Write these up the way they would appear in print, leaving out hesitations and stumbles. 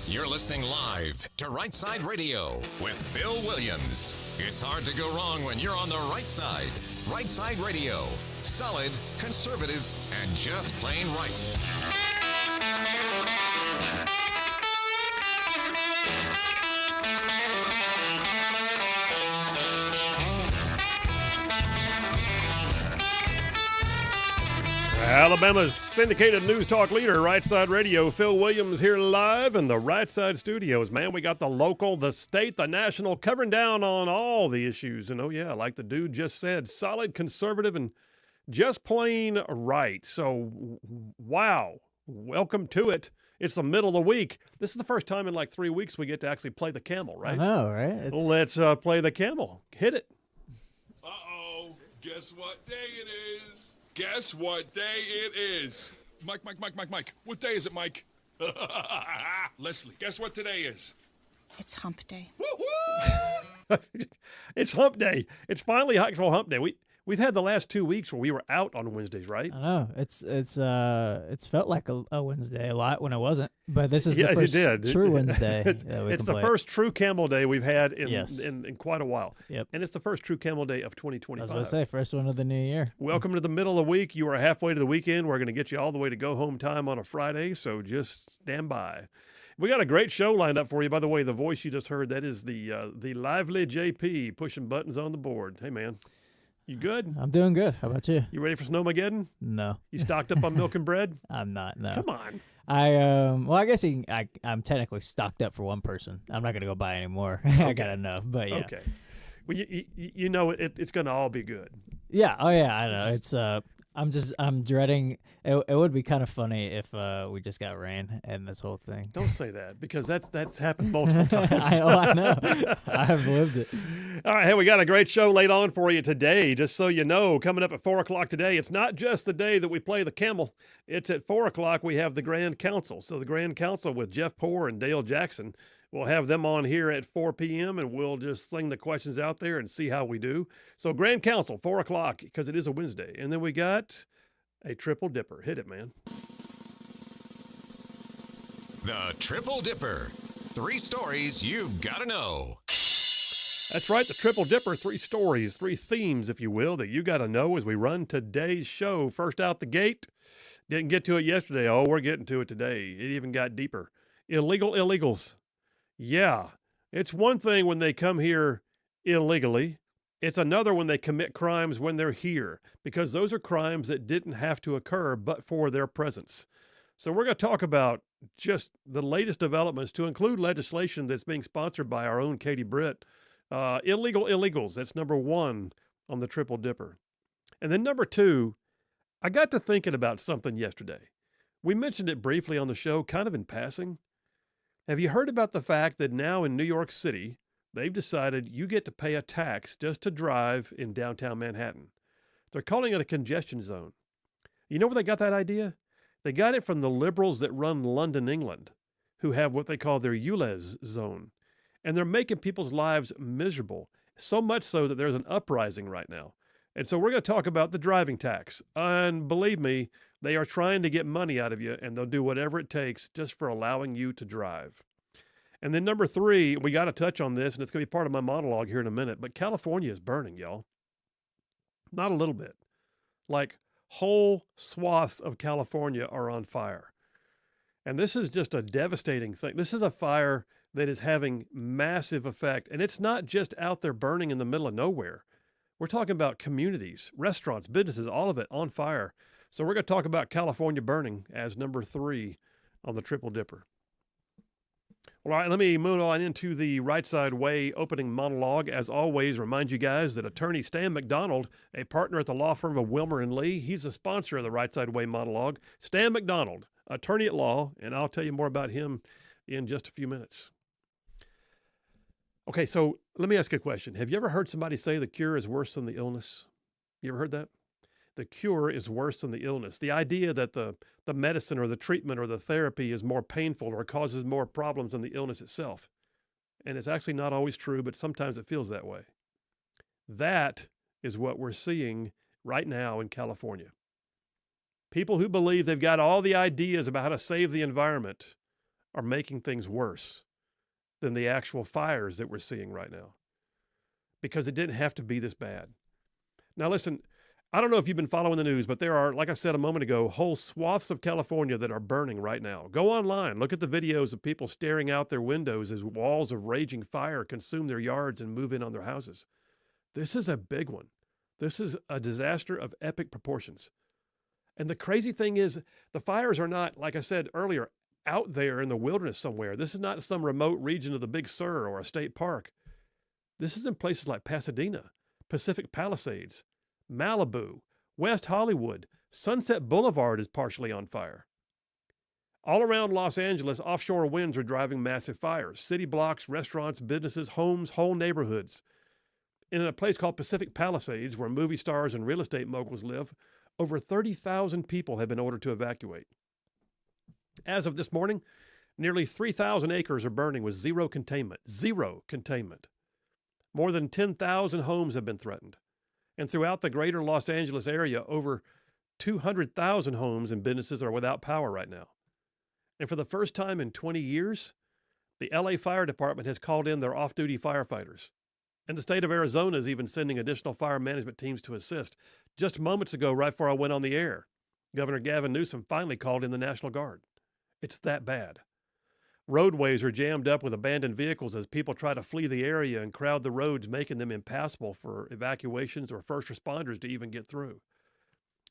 You're listening live to Rightside Radio with Phil Williams. It's hard to go wrong when you're on the right side. Rightside Radio. Solid, conservative, and just plain right. Alabama's syndicated news talk leader, Rightside Radio. Phil Williams here live in the Rightside studios. Man, we got the local, the state, the national, covering down on all the issues. And oh yeah, like the dude just said, solid, conservative, and just plain right. So, wow, welcome to it. It's the middle of the week. This is the first time in like 3 weeks we get to actually play the camel, right? I know, right? Let's play the camel. Hit it. Uh-oh, guess what day it is? Guess what day it is? Mike. What day is it, Mike? Leslie, guess what today is? It's hump day. Woo-hoo! It's hump day. It's finally actual hump day. We've had the last 2 weeks where we were out on Wednesdays, right? I know. It's felt like a Wednesday a lot when it wasn't. But this is the Yes, first it did. true Wednesday. It's the first true camel day we've had in quite a while. Yep. And it's the first true camel day of 2025. I was going to say, first one of the new year. Welcome to the middle of the week. You are halfway to the weekend. We're going to get you all the way to go home time on a Friday, so just stand by. We got a great show lined up for you. By the way, the voice you just heard, that is the lively JP pushing buttons on the board. Hey, man. You good? I'm doing good. How about you? You ready for Snowmageddon? No. You stocked up on milk and bread? I'm not, no. Come on. I guess I'm technically stocked up for one person. I'm not going to go buy any more. I got enough, but yeah. Okay. Well, you know it's going to all be good. Yeah. Oh, yeah. I know. It's I'm dreading. It would be kind of funny if we just got rain and this whole thing. Don't say that, because that's happened multiple times. I know. I've lived it. All right, hey, we got a great show laid on for you today. Just so you know, coming up at 4 o'clock today, it's not just the day that we play the camel. It's at 4 o'clock we have the Grand Council. So the Grand Council with Jeff Poore and Dale Jackson. We'll have them on here at 4 p.m., and we'll just sling the questions out there and see how we do. So Grand Council, 4 o'clock, because it is a Wednesday. And then we got a Triple Dipper. Hit it, man. The Triple Dipper. 3 stories you've got to know. That's right, the Triple Dipper, 3 stories, 3 themes, if you will, that you got to know as we run today's show. First out the gate, didn't get to it yesterday. Oh, we're getting to it today. It even got deeper. Illegal illegals. Yeah, it's one thing when they come here illegally. It's another when they commit crimes when they're here, because those are crimes that didn't have to occur but for their presence. So we're going to talk about just the latest developments, to include legislation that's being sponsored by our own Katie Britt. Illegal illegals, that's number 1 on the Triple Dipper. And then number 2, I got to thinking about something yesterday. We mentioned it briefly on the show, kind of in passing. Have you heard about the fact that now in New York City, they've decided you get to pay a tax just to drive in downtown Manhattan? They're calling it a congestion zone. You know where they got that idea? They got it from the liberals that run London, England, who have what they call their ULEZ zone. And they're making people's lives miserable, so much so that there's an uprising right now. And so we're going to talk about the driving tax. And believe me, they are trying to get money out of you, and they'll do whatever it takes just for allowing you to drive. And then number 3, we got to touch on this, and it's going to be part of my monologue here in a minute, but California is burning, y'all. Not a little bit. Like, whole swaths of California are on fire. And this is just a devastating thing. This is a fire that is having massive effect, and it's not just out there burning in the middle of nowhere. We're talking about communities, restaurants, businesses, all of it on fire. So we're going to talk about California burning as number 3 on the Triple Dipper. All right, let me move on into the Rightside Way opening monologue. As always, remind you guys that attorney Stan McDonald, a partner at the law firm of Wilmer & Lee, he's the sponsor of the Rightside Way monologue. Stan McDonald, attorney at law, and I'll tell you more about him in just a few minutes. Okay, so let me ask you a question. Have you ever heard somebody say the cure is worse than the illness? You ever heard that? The cure is worse than the illness. The idea that the medicine or the treatment or the therapy is more painful or causes more problems than the illness itself. And it's actually not always true, but sometimes it feels that way. That is what we're seeing right now in California. People who believe they've got all the ideas about how to save the environment are making things worse than the actual fires that we're seeing right now, because it didn't have to be this bad. Now, listen, I don't know if you've been following the news, but there are, like I said a moment ago, whole swaths of California that are burning right now. Go online, look at the videos of people staring out their windows as walls of raging fire consume their yards and move in on their houses. This is a big one. This is a disaster of epic proportions. And the crazy thing is, the fires are not, like I said earlier, out there in the wilderness somewhere. This is not some remote region of the Big Sur or a state park. This is in places like Pasadena, Pacific Palisades, Malibu, West Hollywood. Sunset Boulevard is partially on fire. All around Los Angeles, offshore winds are driving massive fires. City blocks, restaurants, businesses, homes, whole neighborhoods. In a place called Pacific Palisades, where movie stars and real estate moguls live, over 30,000 people have been ordered to evacuate. As of this morning, nearly 3,000 acres are burning with zero containment. Zero containment. More than 10,000 homes have been threatened. And throughout the greater Los Angeles area, over 200,000 homes and businesses are without power right now. And for the first time in 20 years, the LA Fire Department has called in their off-duty firefighters. And the state of Arizona is even sending additional fire management teams to assist. Just moments ago, right before I went on the air, Governor Gavin Newsom finally called in the National Guard. It's that bad. Roadways are jammed up with abandoned vehicles as people try to flee the area and crowd the roads, making them impassable for evacuations or first responders to even get through.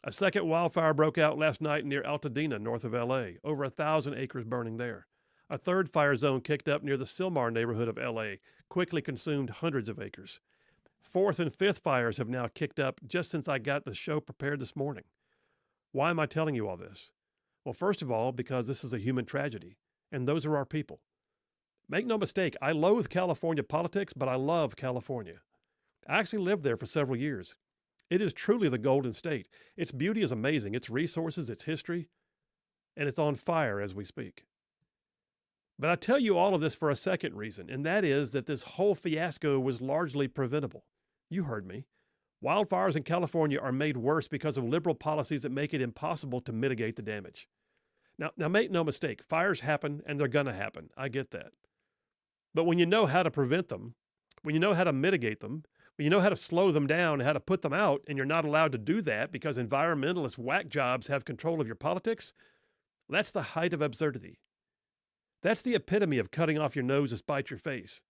A second wildfire broke out last night near Altadena, north of LA, over 1,000 acres burning there. A third fire zone kicked up near the Sylmar neighborhood of LA, quickly consumed hundreds of acres. Fourth and fifth fires have now kicked up just since I got the show prepared this morning. Why am I telling you all this? Well, first of all, because this is a human tragedy, and those are our people. Make no mistake, I loathe California politics, but I love California. I actually lived there for several years. It is truly the Golden State. Its beauty is amazing, its resources, its history, and it's on fire as we speak. But I tell you all of this for a second reason, and that is that this whole fiasco was largely preventable. You heard me. Wildfires in California are made worse because of liberal policies that make it impossible to mitigate the damage. Now make no mistake, fires happen and they're going to happen. I get that. But when you know how to prevent them, when you know how to mitigate them, when you know how to slow them down, how to put them out, and you're not allowed to do that because environmentalist whack jobs have control of your politics, that's the height of absurdity. That's the epitome of cutting off your nose to spite your face.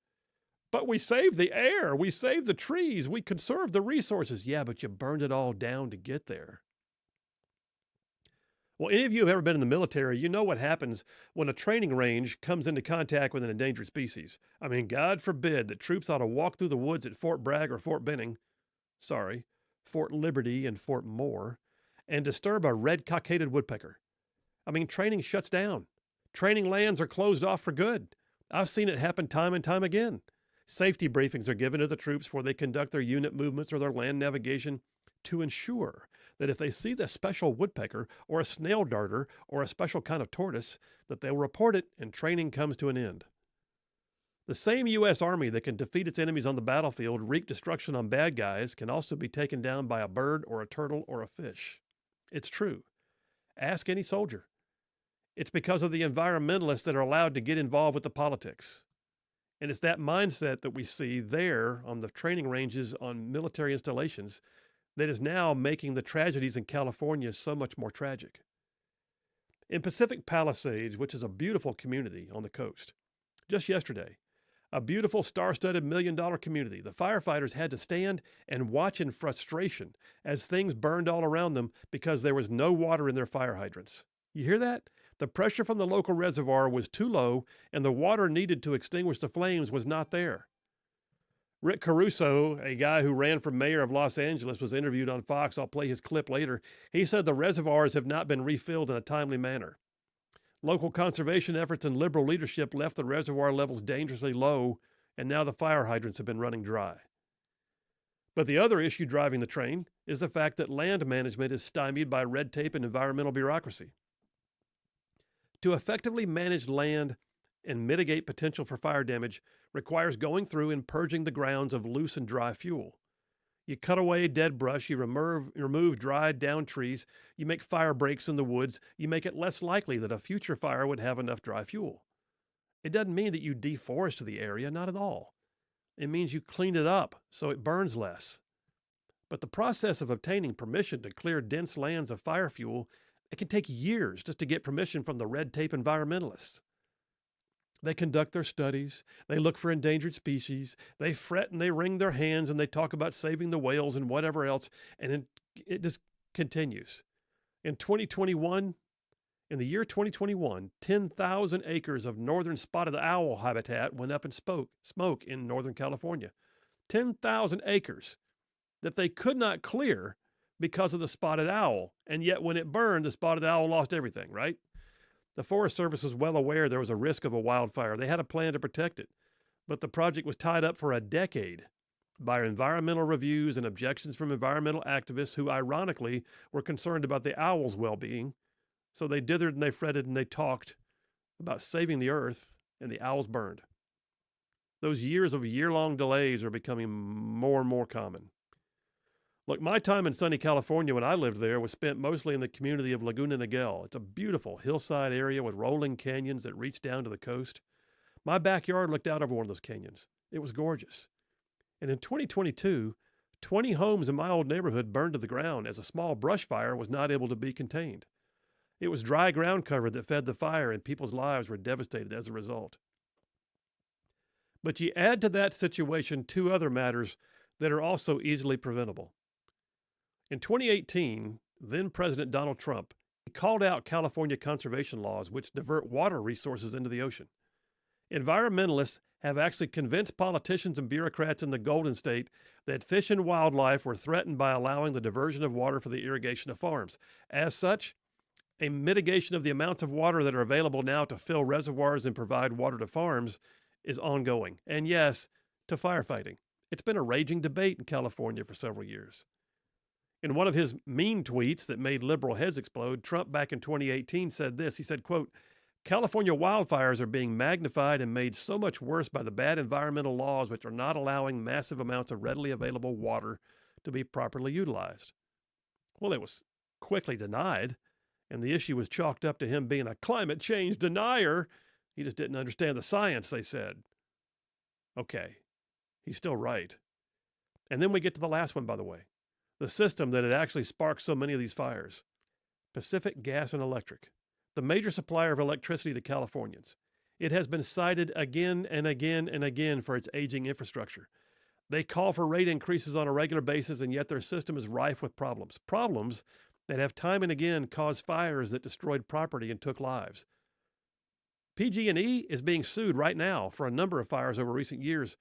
But we saved the air, we saved the trees, we conserved the resources. Yeah, but you burned it all down to get there. Well, any of you have ever been in the military, you know what happens when a training range comes into contact with an endangered species. I mean, God forbid that troops ought to walk through the woods at Fort Bragg or Fort Liberty and Fort Moore, and disturb a red-cockaded woodpecker. I mean, training shuts down. Training lands are closed off for good. I've seen it happen time and time again. Safety briefings are given to the troops before they conduct their unit movements or their land navigation to ensure that if they see the special woodpecker or a snail darter or a special kind of tortoise, that they'll report it and training comes to an end. The same U.S. Army that can defeat its enemies on the battlefield, wreak destruction on bad guys, can also be taken down by a bird or a turtle or a fish. It's true. Ask any soldier. It's because of the environmentalists that are allowed to get involved with the politics. And it's that mindset that we see there on the training ranges on military installations that is now making the tragedies in California so much more tragic. In Pacific Palisades, which is a beautiful community on the coast, just yesterday, a beautiful star-studded $1 million community, the firefighters had to stand and watch in frustration as things burned all around them because there was no water in their fire hydrants. You hear that? The pressure from the local reservoir was too low, and the water needed to extinguish the flames was not there. Rick Caruso, a guy who ran for mayor of Los Angeles, was interviewed on Fox. I'll play his clip later. He said the reservoirs have not been refilled in a timely manner. Local conservation efforts and liberal leadership left the reservoir levels dangerously low, and now the fire hydrants have been running dry. But the other issue driving the train is the fact that land management is stymied by red tape and environmental bureaucracy. To effectively manage land and mitigate potential for fire damage requires going through and purging the grounds of loose and dry fuel. You cut away dead brush, you remove dried down trees, you make fire breaks in the woods, you make it less likely that a future fire would have enough dry fuel. It doesn't mean that you deforest the area, not at all. It means you clean it up so it burns less. But the process of obtaining permission to clear dense lands of fire fuel, it can take years just to get permission from the red tape environmentalists. They conduct their studies, they look for endangered species, they fret and they wring their hands and they talk about saving the whales and whatever else, and it just continues. In the year 2021, 10,000 acres of northern spotted owl habitat went up in smoke in Northern California. 10,000 acres that they could not clear because of the spotted owl. And yet when it burned, the spotted owl lost everything, right? The Forest Service was well aware there was a risk of a wildfire. They had a plan to protect it. But the project was tied up for a decade by environmental reviews and objections from environmental activists who, ironically, were concerned about the owl's well-being. So they dithered and they fretted and they talked about saving the earth, and the owls burned. Those years of year-long delays are becoming more and more common. Look, my time in sunny California when I lived there was spent mostly in the community of Laguna Niguel. It's a beautiful hillside area with rolling canyons that reach down to the coast. My backyard looked out over one of those canyons. It was gorgeous. And in 2022, 20 homes in my old neighborhood burned to the ground as a small brush fire was not able to be contained. It was dry ground cover that fed the fire, and people's lives were devastated as a result. But you add to that situation two other matters that are also easily preventable. In 2018, then President Donald Trump called out California conservation laws which divert water resources into the ocean. Environmentalists have actually convinced politicians and bureaucrats in the Golden State that fish and wildlife were threatened by allowing the diversion of water for the irrigation of farms. As such, a mitigation of the amounts of water that are available now to fill reservoirs and provide water to farms is ongoing. And yes, to firefighting. It's been a raging debate in California for several years. In one of his mean tweets that made liberal heads explode, Trump back in 2018 said this. He said, quote, "California wildfires are being magnified and made so much worse by the bad environmental laws which are not allowing massive amounts of readily available water to be properly utilized." Well, it was quickly denied, and the issue was chalked up to him being a climate change denier. He just didn't understand the science, they said. Okay, he's still right. And then we get to the last one, by the way. The system that had actually sparked so many of these fires. Pacific Gas and Electric, the major supplier of electricity to Californians. It has been cited again and again and again for its aging infrastructure. They call for rate increases on a regular basis, and yet their system is rife with problems. Problems that have time and again caused fires that destroyed property and took lives. PG&E is being sued right now for a number of fires over recent years.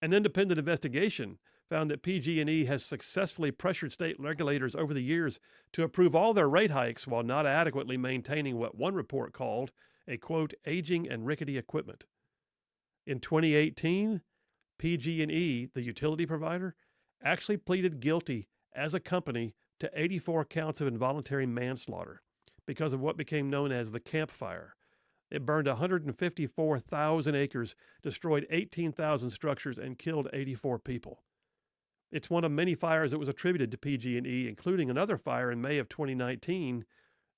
An independent investigation found that PG&E has successfully pressured state regulators over the years to approve all their rate hikes while not adequately maintaining what one report called a, quote, aging and rickety equipment. In 2018, PG&E, the utility provider, actually pleaded guilty as a company to 84 counts of involuntary manslaughter because of what became known as the Camp Fire. It burned 154,000 acres, destroyed 18,000 structures, and killed 84 people. It's one of many fires that was attributed to PG&E, including another fire in May of 2019,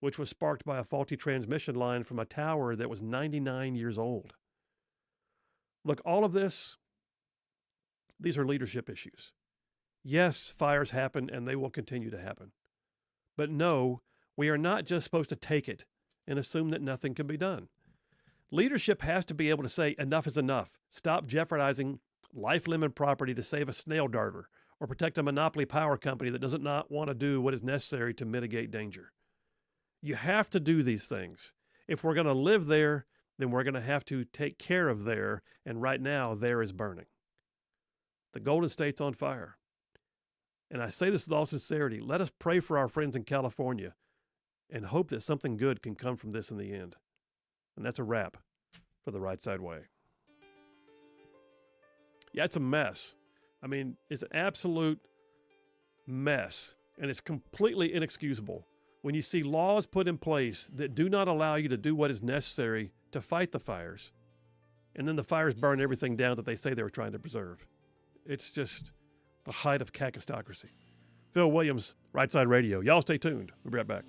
which was sparked by a faulty transmission line from a tower that was 99 years old. Look, all of this, these are leadership issues. Yes, fires happen and they will continue to happen. But no, we are not just supposed to take it and assume that nothing can be done. Leadership has to be able to say enough is enough. Stop jeopardizing life-limited property to save a snail darter or protect a monopoly power company that does not want to do what is necessary to mitigate danger. You have to do these things. If we're going to live there, then we're going to have to take care of there, and right now there is burning. The Golden State's on fire. And I say this with all sincerity, let us pray for our friends in California and hope that something good can come from this in the end. And that's a wrap for the Right Side Way. Yeah, it's a mess. I mean, it's an absolute mess, and it's completely inexcusable when you see laws put in place that do not allow you to do what is necessary to fight the fires, and then the fires burn everything down that they say they were trying to preserve. It's just the height of cacistocracy. Phil Williams, Right Side Radio. Y'all stay tuned. We'll be right back.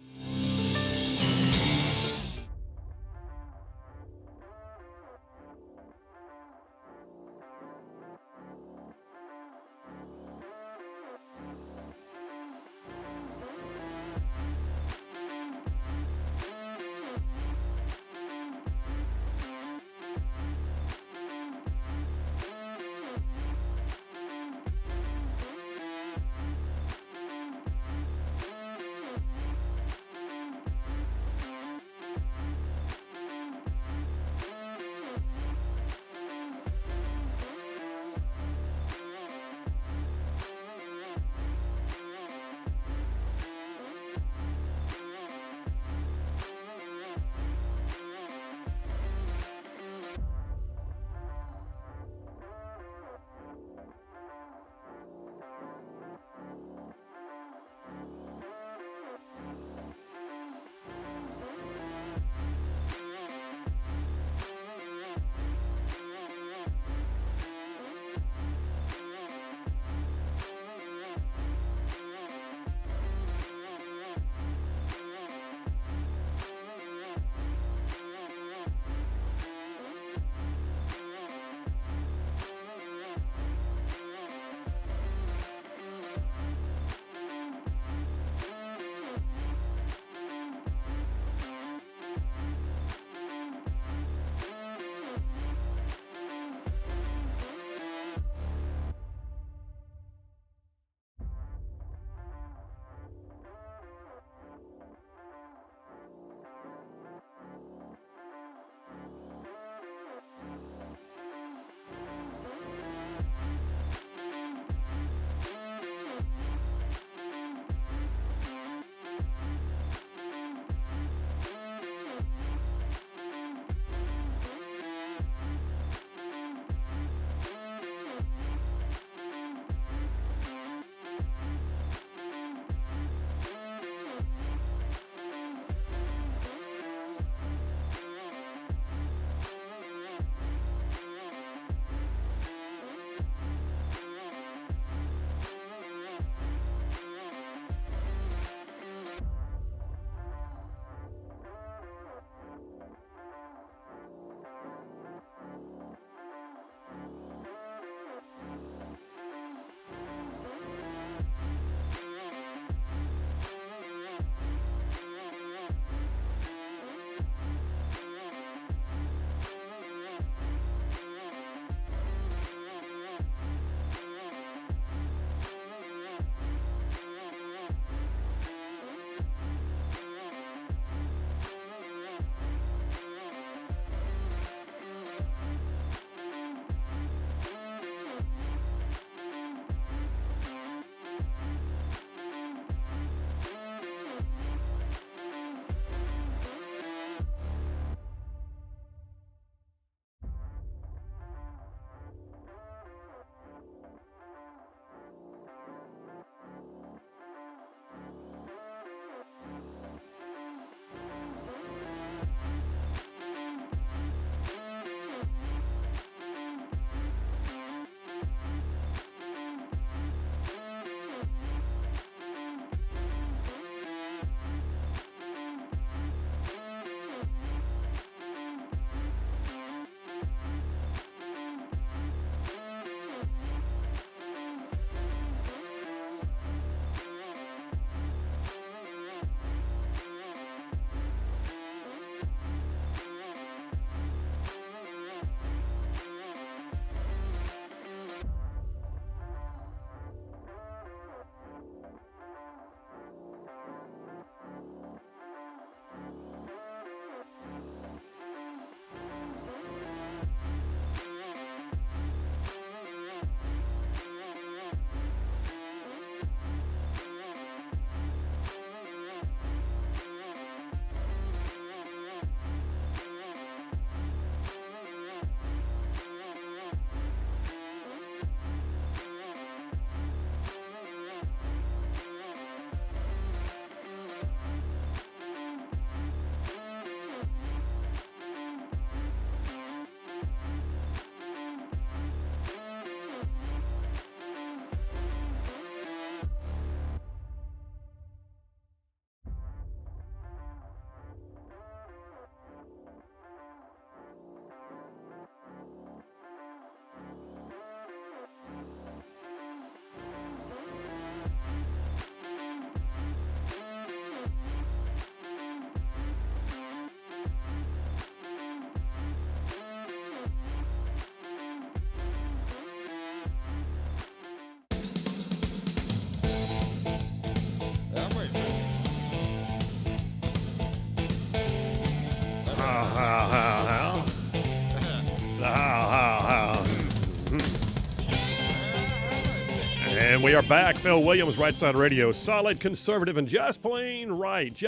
And we are back. Phil Williams, Rightside Radio. Solid, conservative, and just plain right.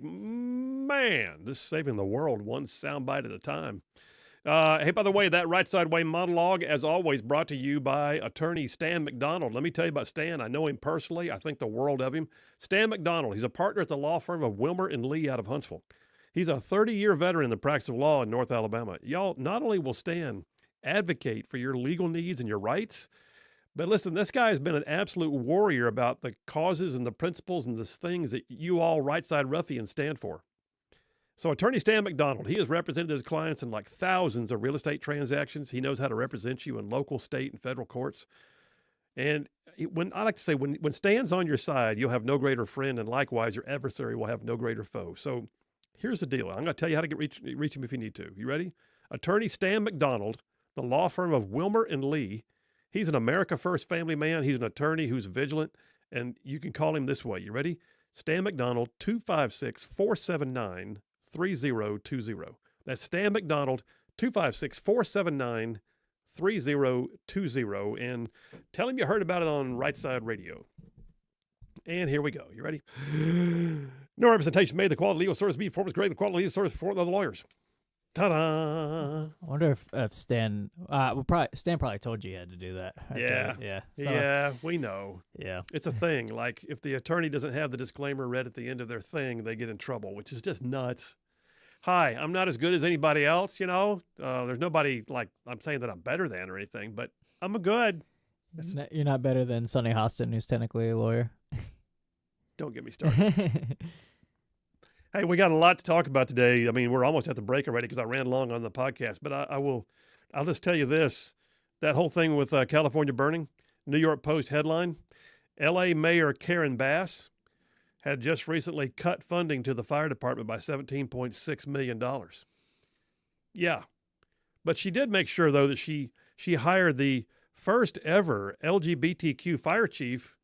Man, just saving the world one soundbite at a time. Hey, by the way, that Right Side Way monologue, as always, brought to you by attorney Stan McDonald. Let me tell you about Stan. I know him personally. I think the world of him. Stan McDonald, he's a partner at the law firm of Wilmer and Lee out of Huntsville. He's a 30-year veteran in the practice of law in North Alabama. Y'all, not only will Stan advocate for your legal needs and your rights, but listen, this guy has been an absolute warrior about the causes and the principles and the things that you all right side ruffians stand for. So attorney Stan McDonald, he has represented his clients in like thousands of real estate transactions. He knows how to represent you in local, state, and federal courts. And when Stan's on your side, you'll have no greater friend, and likewise, your adversary will have no greater foe. So here's the deal. I'm going to tell you how to reach him if you need to. You ready? Attorney Stan McDonald, the law firm of Wilmer and Lee. He's an America First family man. He's an attorney who's vigilant, and you can call him this way. You ready? Stan McDonald, 256-479-3020. That's Stan McDonald, 256-479-3020. And tell him you heard about it on Right Side Radio. And here we go. You ready? No representation made. The quality legal service be performance grade. The quality legal service before the other lawyers. Ta-da! I wonder if Stan, Stan probably told you had to do that. Yeah. So, yeah, we know. Yeah. It's a thing. Like, if the attorney doesn't have the disclaimer read at the end of their thing, they get in trouble, which is just nuts. Hi, I'm not as good as anybody else, you know. There's nobody, like, I'm saying that I'm better than or anything, but I'm good. You're not better than Sonny Hostin, who's technically a lawyer. Don't get me started. Hey, we got a lot to talk about today. I mean, we're almost at the break already because I ran long on the podcast, but I'll just tell you this. That whole thing with California burning, New York Post headline, L.A. Mayor Karen Bass had just recently cut funding to the fire department by $17.6 million. Yeah. But she did make sure, though, that she hired the first ever LGBTQ fire chief,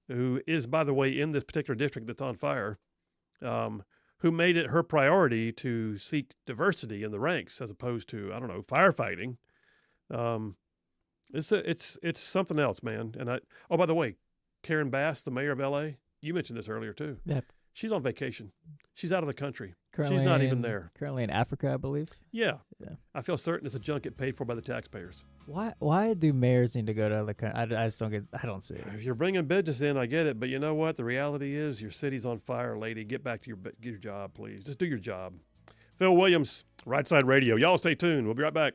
who is, by the way, in this particular district that's on fire, who made it her priority to seek diversity in the ranks as opposed to, I don't know, firefighting. It's something else, man. And by the way, Karen Bass, the mayor of LA, you mentioned this earlier too. Yep. She's on vacation. She's out of the country. Currently She's not even there. Currently in Africa, I believe. Yeah. Yeah. I feel certain it's a junket paid for by the taxpayers. Why do mayors need to go to other countries? I just don't get. I don't see it. If you're bringing business in, I get it. But you know what? The reality is your city's on fire, lady. Get back to your job, please. Just do your job. Phil Williams, Right Side Radio. Y'all stay tuned. We'll be right back.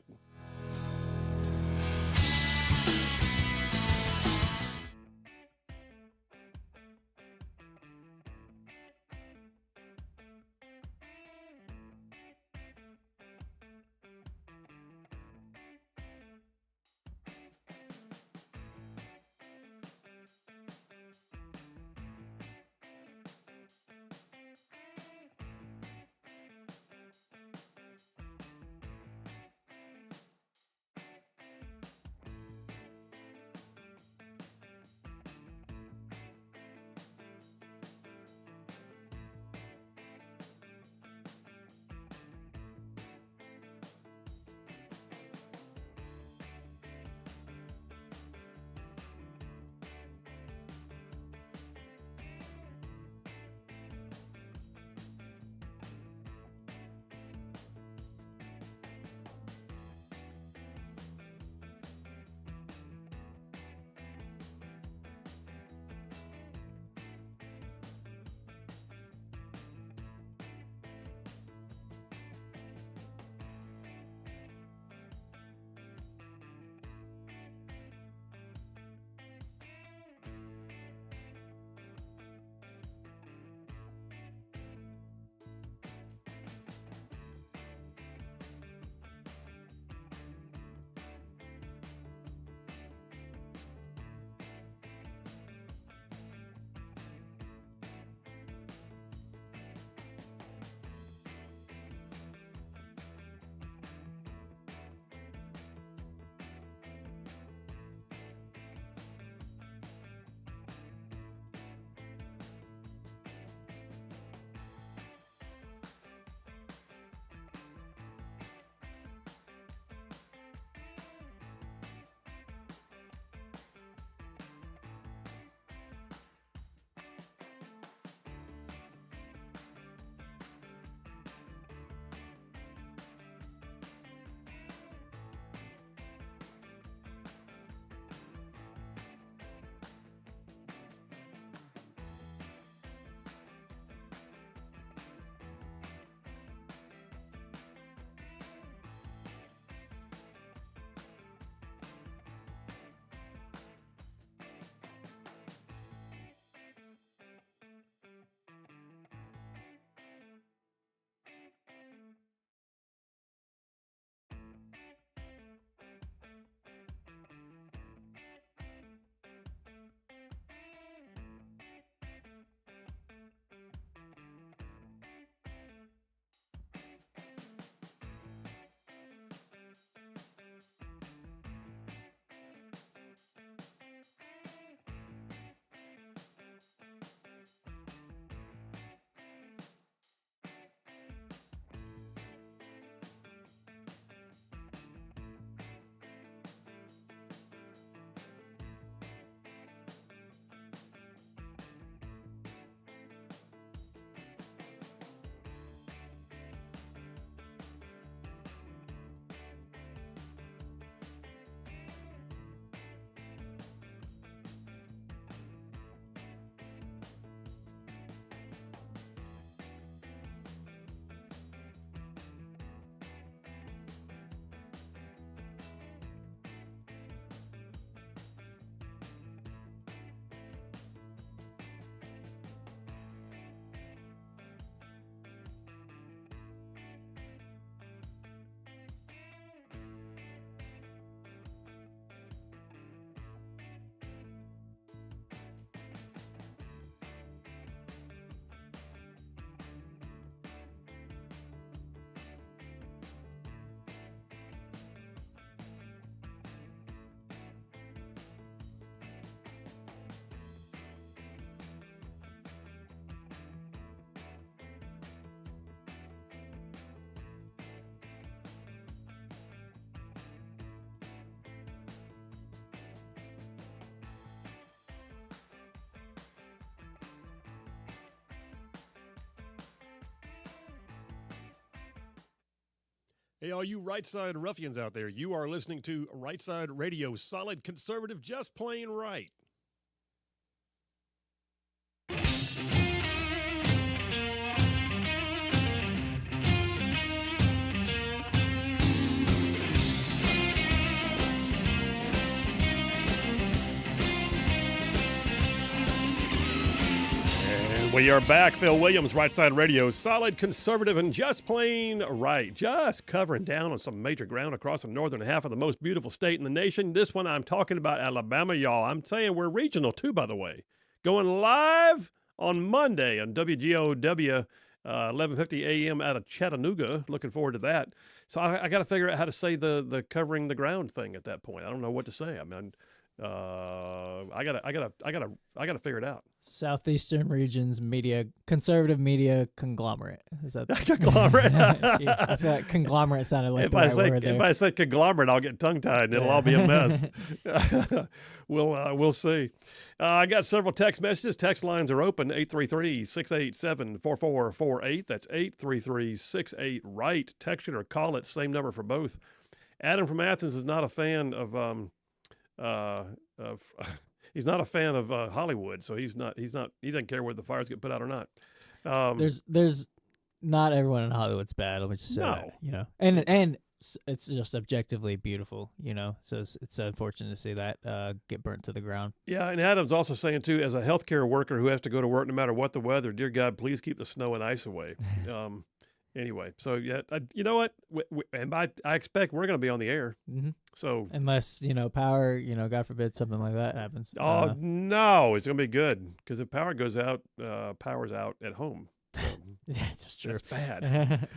Hey, all you Rightside ruffians out there, you are listening to Rightside Radio, solid conservative, just plain right. We are back. Phil Williams, Rightside Radio, solid conservative and just plain right. Just covering down on some major ground across the northern half of the most beautiful state in the nation. This one I'm talking about Alabama, y'all. I'm saying we're regional too, by the way. Going live on Monday on WGOW, 11:50 a.m. out of Chattanooga. Looking forward to that. So I got to figure out how to say the covering the ground thing at that point. I don't know what to say. I mean, I gotta figure it out. Southeastern region's conservative media conglomerate. Is that Conglomerate? Yeah, I feel like conglomerate sounded like the right word there. If I say conglomerate, I'll get tongue-tied and it'll all be a mess. We'll see. I got several text messages. Text lines are open, 833-687-4448. That's 833-68-RIGHT. Text it or call it, same number for both. Adam from Athens is not a fan of he's not a fan of Hollywood, so he doesn't care whether the fires get put out or not. There's not everyone in Hollywood's bad. Let me just say that, and it's just objectively beautiful, so it's unfortunate to see that get burnt to the ground. Yeah, and Adam's also saying too, as a healthcare worker who has to go to work no matter what the weather, dear God, please keep the snow and ice away. Anyway, so yeah, you know what? I expect we're going to be on the air. Mm-hmm. So unless power, God forbid something like that happens. Oh no, it's going to be good because if power goes out, power's out at home. So yeah, it's true. That's bad.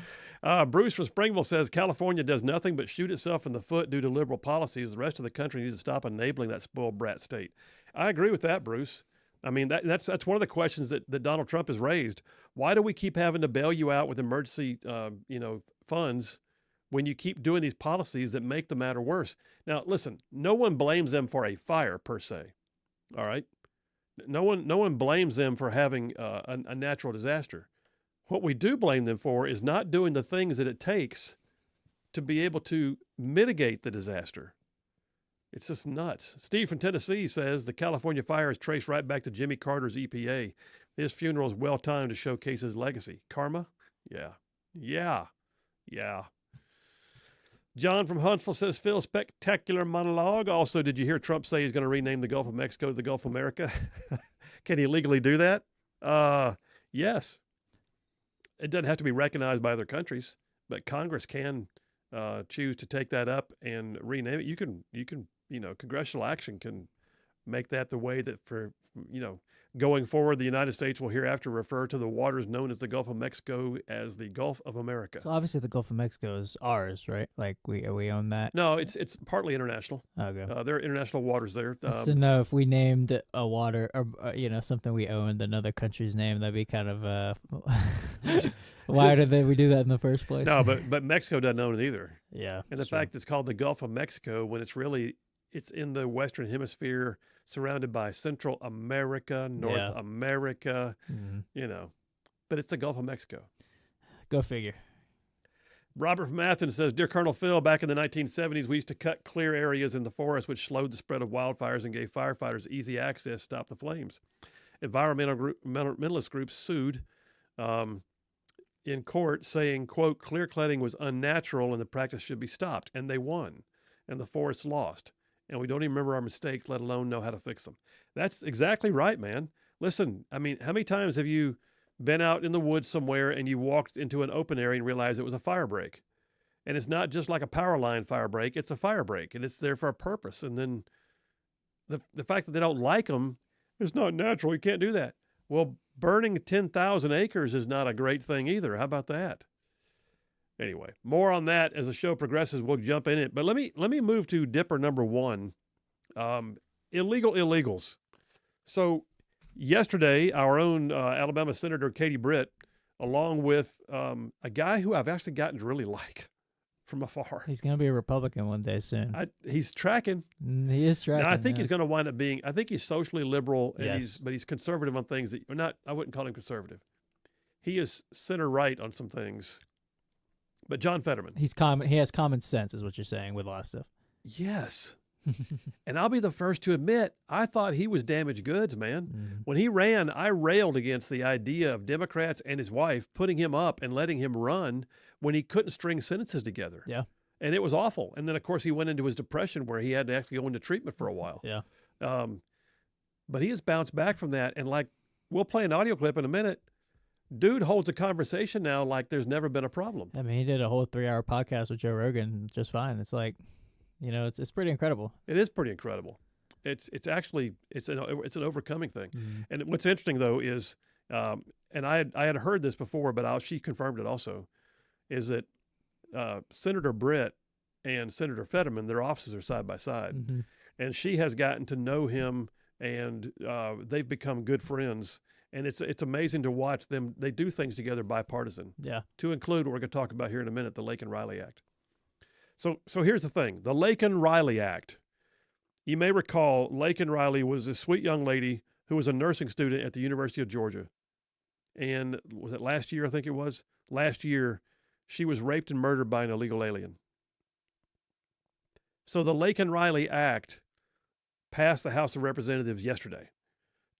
Bruce from Springville says California does nothing but shoot itself in the foot due to liberal policies. The rest of the country needs to stop enabling that spoiled brat state. I agree with that, Bruce. I mean, that's one of the questions that Donald Trump has raised. Why do we keep having to bail you out with emergency, funds when you keep doing these policies that make the matter worse? Now, listen, no one blames them for a fire per se. All right, no one blames them for having a natural disaster. What we do blame them for is not doing the things that it takes to be able to mitigate the disaster. It's just nuts. Steve from Tennessee says the California fire is traced right back to Jimmy Carter's EPA. His funeral is well timed to showcase his legacy. Karma? Yeah. John from Huntsville says, Phil, spectacular monologue. Also, did you hear Trump say he's going to rename the Gulf of Mexico to the Gulf of America? Can he legally do that? Yes. It doesn't have to be recognized by other countries, but Congress can choose to take that up and rename it. You can, congressional action can make that the way that going forward, the United States will hereafter refer to the waters known as the Gulf of Mexico as the Gulf of America. So obviously the Gulf of Mexico is ours, right? Like we own that? No, it's partly international. Okay. There are international waters there. So no, if we named a water or, something we owned another country's name, that'd be kind of, why did we do that in the first place? No, but Mexico doesn't own it either. Yeah. And the fact it's called the Gulf of Mexico when it's in the Western Hemisphere, surrounded by Central America, North America, but it's the Gulf of Mexico. Go figure. Robert from Athens says, Dear Colonel Phil, back in the 1970s, we used to cut clear areas in the forest, which slowed the spread of wildfires and gave firefighters easy access to stop the flames. Environmentalist groups sued in court saying, quote, clear cutting was unnatural and the practice should be stopped. And they won, and the forest lost. And we don't even remember our mistakes, let alone know how to fix them. That's exactly right, man. Listen, I mean, how many times have you been out in the woods somewhere and you walked into an open area and realized it was a fire break? And it's not just like a power line fire break, it's a fire break, and it's there for a purpose. And then the fact that they don't like them is not natural. You can't do that. Well, burning 10,000 acres is not a great thing either. How about that? Anyway, more on that as the show progresses. We'll jump in it. But let me move to Dipper number one, illegal illegals. So yesterday, our own Alabama Senator Katie Britt, along with a guy who I've actually gotten to really like from afar. He's going to be a Republican one day soon. He's tracking. He is tracking. Now, I think he's going to wind up being, I think he's socially liberal, and yes. but he's conservative on things that are not, I wouldn't call him conservative. He is center right on some things. But John Fetterman. He has common sense, is what you're saying with a lot of stuff. Yes. And I'll be the first to admit, I thought he was damaged goods, man. Mm-hmm. When he ran, I railed against the idea of Democrats and his wife putting him up and letting him run when he couldn't string sentences together. Yeah. And it was awful. And then, of course, he went into his depression where he had to actually go into treatment for a while. Yeah. But he has bounced back from that. And like, we'll play an audio clip in a minute. Dude holds a conversation now like there's never been a problem. I mean, he did a whole 3-hour podcast with Joe Rogan just fine. It's like, you know, it's pretty incredible. It is pretty incredible. It's an overcoming thing. Mm-hmm. And what's interesting though is, and I had heard this before, but she confirmed it also, is that Senator Britt and Senator Fetterman, their offices are side by side, mm-hmm. and she has gotten to know him, and they've become good friends. And it's amazing to watch them. They do things together bipartisan. Yeah. To include what we're going to talk about here in a minute, the Laken-Riley Act. So here's the thing. The Laken-Riley Act. You may recall Laken Riley was a sweet young lady who was a nursing student at the University of Georgia. And was it last year, I think it was? Last year, she was raped and murdered by an illegal alien. So the Laken-Riley Act passed the House of Representatives yesterday.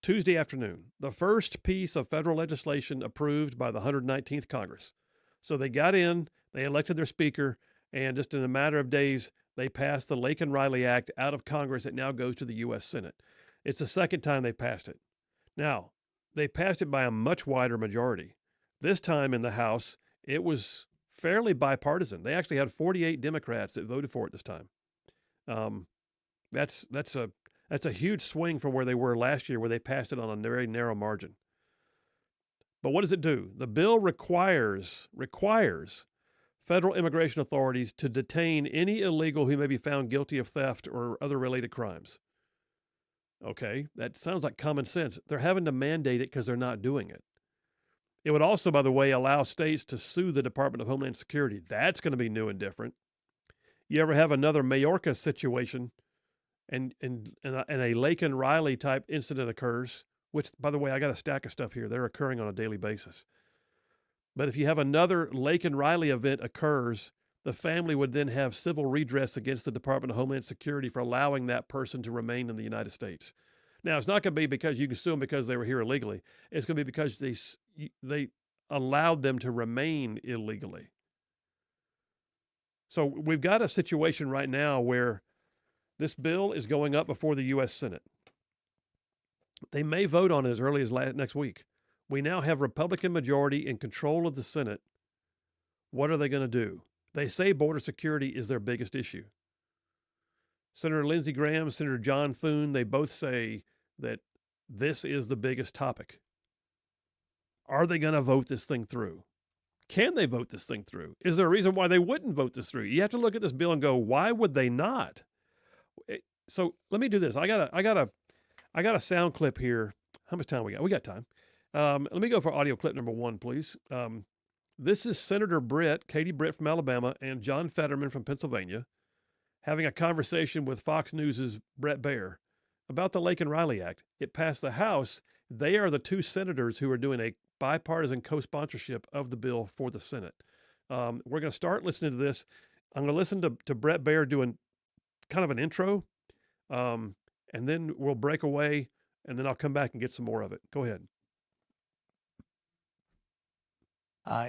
Tuesday afternoon, the first piece of federal legislation approved by the 119th Congress. So they got in, they elected their speaker, and just in a matter of days, they passed the Laken-Riley Act out of Congress. It now goes to the U.S. Senate. It's the second time they passed it. Now, they passed it by a much wider majority. This time in the House, it was fairly bipartisan. They actually had 48 Democrats that voted for it this time. That's a huge swing from where they were last year, where they passed it on a very narrow margin. But what does it do? The bill requires federal immigration authorities to detain any illegal who may be found guilty of theft or other related crimes. Okay, that sounds like common sense. They're having to mandate it because they're not doing it. It would also, by the way, allow states to sue the Department of Homeland Security. That's going to be new and different. You ever have another Mayorkas situation and a Laken-Riley type incident occurs, which, by the way, I got a stack of stuff here. They're occurring on a daily basis. But if you have another Laken-Riley event occurs, the family would then have civil redress against the Department of Homeland Security for allowing that person to remain in the United States. Now, it's not going to be because you can sue them because they were here illegally. It's going to be because they allowed them to remain illegally. So we've got a situation right now where this bill is going up before the U.S. Senate. They may vote on it as early as next week. We now have Republican majority in control of the Senate. What are they going to do? They say border security is their biggest issue. Senator Lindsey Graham, Senator John Thune, they both say that this is the biggest topic. Are they going to vote this thing through? Can they vote this thing through? Is there a reason why they wouldn't vote this through? You have to look at this bill and go, why would they not? So let me do this. I got a sound clip here. How much time we got? We got time. Let me go for audio clip number 1, please. This is Senator Katie Britt from Alabama, and John Fetterman from Pennsylvania having a conversation with Fox News' Bret Baier about the Laken-Riley Act. It passed the House. They are the 2 senators who are doing a bipartisan co-sponsorship of the bill for the Senate. We're going to start listening to this. I'm going to listen to Bret Baier doing kind of an intro, and then we'll break away, and then I'll come back and get some more of it. Go ahead.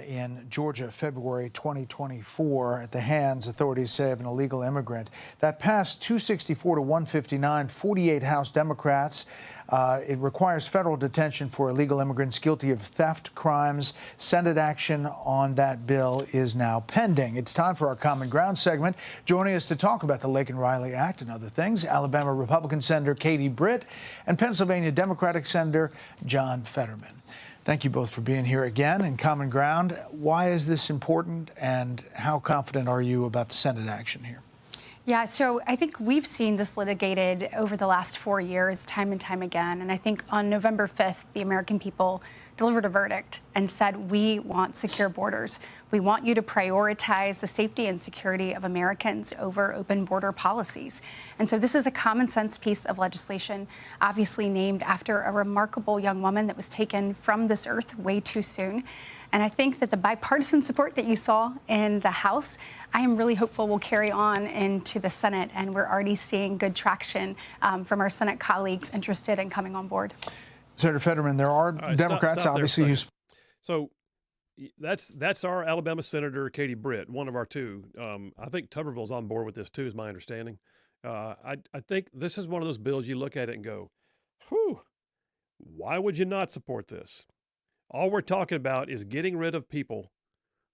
In Georgia, February 2024, at the hands, authorities say, of an illegal immigrant. That passed 264 to 159, 48 House Democrats. It requires federal detention for illegal immigrants guilty of theft crimes. Senate action on that bill is now pending. It's time for our Common Ground segment. Joining us to talk about the Laken-Riley Act and other things, Alabama Republican Senator Katie Britt and Pennsylvania Democratic Senator John Fetterman. Thank you both for being here again in Common Ground. Why is this important, and how confident are you about the Senate action here? Yeah, so I think we've seen this litigated over the last 4 years, time and time again. And I think on November 5th, the American people delivered a verdict and said, we want secure borders. We want you to prioritize the safety and security of Americans over open border policies. And so this is a common sense piece of legislation, obviously named after a remarkable young woman that was taken from this earth way too soon. And I think that the bipartisan support that you saw in the House, I am really hopeful will carry on into the Senate. And we're already seeing good traction from our Senate colleagues interested in coming on board. Senator Fetterman, there are Democrats, stop obviously, who. So that's our Alabama Senator, Katie Britt, one of our two. I think Tuberville's on board with this, too, is my understanding. I think this is one of those bills you look at it and go, whew, why would you not support this? All we're talking about is getting rid of people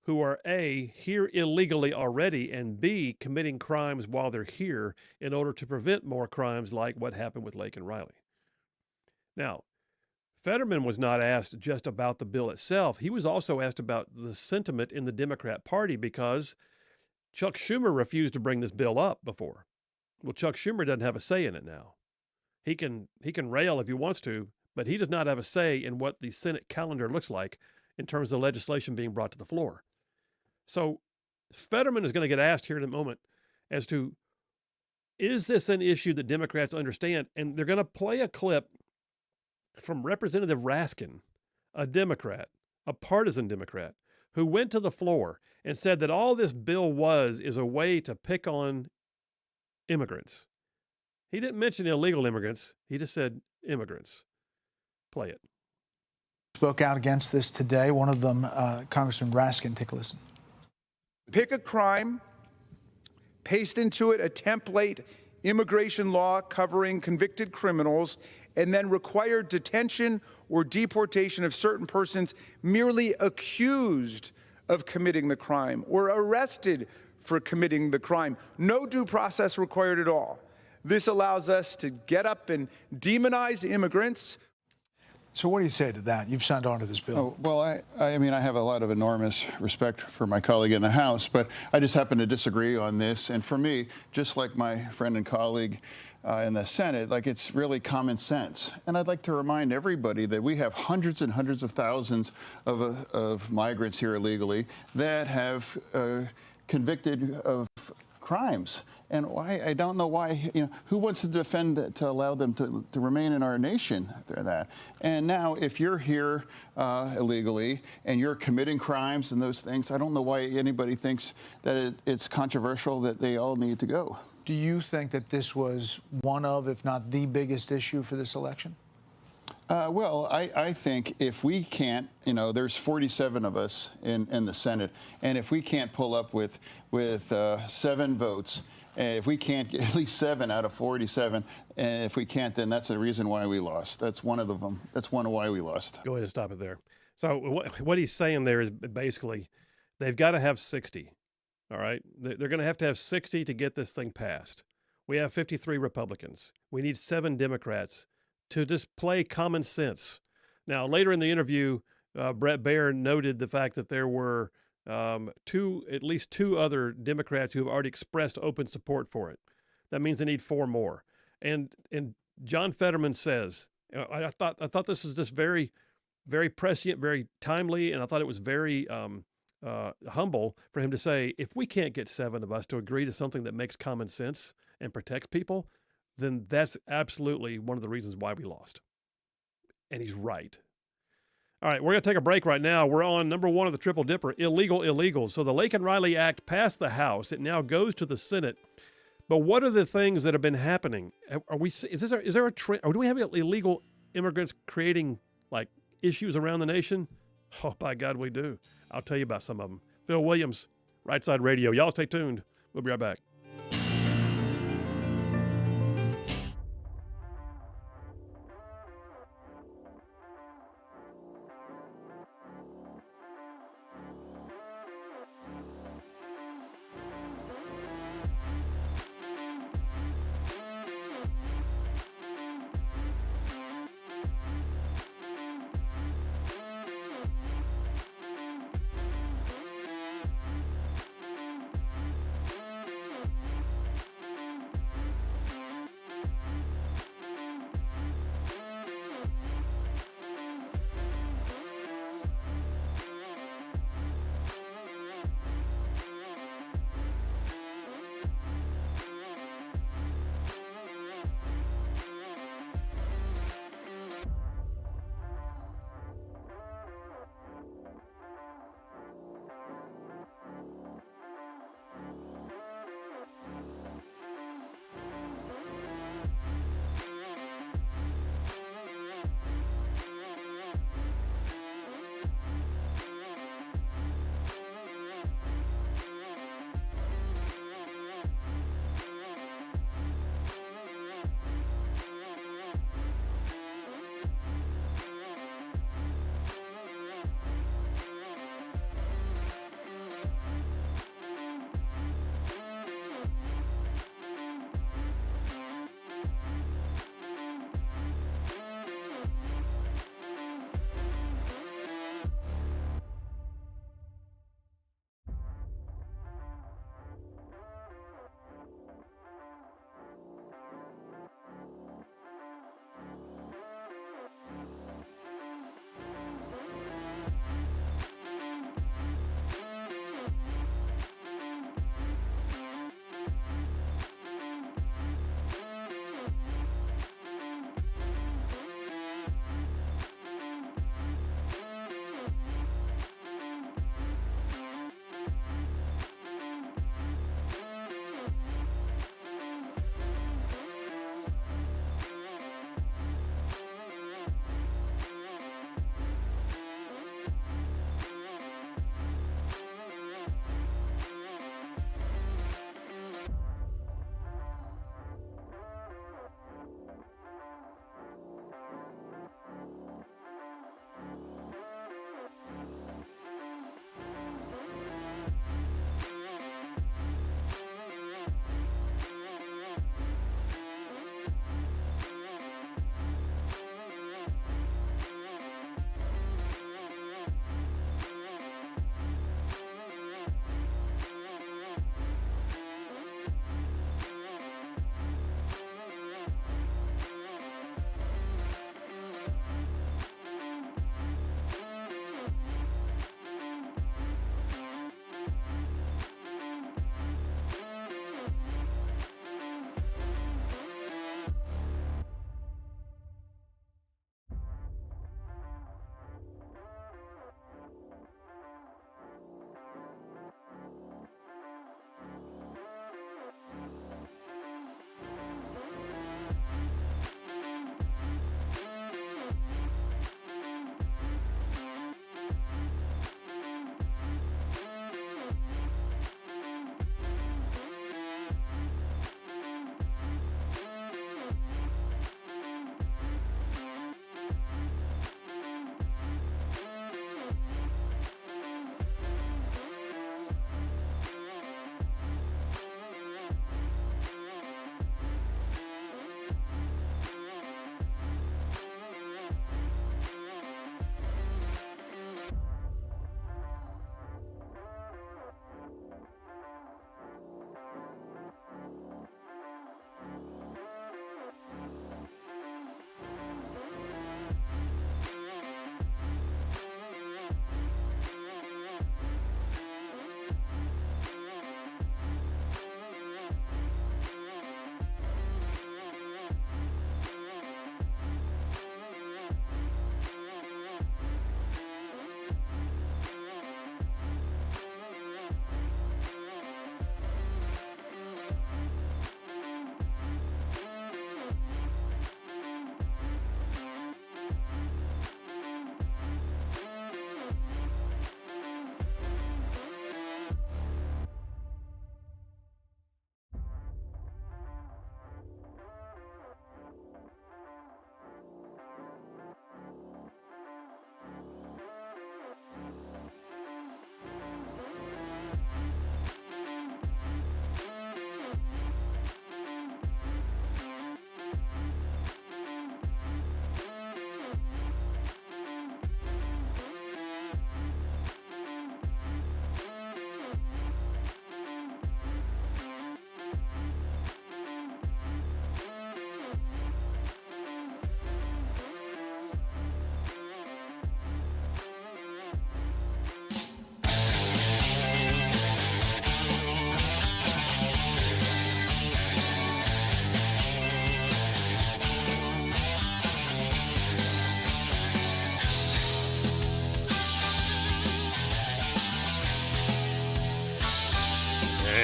who are A, here illegally already, and B, committing crimes while they're here in order to prevent more crimes like what happened with Laken Riley. Now, Fetterman was not asked just about the bill itself. He was also asked about the sentiment in the Democrat Party because Chuck Schumer refused to bring this bill up before. Well, Chuck Schumer doesn't have a say in it now. He can rail if he wants to, but he does not have a say in what the Senate calendar looks like in terms of legislation being brought to the floor. So Fetterman is going to get asked here in a moment as to, is this an issue that Democrats understand? And they're going to play a clip from Representative Raskin, a Democrat, a partisan Democrat, who went to the floor and said that all this bill is a way to pick on immigrants. He didn't mention illegal immigrants. He just said immigrants. Play it. Spoke out against this today. One of them, Congressman Raskin. Take a listen. Pick a crime, paste into it a template immigration law covering convicted criminals, and then require detention or deportation of certain persons merely accused of committing the crime or arrested for committing the crime. No due process required at all. This allows us to get up and demonize immigrants. So what do you say to that? You've signed on to this bill. Oh, well, I mean, I have a lot of enormous respect for my colleague in the House, but I just happen to disagree on this. And for me, just like my friend and colleague in the Senate, like, it's really common sense. And I'd like to remind everybody that we have hundreds and hundreds of thousands of migrants here illegally that have convicted of crimes. And why, I don't know why, who wants to defend that, to allow them to remain in our nation through that? And now, if you're here illegally and you're committing crimes and those things, I don't know why anybody thinks that it's controversial that they all need to go. Do you think that this was one of, if not the biggest issue for this election? Well, I think if we can't, there's 47 of us in the Senate, and if we can't pull up with 7 votes, if we can't get at least 7 out of 47, and if we can't, then that's the reason why we lost. That's one of them. That's one of why we lost. Go ahead and stop it there. So what he's saying there is basically they've got to have 60. All right. They're going to have 60 to get this thing passed. We have 53 Republicans. We need 7 Democrats to just play common sense. Now, later in the interview, Brett Baer noted the fact that there were at least 2 other Democrats who have already expressed open support for it. That means they need 4 more. And John Fetterman says, I thought this was just very, very prescient, very timely, and I thought it was very humble for him to say, if we can't get 7 of us to agree to something that makes common sense and protects people, then that's absolutely one of the reasons why we lost. And he's right. All right, we're going to take a break right now. We're on number 1 of the Triple Dipper, illegal illegals. So the Laken Riley Act passed the House. It now goes to the Senate. But what are the things that have been happening? Is there a trend, or do we have illegal immigrants creating like issues around the nation? Oh, by God, we do. I'll tell you about some of them. Phil Williams, Rightside Radio. Y'all stay tuned. We'll be right back.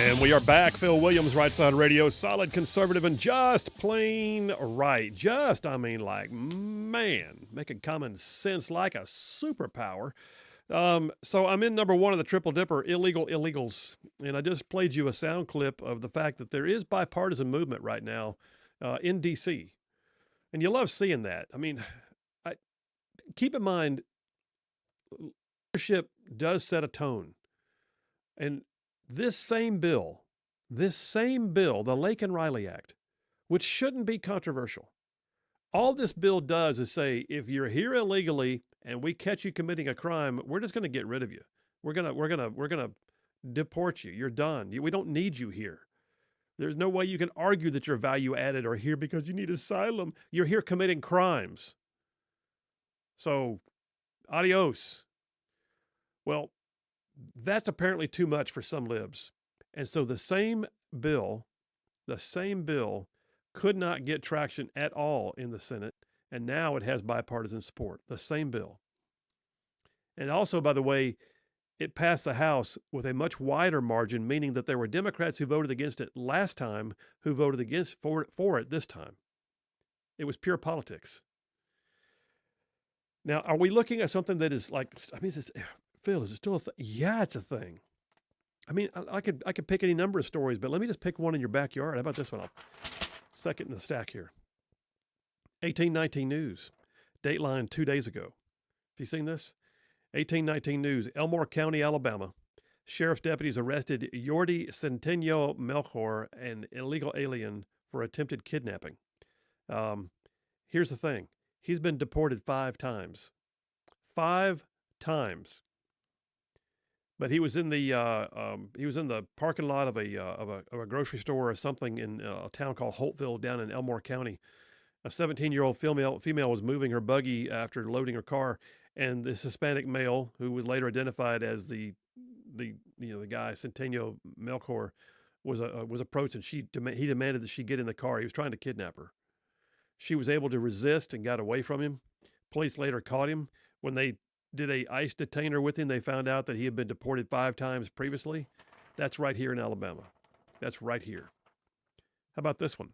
And we are back. Phil Williams, Rightside Radio, solid conservative and just plain right. Just, I mean, like, man, making common sense like a superpower. So I'm in number one of the Triple Dipper, Illegal Illegals. And I just played you a sound clip of the fact that there is bipartisan movement right now in D.C. And you love seeing that. I mean, keep in mind, leadership does set a tone. And this same bill, the Laken Riley Act, which shouldn't be controversial. All this bill does is say, if you're here illegally and we catch you committing a crime, we're just going to get rid of you. We're gonna deport you. You're done. We don't need you here. There's no way you can argue that you're value added or here because you need asylum. You're here committing crimes. So, adios. Well, that's apparently too much for some libs. And so the same bill could not get traction at all in the Senate. And now it has bipartisan support, the same bill. And also, by the way, it passed the House with a much wider margin, meaning that there were Democrats who voted against it last time who voted against for it this time. It was pure politics. Now, are we looking at something that is like, I mean, Phil, is it still a thing? Yeah, it's a thing. I mean, I could pick any number of stories, but let me just pick one in your backyard. How about this one? I'll second in the stack here. 1819 News, Dateline 2 days ago. Have you seen this? 1819 News, Elmore County, Alabama. Sheriff's deputies arrested Yordi Centennial Melchor, an illegal alien, for attempted kidnapping. Here's the thing. He's been deported 5 times. 5 times. But he was in the parking lot of a grocery store or something in a town called Holtville down in Elmore County. A 17-year-old female was moving her buggy after loading her car, and this Hispanic male, who was later identified as the guy Centennial Melchor, was approached, and he demanded that she get in the car. He was trying to kidnap her. She was able to resist and got away from him. Police later caught him. When they did a ICE detainer with him, they found out that he had been deported 5 times previously. That's right here in Alabama. That's right here. How about this one?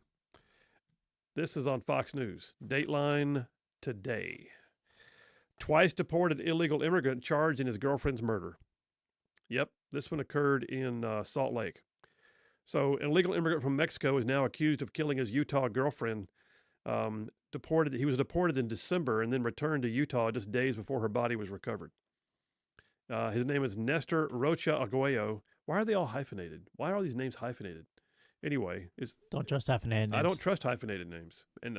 This is on Fox News. Dateline today. Twice deported illegal immigrant charged in his girlfriend's murder. Yep, this one occurred in Salt Lake. So an illegal immigrant from Mexico is now accused of killing his Utah girlfriend. He was deported in December and then returned to Utah just days before her body was recovered. His name is Nestor Rocha Arguello. Why are they all hyphenated? Why are all these names hyphenated? Anyway, don't trust hyphenated names. I don't trust hyphenated names, and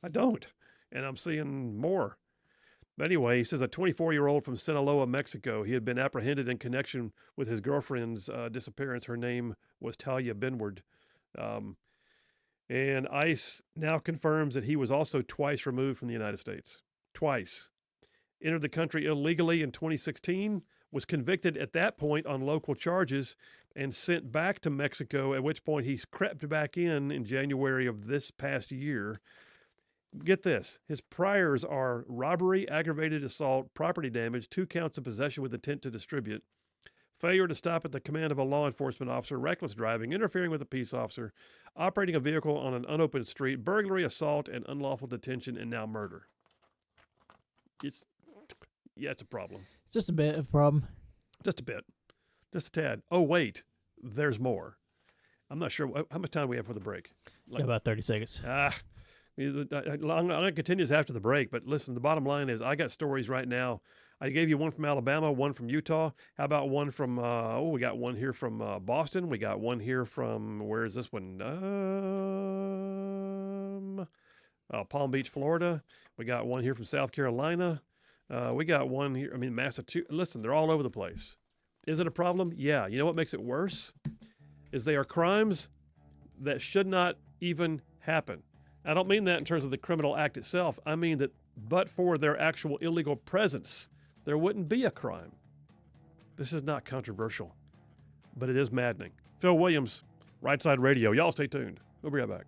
I don't. And I'm seeing more. But anyway, he says a 24-year-old from Sinaloa, Mexico. He had been apprehended in connection with his girlfriend's disappearance. Her name was Talia Benward. And ICE now confirms that he was also twice removed from the United States. Twice. Entered the country illegally in 2016, was convicted at that point on local charges, and sent back to Mexico, at which point he crept back in January of this past year. Get this. His priors are robbery, aggravated assault, property damage, 2 counts of possession with intent to distribute, failure to stop at the command of a law enforcement officer, reckless driving, interfering with a peace officer, operating a vehicle on an unopened street, burglary, assault, and unlawful detention, and now murder. It's a problem. It's just a bit of a problem. Just a bit. Just a tad. Oh, wait. There's more. I'm not sure. How much time do we have for the break? About 30 seconds. I'm going to continue this after the break, but listen, the bottom line is I got stories right now. I gave you one from Alabama, one from Utah. How about one from, we got one here from Boston. We got one here from, where is this one? Palm Beach, Florida. We got one here from South Carolina. We got one here, Massachusetts. Listen, they're all over the place. Is it a problem? Yeah. You know what makes it worse? Is they are crimes that should not even happen. I don't mean that in terms of the criminal act itself. I mean that but for their actual illegal presence, there wouldn't be a crime. This is not controversial, but it is maddening. Phil Williams, Rightside Radio. Y'all stay tuned. We'll be right back.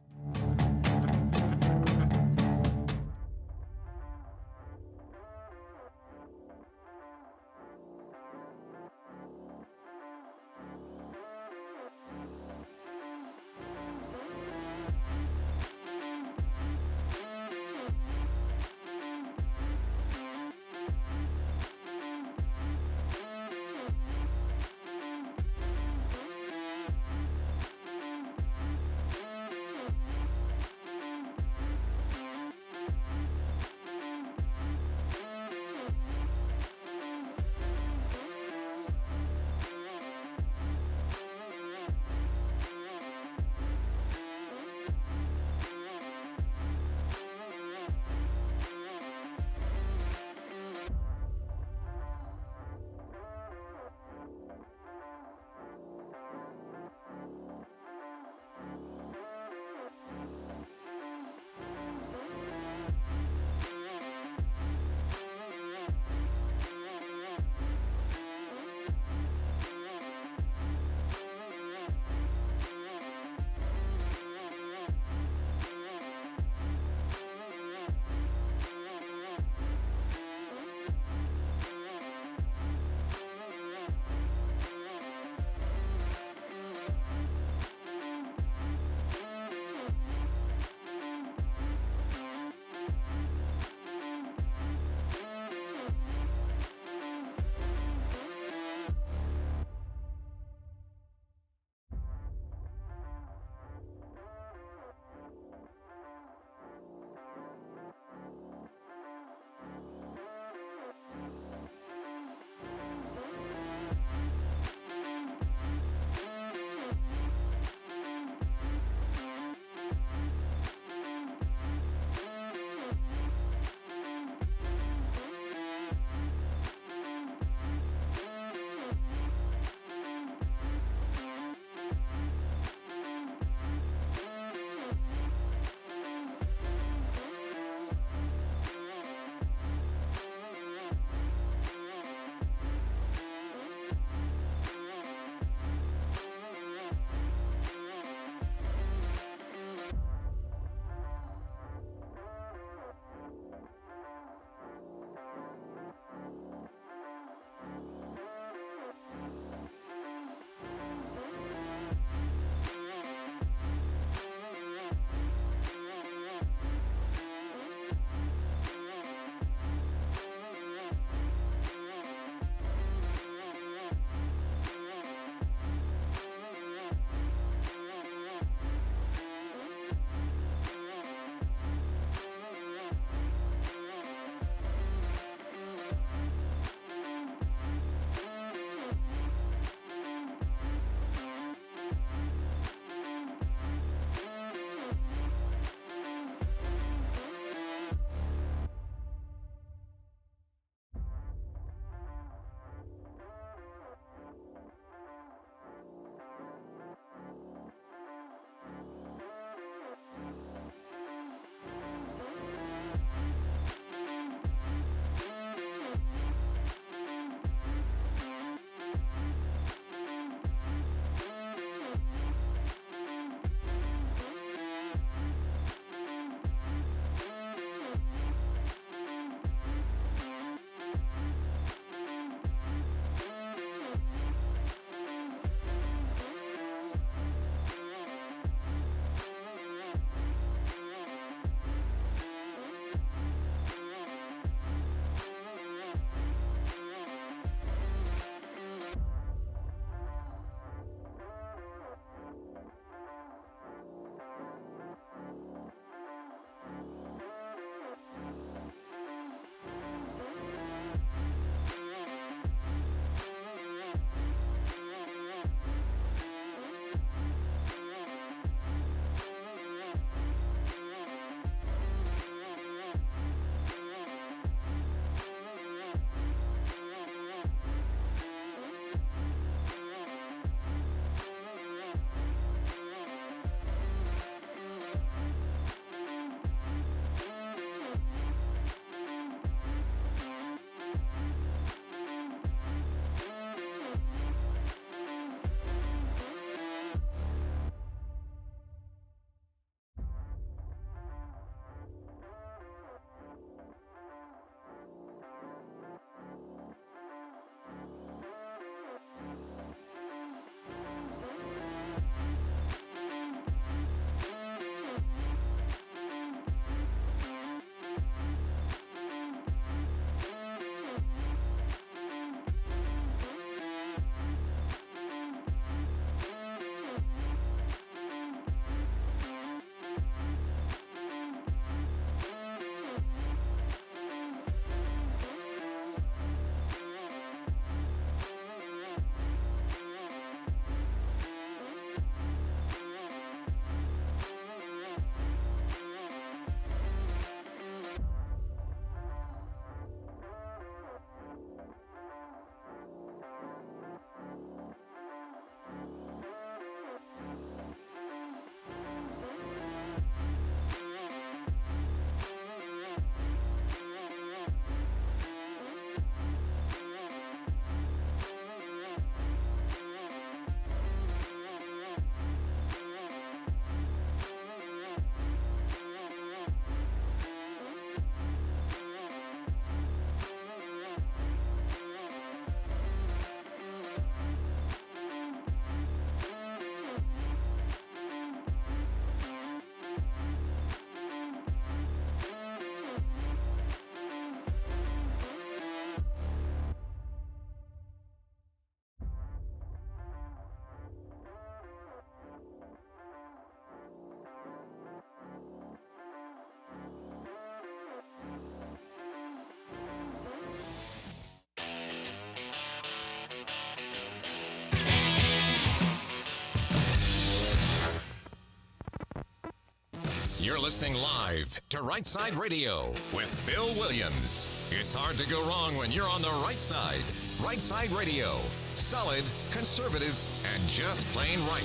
You're listening live to Rightside Radio with Phil Williams. It's hard to go wrong when you're on the right side. Rightside Radio. Solid, conservative, and just plain right.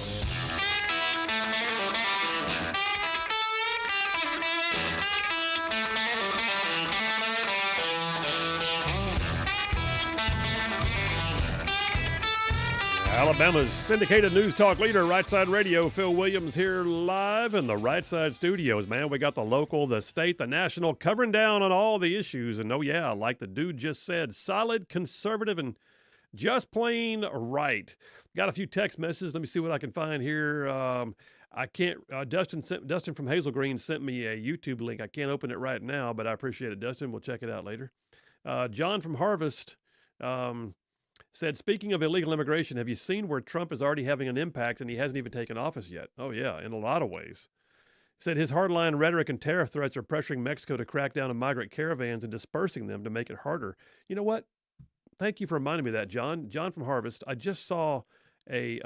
Alabama's syndicated news talk leader, Rightside Radio, Phil Williams here live in the Rightside studios. Man, we got the local, the state, the national, covering down on all the issues. And oh yeah, like the dude just said, solid, conservative, and just plain right. Got a few text messages. Let me see what I can find here. I can't. Dustin from Hazel Green sent me a YouTube link. I can't open it right now, but I appreciate it, Dustin. We'll check it out later. John from Harvest said, speaking of illegal immigration, have you seen where Trump is already having an impact and he hasn't even taken office yet? Oh, yeah, in a lot of ways. He said his hardline rhetoric and tariff threats are pressuring Mexico to crack down on migrant caravans and dispersing them to make it harder. You know what? Thank you for reminding me of that, John. John from Harvest. I just saw a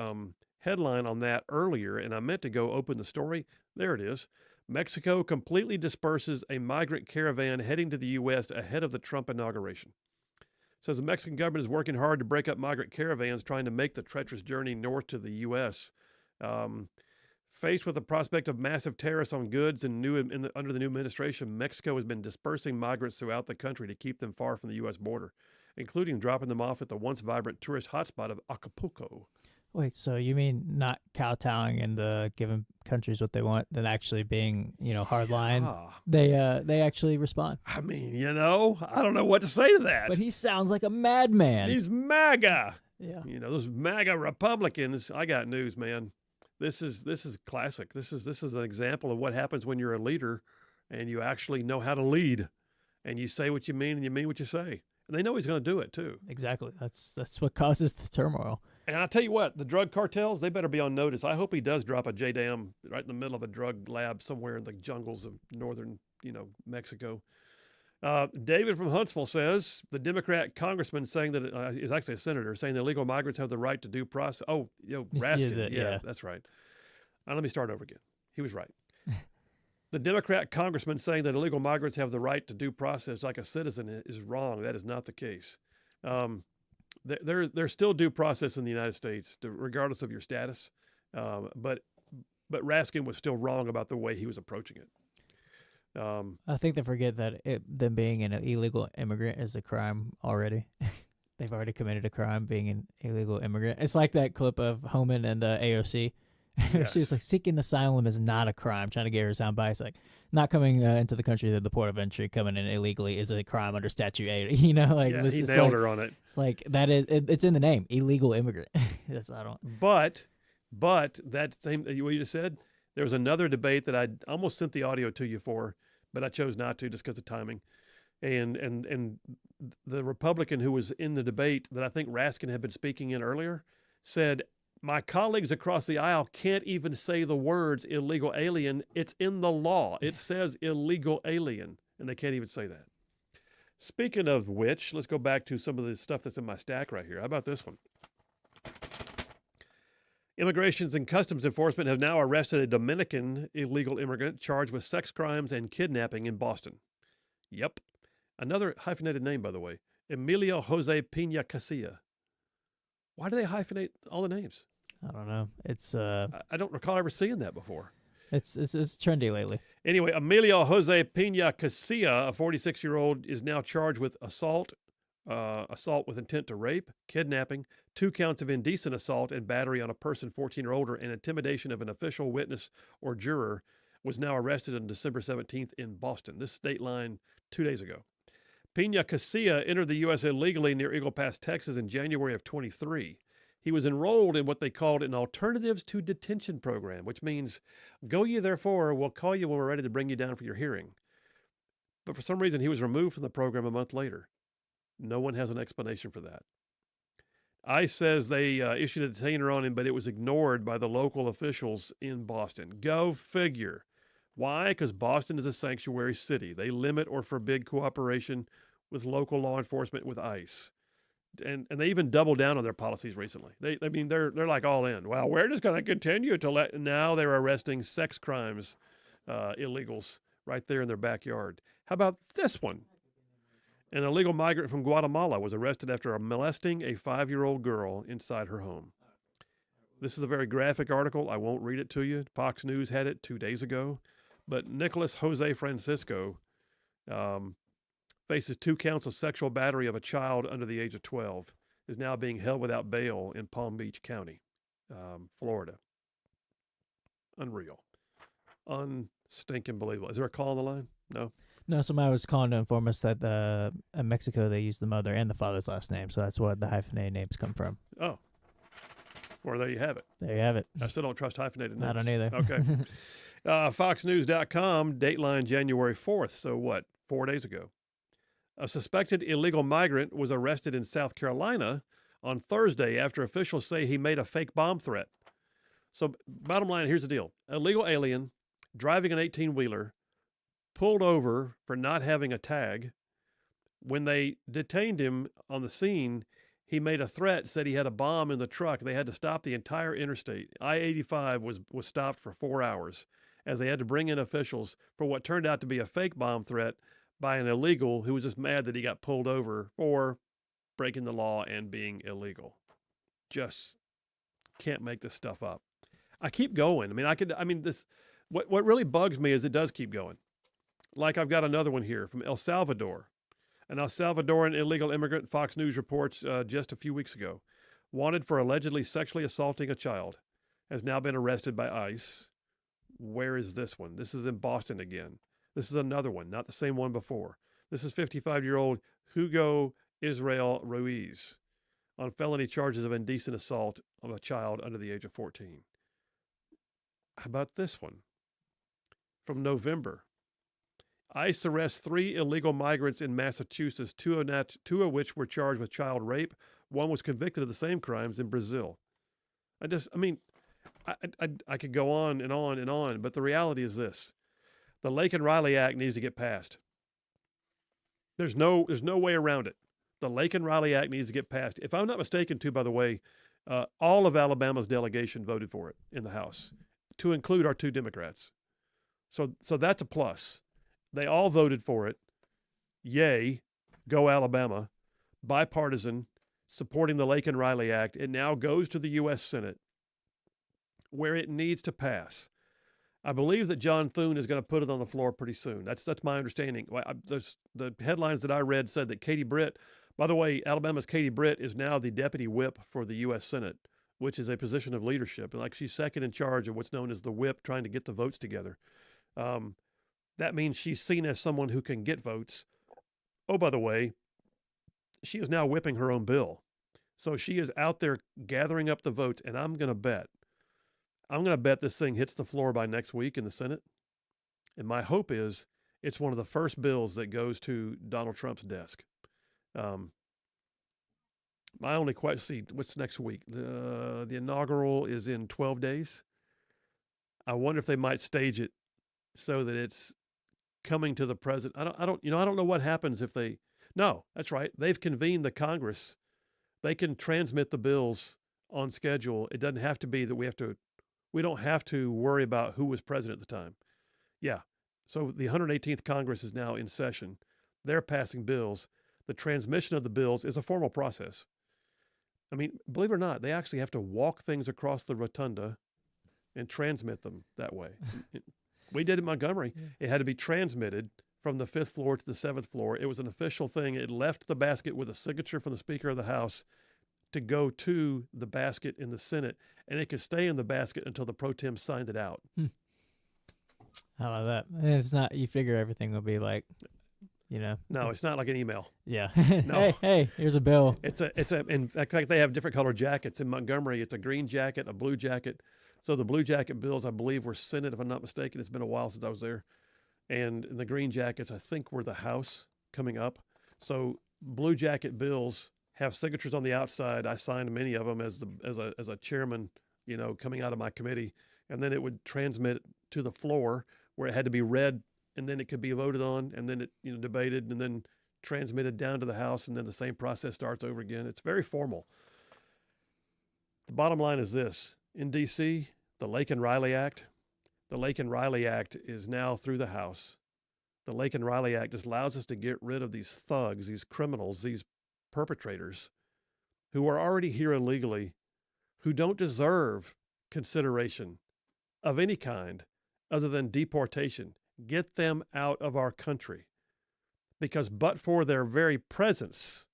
headline on that earlier, and I meant to go open the story. There it is. Mexico completely disperses a migrant caravan heading to the U.S. ahead of the Trump inauguration. Says the Mexican government is working hard to break up migrant caravans trying to make the treacherous journey north to the U.S. Faced with the prospect of massive tariffs on goods and under the new administration, Mexico has been dispersing migrants throughout the country to keep them far from the U.S. border, including dropping them off at the once vibrant tourist hotspot of Acapulco. Wait, so you mean not kowtowing and giving countries what they want, then actually being, hardline? Yeah. They actually respond. I mean, I don't know what to say to that. But he sounds like a madman. He's MAGA. Yeah. Those MAGA Republicans. I got news, man. This is classic. This is an example of what happens when you're a leader and you actually know how to lead, and you say what you mean and you mean what you say. And they know he's going to do it too. Exactly. That's what causes the turmoil. And I'll tell you what, the drug cartels, they better be on notice. I hope he does drop a J-Dam right in the middle of a drug lab somewhere in the jungles of northern, Mexico. David from Huntsville says the Democrat congressman saying that he's actually a senator saying that illegal migrants have the right to due process. Oh, Raskin. Yeah, that's right. Let me start over again. He was right. The Democrat congressman saying that illegal migrants have the right to due process like a citizen is wrong. That is not the case. There's still due process in the United States, regardless of your status. But Raskin was still wrong about the way he was approaching it. I think they forget that them being an illegal immigrant is a crime already. They've already committed a crime being an illegal immigrant. It's like that clip of Homan and AOC. Yes. She's like, seeking asylum is not a crime. Trying to get her sound bites, like not coming into the country to the port of entry, coming in illegally is a crime under Statute 8. He nailed her on it. It's like that is it's in the name, illegal immigrant. But that same what you just said. There was another debate that I almost sent the audio to you for, but I chose not to just because of timing. And the Republican who was in the debate that I think Raskin had been speaking in earlier said, my colleagues across the aisle can't even say the words illegal alien. It's in the law. It says illegal alien, and they can't even say that. Speaking of which, let's go back to some of the stuff that's in my stack right here. How about this one? Immigration and Customs Enforcement have now arrested a Dominican illegal immigrant charged with sex crimes and kidnapping in Boston. Yep. Another hyphenated name, by the way. Emilio Jose Pina Casilla. Why do they hyphenate all the names? I don't know. It's I don't recall ever seeing that before. It's trendy lately. Anyway, Emilio Jose Pina Casilla, a 46-year-old, is now charged with assault with intent to rape, kidnapping, 2 counts of indecent assault and battery on a person 14 or older, and intimidation of an official, witness, or juror. Was now arrested on December 17th in Boston. This state line 2 days ago. Pina Casilla entered the U.S. illegally near Eagle Pass, Texas in January of 23. He was enrolled in what they called an Alternatives to Detention program, which means, go ye therefore, we'll call you when we're ready to bring you down for your hearing. But for some reason, he was removed from the program a month later. No one has an explanation for that. ICE says they issued a detainer on him, but it was ignored by the local officials in Boston. Go figure. Why? Because Boston is a sanctuary city. They limit or forbid cooperation with local law enforcement with ICE. And they even doubled down on their policies recently. They're like all in. Well, we're just going to continue to now they're arresting sex crimes illegals right there in their backyard. How about this one? An illegal migrant from Guatemala was arrested after molesting a 5-year-old girl inside her home. This is a very graphic article. I won't read it to you. Fox News had it 2 days ago. But Nicholas Jose Francisco faces 2 counts of sexual battery of a child under the age of 12, is now being held without bail in Palm Beach County, Florida. Unreal. Unstinking believable. Is there a call on the line? No? No, somebody was calling to inform us that in Mexico they use the mother and the father's last name, so that's what the hyphenated names come from. Oh. Well, there you have it. There you have it. I still don't trust hyphenated names. I don't either. Okay. FoxNews.com, Dateline January 4th. So what? 4 days ago. A suspected illegal migrant was arrested in South Carolina on Thursday after officials say he made a fake bomb threat. So bottom line, here's the deal. Illegal alien driving an 18-wheeler pulled over for not having a tag. When they detained him on the scene, he made a threat, said he had a bomb in the truck. They had to stop the entire interstate. I-85 was stopped for 4 hours as they had to bring in officials for what turned out to be a fake bomb threat by an illegal who was just mad that he got pulled over for breaking the law and being illegal. Just can't make this stuff up. I keep going. What really bugs me is it does keep going. Like I've got another one here from El Salvador. An El Salvadoran illegal immigrant, Fox News reports just a few weeks ago, wanted for allegedly sexually assaulting a child, has now been arrested by ICE. Where is this one? This is in Boston again. This is another one, not the same one before. This is 55-year-old Hugo Israel Ruiz on felony charges of indecent assault of a child under the age of 14. How about this one? From November. ICE arrests 3 illegal migrants in Massachusetts, two of which were charged with child rape. One was convicted of the same crimes in Brazil. I could go on and on and on, but the reality is this. The Laken Riley Act needs to get passed. There's no way around it. The Laken Riley Act needs to get passed. If I'm not mistaken, too, by the way, all of Alabama's delegation voted for it in the House, to include our 2 Democrats. So that's a plus. They all voted for it. Yay, go Alabama. Bipartisan, supporting the Laken Riley Act. It now goes to the U.S. Senate, where it needs to pass. I believe that John Thune is going to put it on the floor pretty soon. That's my understanding. The headlines that I read said that Katie Britt, by the way, Alabama's Katie Britt is now the deputy whip for the U.S. Senate, which is a position of leadership. And she's second in charge of what's known as the whip, trying to get the votes together. That means she's seen as someone who can get votes. Oh, by the way, she is now whipping her own bill. So she is out there gathering up the votes, and I'm going to bet this thing hits the floor by next week in the Senate. And my hope is it's one of the first bills that goes to Donald Trump's desk. My only question, see, what's next week? The inaugural is in 12 days. I wonder if they might stage it so that it's coming to the president. I don't know what happens if they, no, that's right. They've convened the Congress. They can transmit the bills on schedule. It doesn't have to be that we don't have to worry about who was president at the time. Yeah. So the 118th Congress is now in session. They're passing bills. The transmission of the bills is a formal process. I mean, believe it or not, they actually have to walk things across the rotunda and transmit them that way. We did it in Montgomery. It had to be transmitted from the 5th floor to the 7th floor. It was an official thing. It left the basket with a signature from the Speaker of the House to go to the basket in the Senate, and it could stay in the basket until the pro tem signed it out. How about that? It's not, you figure everything will be like, No, it's not like an email. Yeah. No. hey, here's a bill. In fact, they have different color jackets. In Montgomery, it's a green jacket, a blue jacket. So the blue jacket bills, I believe, were Senate, if I'm not mistaken. It's been a while since I was there. And the green jackets, I think, were the House coming up. So blue jacket bills have signatures on the outside. I signed many of them as a chairman, coming out of my committee. And then it would transmit to the floor where it had to be read, and then it could be voted on, and then it debated, and then transmitted down to the House, and then the same process starts over again. It's very formal. The bottom line is this. In D.C., the Laken Riley Act, The Laken Riley Act is now through the House. The Laken Riley Act just allows us to get rid of these thugs, these criminals, these perpetrators who are already here illegally, who don't deserve consideration of any kind other than deportation. Get them out of our country. Because but for their very presence,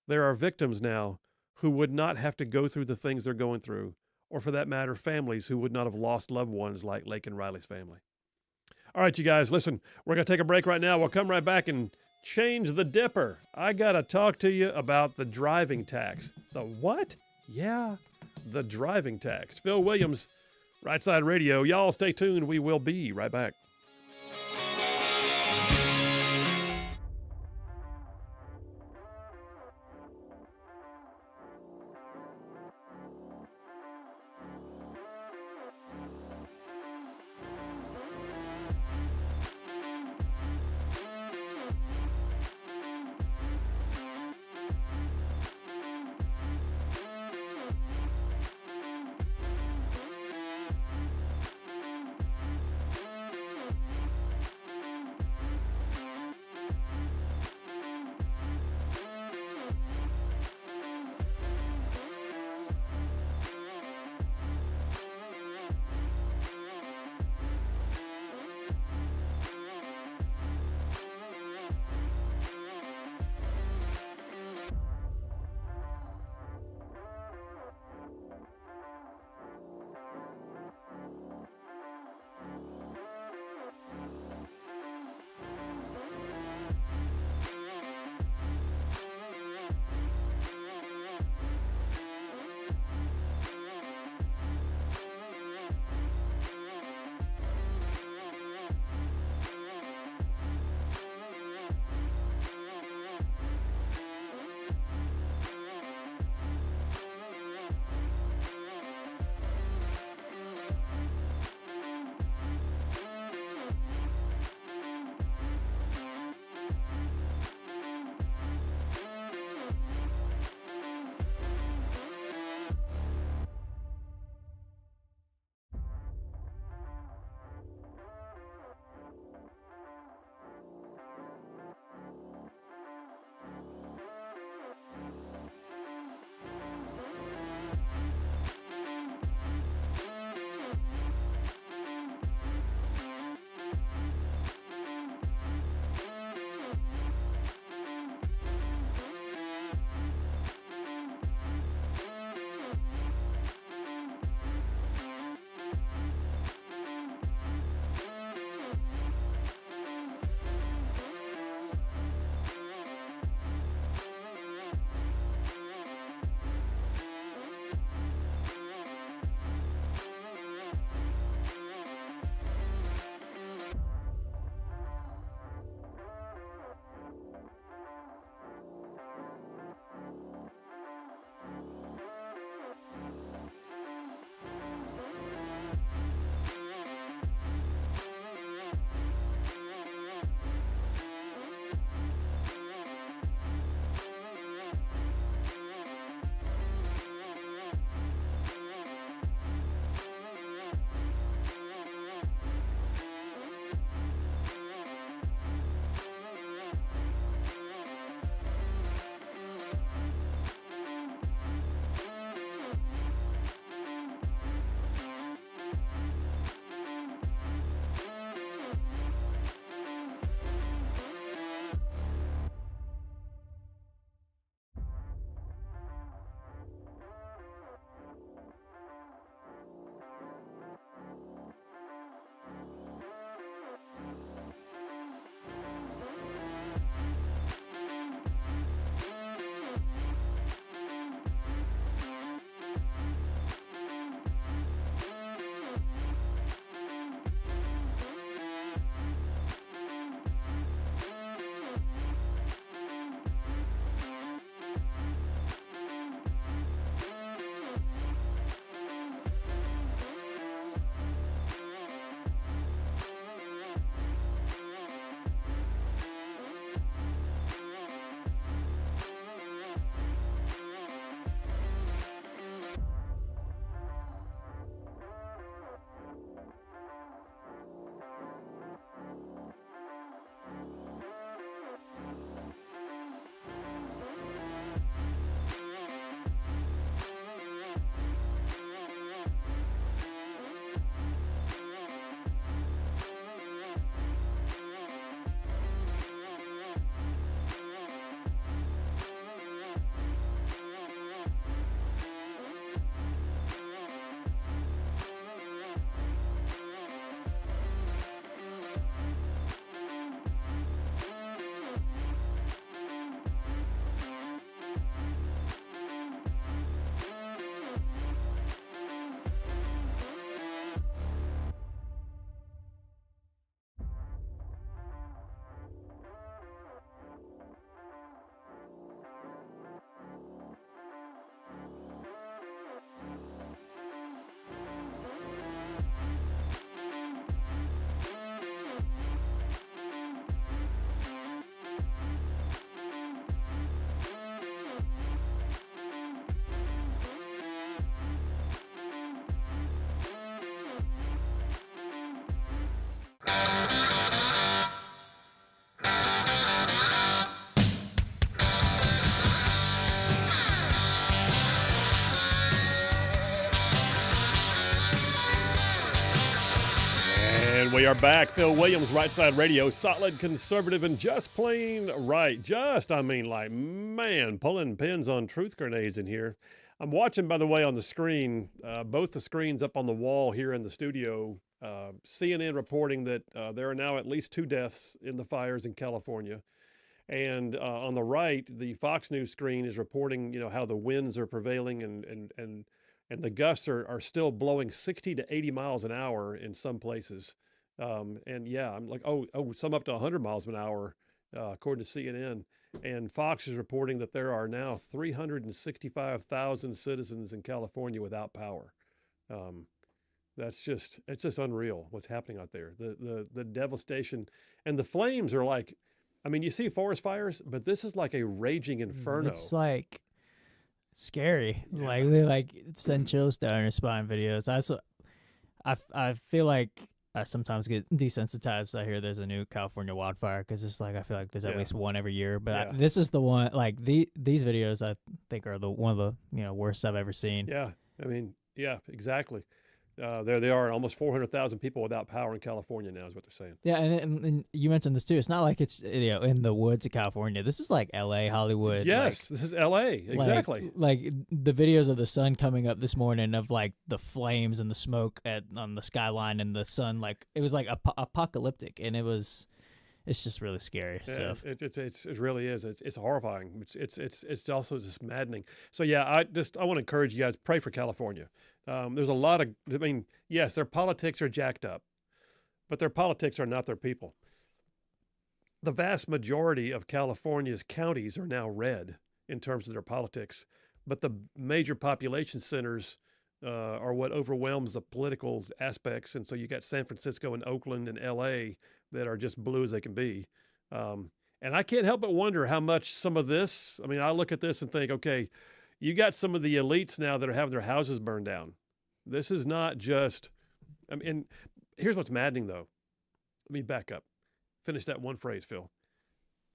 there are victims now who would not have to go through the things they're going through, or for that matter, families who would not have lost loved ones like Laken Riley's family. All right, you guys, listen, we're going to take a break right now. We'll come right back and change the dipper. I got to talk to you about the driving tax. The what? Yeah, the driving tax. Phil Williams, Rightside Radio. Y'all stay tuned. We will be right back. And we are back. Phil Williams, Rightside Radio, solid, conservative, and just plain right. Pulling pins on truth grenades in here. I'm watching, by the way, on the screen, both the screens up on the wall here in the studio, CNN reporting that there are now at least 2 deaths in the fires in California. And on the right, the Fox News screen is reporting, how the winds are prevailing and the gusts are still blowing 60 to 80 miles an hour in some places. And yeah, I'm like, some up to 100 miles an hour, according to CNN. And Fox is reporting that there are now 365,000 citizens in California without power. It's just unreal what's happening out there. The devastation and the flames are like, you see forest fires, but this is like a raging inferno. It's like scary. Yeah. They send chills down your spine videos. I feel like I sometimes get desensitized. I hear there's a new California wildfire because it's like I feel like there's at least one every year. But this is the one. Like these videos, I think are one of the worst I've ever seen. Yeah, yeah, exactly. There they are, almost 400,000 people without power in California now is what they're saying. Yeah, and you mentioned this too. It's not like it's in the woods of California. This is like L.A., Hollywood. Yes, this is L.A., exactly. Like the videos of the sun coming up this morning of like the flames and the smoke on the skyline and the sun, like it was like apocalyptic, and it's just really scary stuff. It really is. It's horrifying. It's also just maddening. So yeah, I want to encourage you guys, pray for California. There's a lot of, yes, their politics are jacked up, but their politics are not their people. The vast majority of California's counties are now red in terms of their politics, but the major population centers are what overwhelms the political aspects. And so you got San Francisco and Oakland and LA that are just blue as they can be. And I can't help but wonder how much some of this, I look at this and think, okay, you got some of the elites now that are having their houses burned down. This is not just, here's what's maddening though. Let me back up. Finish that one phrase, Phil.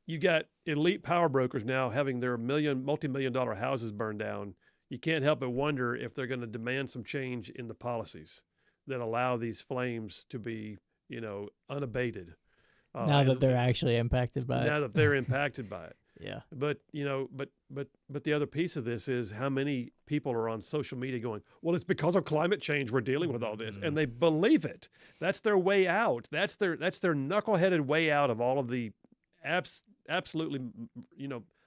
You got elite power brokers now having their multi-million-dollar houses burned down. You can't help but wonder if they're going to demand some change in the policies that allow these flames to be, unabated. Now that they're actually impacted by it. Now that they're impacted by it. Yeah. But the other piece of this is how many people are on social media going, well, it's because of climate change we're dealing with all this. And they believe it. That's their way out. That's their knuckleheaded way out of all of the absolutely,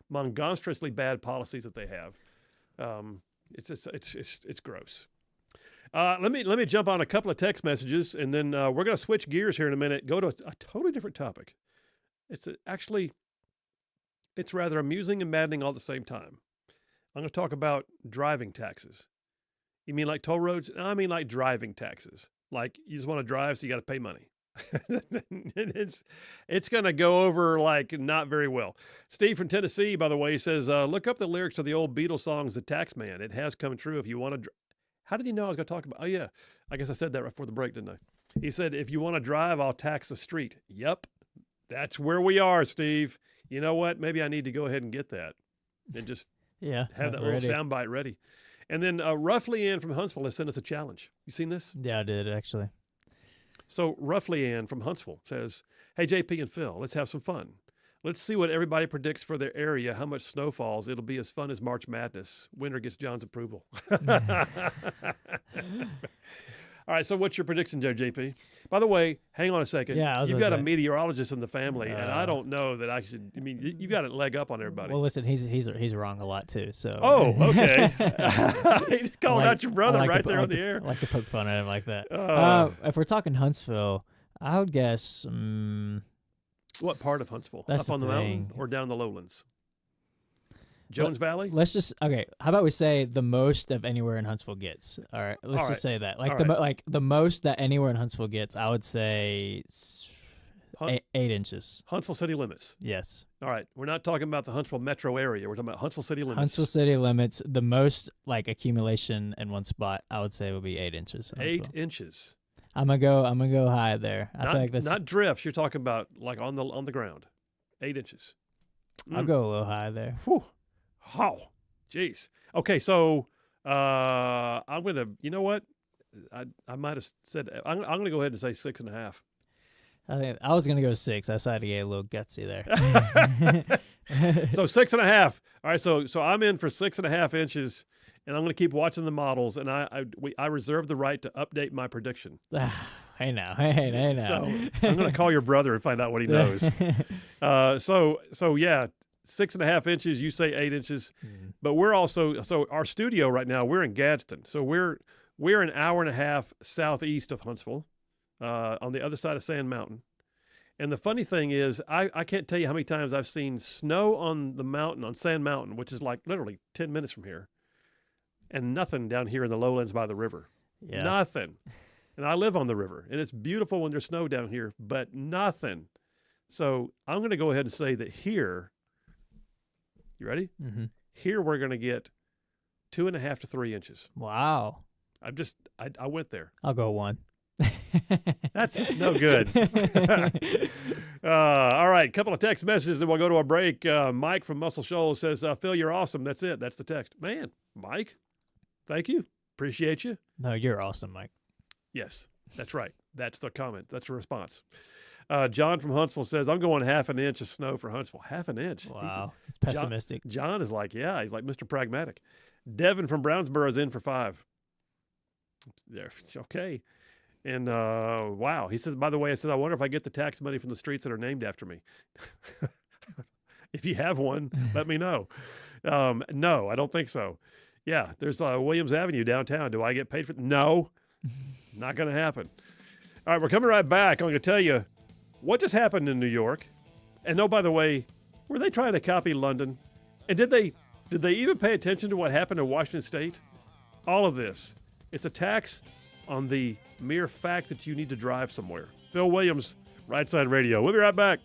monstrously bad policies that they have. It's gross. Let me jump on a couple of text messages, and then we're going to switch gears here in a minute. Go to a totally different topic. It's rather amusing and maddening all at the same time. I'm going to talk about driving taxes. You mean like toll roads? No, I mean like driving taxes. Like you just want to drive, so you got to pay money. It's going to go over like not very well. Steve from Tennessee, by the way, says, look up the lyrics to the old Beatles songs, The Tax Man. It has come true if you want to. How did he know I was going to talk about? Oh, yeah. I guess I said that right before the break, didn't I? He said, if you want to drive, I'll tax the street. Yep. That's where we are, Steve. You know what? Maybe I need to go ahead and get that and just have that little soundbite ready. And then Roughly Ann from Huntsville has sent us a challenge. You seen this? Yeah, I did, actually. So Roughly Ann from Huntsville says, hey, JP and Phil, let's have some fun. Let's see what everybody predicts for their area, how much snow falls. It'll be as fun as March Madness. Winner gets John's approval. All right, so what's your prediction there, JP? By the way, hang on a second. Yeah, you've got a meteorologist in the family, and I don't know that I should. You got a leg up on everybody. Well, listen, he's wrong a lot too. So. Oh, okay. He's calling out your brother right there on the air. I like to poke fun at him like that. If we're talking Huntsville, I would guess. What part of Huntsville? Up on the mountain or down the lowlands? Jones Valley? Let's just how about we say the most of anywhere in Huntsville gets. All right, let's just say that. The most that anywhere in Huntsville gets, I would say 8 inches. Huntsville city limits. Yes. All right, we're not talking about the Huntsville metro area. We're talking about Huntsville city limits. Huntsville city limits. The most accumulation in one spot, I would say, would be 8 inches. 8 inches. I'm gonna go high there. I feel like that's not drifts. You're talking about like on the ground. 8 inches. I'll go a little high there. Whew. Oh, jeez. Okay, so I'm gonna. You know what? I might have said I'm gonna go ahead and say 6.5. I think I was gonna go 6. I decided to get a little gutsy there. So 6.5. All right, so I'm in for 6.5 inches, and I'm going to keep watching the models, and I reserve the right to update my prediction. Hey now. So I'm going to call your brother and find out what he knows. So yeah, 6.5 inches. You say 8 inches, but we're also our studio right now. We're in Gadsden, so we're an hour and a half southeast of Huntsville, on the other side of Sand Mountain. And the funny thing is, I can't tell you how many times I've seen snow on the mountain, on Sand Mountain, which is like literally 10 minutes from here, and nothing down here in the lowlands by the river. Yeah. Nothing. And I live on the river, and it's beautiful when there's snow down here, but nothing. So I'm going to go ahead and say that here, you ready? Mm-hmm. Here we're going to get 2.5 to 3 inches. Wow. I went there. I'll go 1. That's just no good. All right, a couple of text messages, then we'll go to a break. Mike from Muscle Shoals says, Phil, you're awesome. That's it. That's the text. Man, Mike, thank you. Appreciate you. No, you're awesome, Mike. Yes, that's right. That's the comment. That's the response. John from Huntsville says, I'm going 1/2 inch of snow for Huntsville. 1/2 inch? Wow. It's pessimistic. John is like, yeah, he's like Mr. Pragmatic. Devin from Brownsboro is in for 5. There, okay. And wow, he says, by the way, I wonder if I get the tax money from the streets that are named after me. If you have one, let me know. No, I don't think so. Yeah, there's Williams Avenue downtown. Do I get paid for it? No, not going to happen. All right, we're coming right back. I'm going to tell you what just happened in New York. And oh, by the way, were they trying to copy London? And did they even pay attention to what happened in Washington State? All of this. It's a tax on the mere fact that you need to drive somewhere. Phil Williams, Rightside Radio. We'll be right back.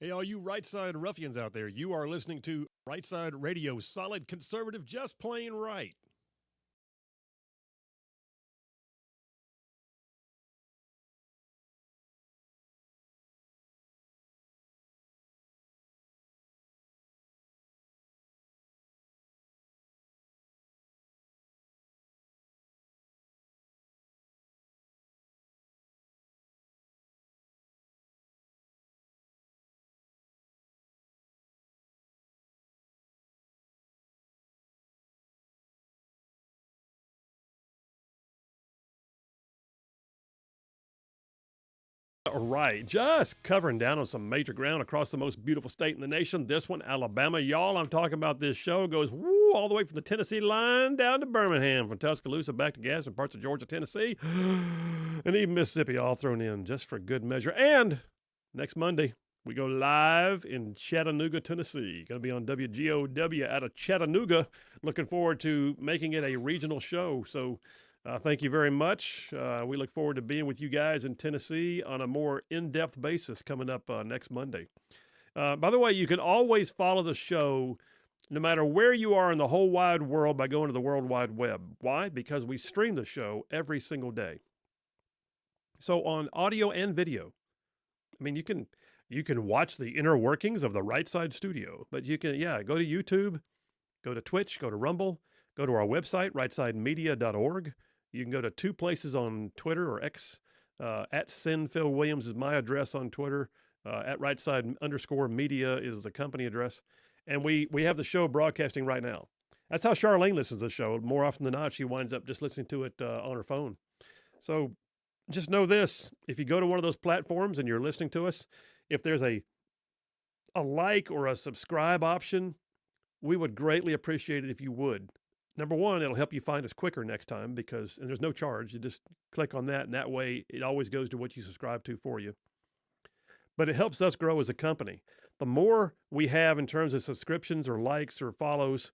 Hey, all you Rightside ruffians out there, you are listening to Rightside Radio, solid conservative, just plain right. Right, just covering down on some major ground across the most beautiful state in the nation. This one, Alabama. Y'all, I'm talking about this show goes all the way from the Tennessee line down to Birmingham, from Tuscaloosa back to Gadsden, parts of Georgia, Tennessee, and even Mississippi, all thrown in just for good measure. And next Monday, we go live in Chattanooga, Tennessee. Going to be on WGOW out of Chattanooga. Looking forward to making it a regional show. So thank you very much. We look forward to being with you guys in Tennessee on a more in-depth basis coming up next Monday. By the way, you can always follow the show no matter where you are in the whole wide world by going to the World Wide Web. Why? Because we stream the show every single day. So on audio and video, I mean, you can watch the inner workings of the Rightside studio, but you can, go to YouTube, go to Twitch, go to Rumble, go to our website, rightsidemedia.org. You can go to two places on Twitter or X. At Sin Phil Williams is my address on Twitter. At Rightside_media is the company address. And we have the show broadcasting right now. That's how Charlene listens to the show. More often than not, she winds up just listening to it on her phone. So just know this. If you go to one of those platforms and you're listening to us, if there's a like or a subscribe option, we would greatly appreciate it if you would. Number one, it'll help you find us quicker next time and there's no charge. You just click on that, and that way it always goes to what you subscribe to for you. But it helps us grow as a company. The more we have in terms of subscriptions or likes or follows,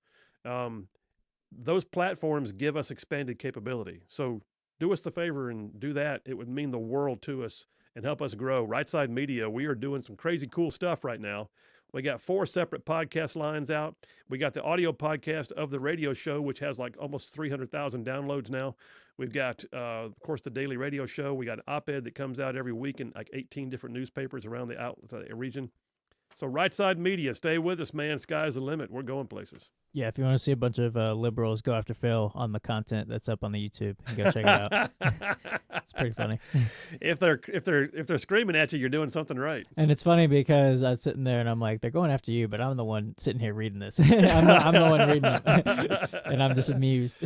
those platforms give us expanded capability. So do us the favor and do that. It would mean the world to us and help us grow. Rightside Media, we are doing some crazy cool stuff right now. We got 4 separate podcast lines out. We got the audio podcast of the radio show, which has like almost 300,000 downloads now. We've got, of course, the daily radio show. We got an op-ed that comes out every week in like 18 different newspapers around the region. So Rightside Media, stay with us, man. Sky's the limit. We're going places. Yeah, if you want to see a bunch of liberals go after Phil on the content that's up on the YouTube, go check it out. It's pretty funny. If they're screaming at you, you're doing something right. And it's funny because I'm sitting there and I'm like, they're going after you, but I'm the one sitting here reading this. I'm the one reading it, and I'm just amused.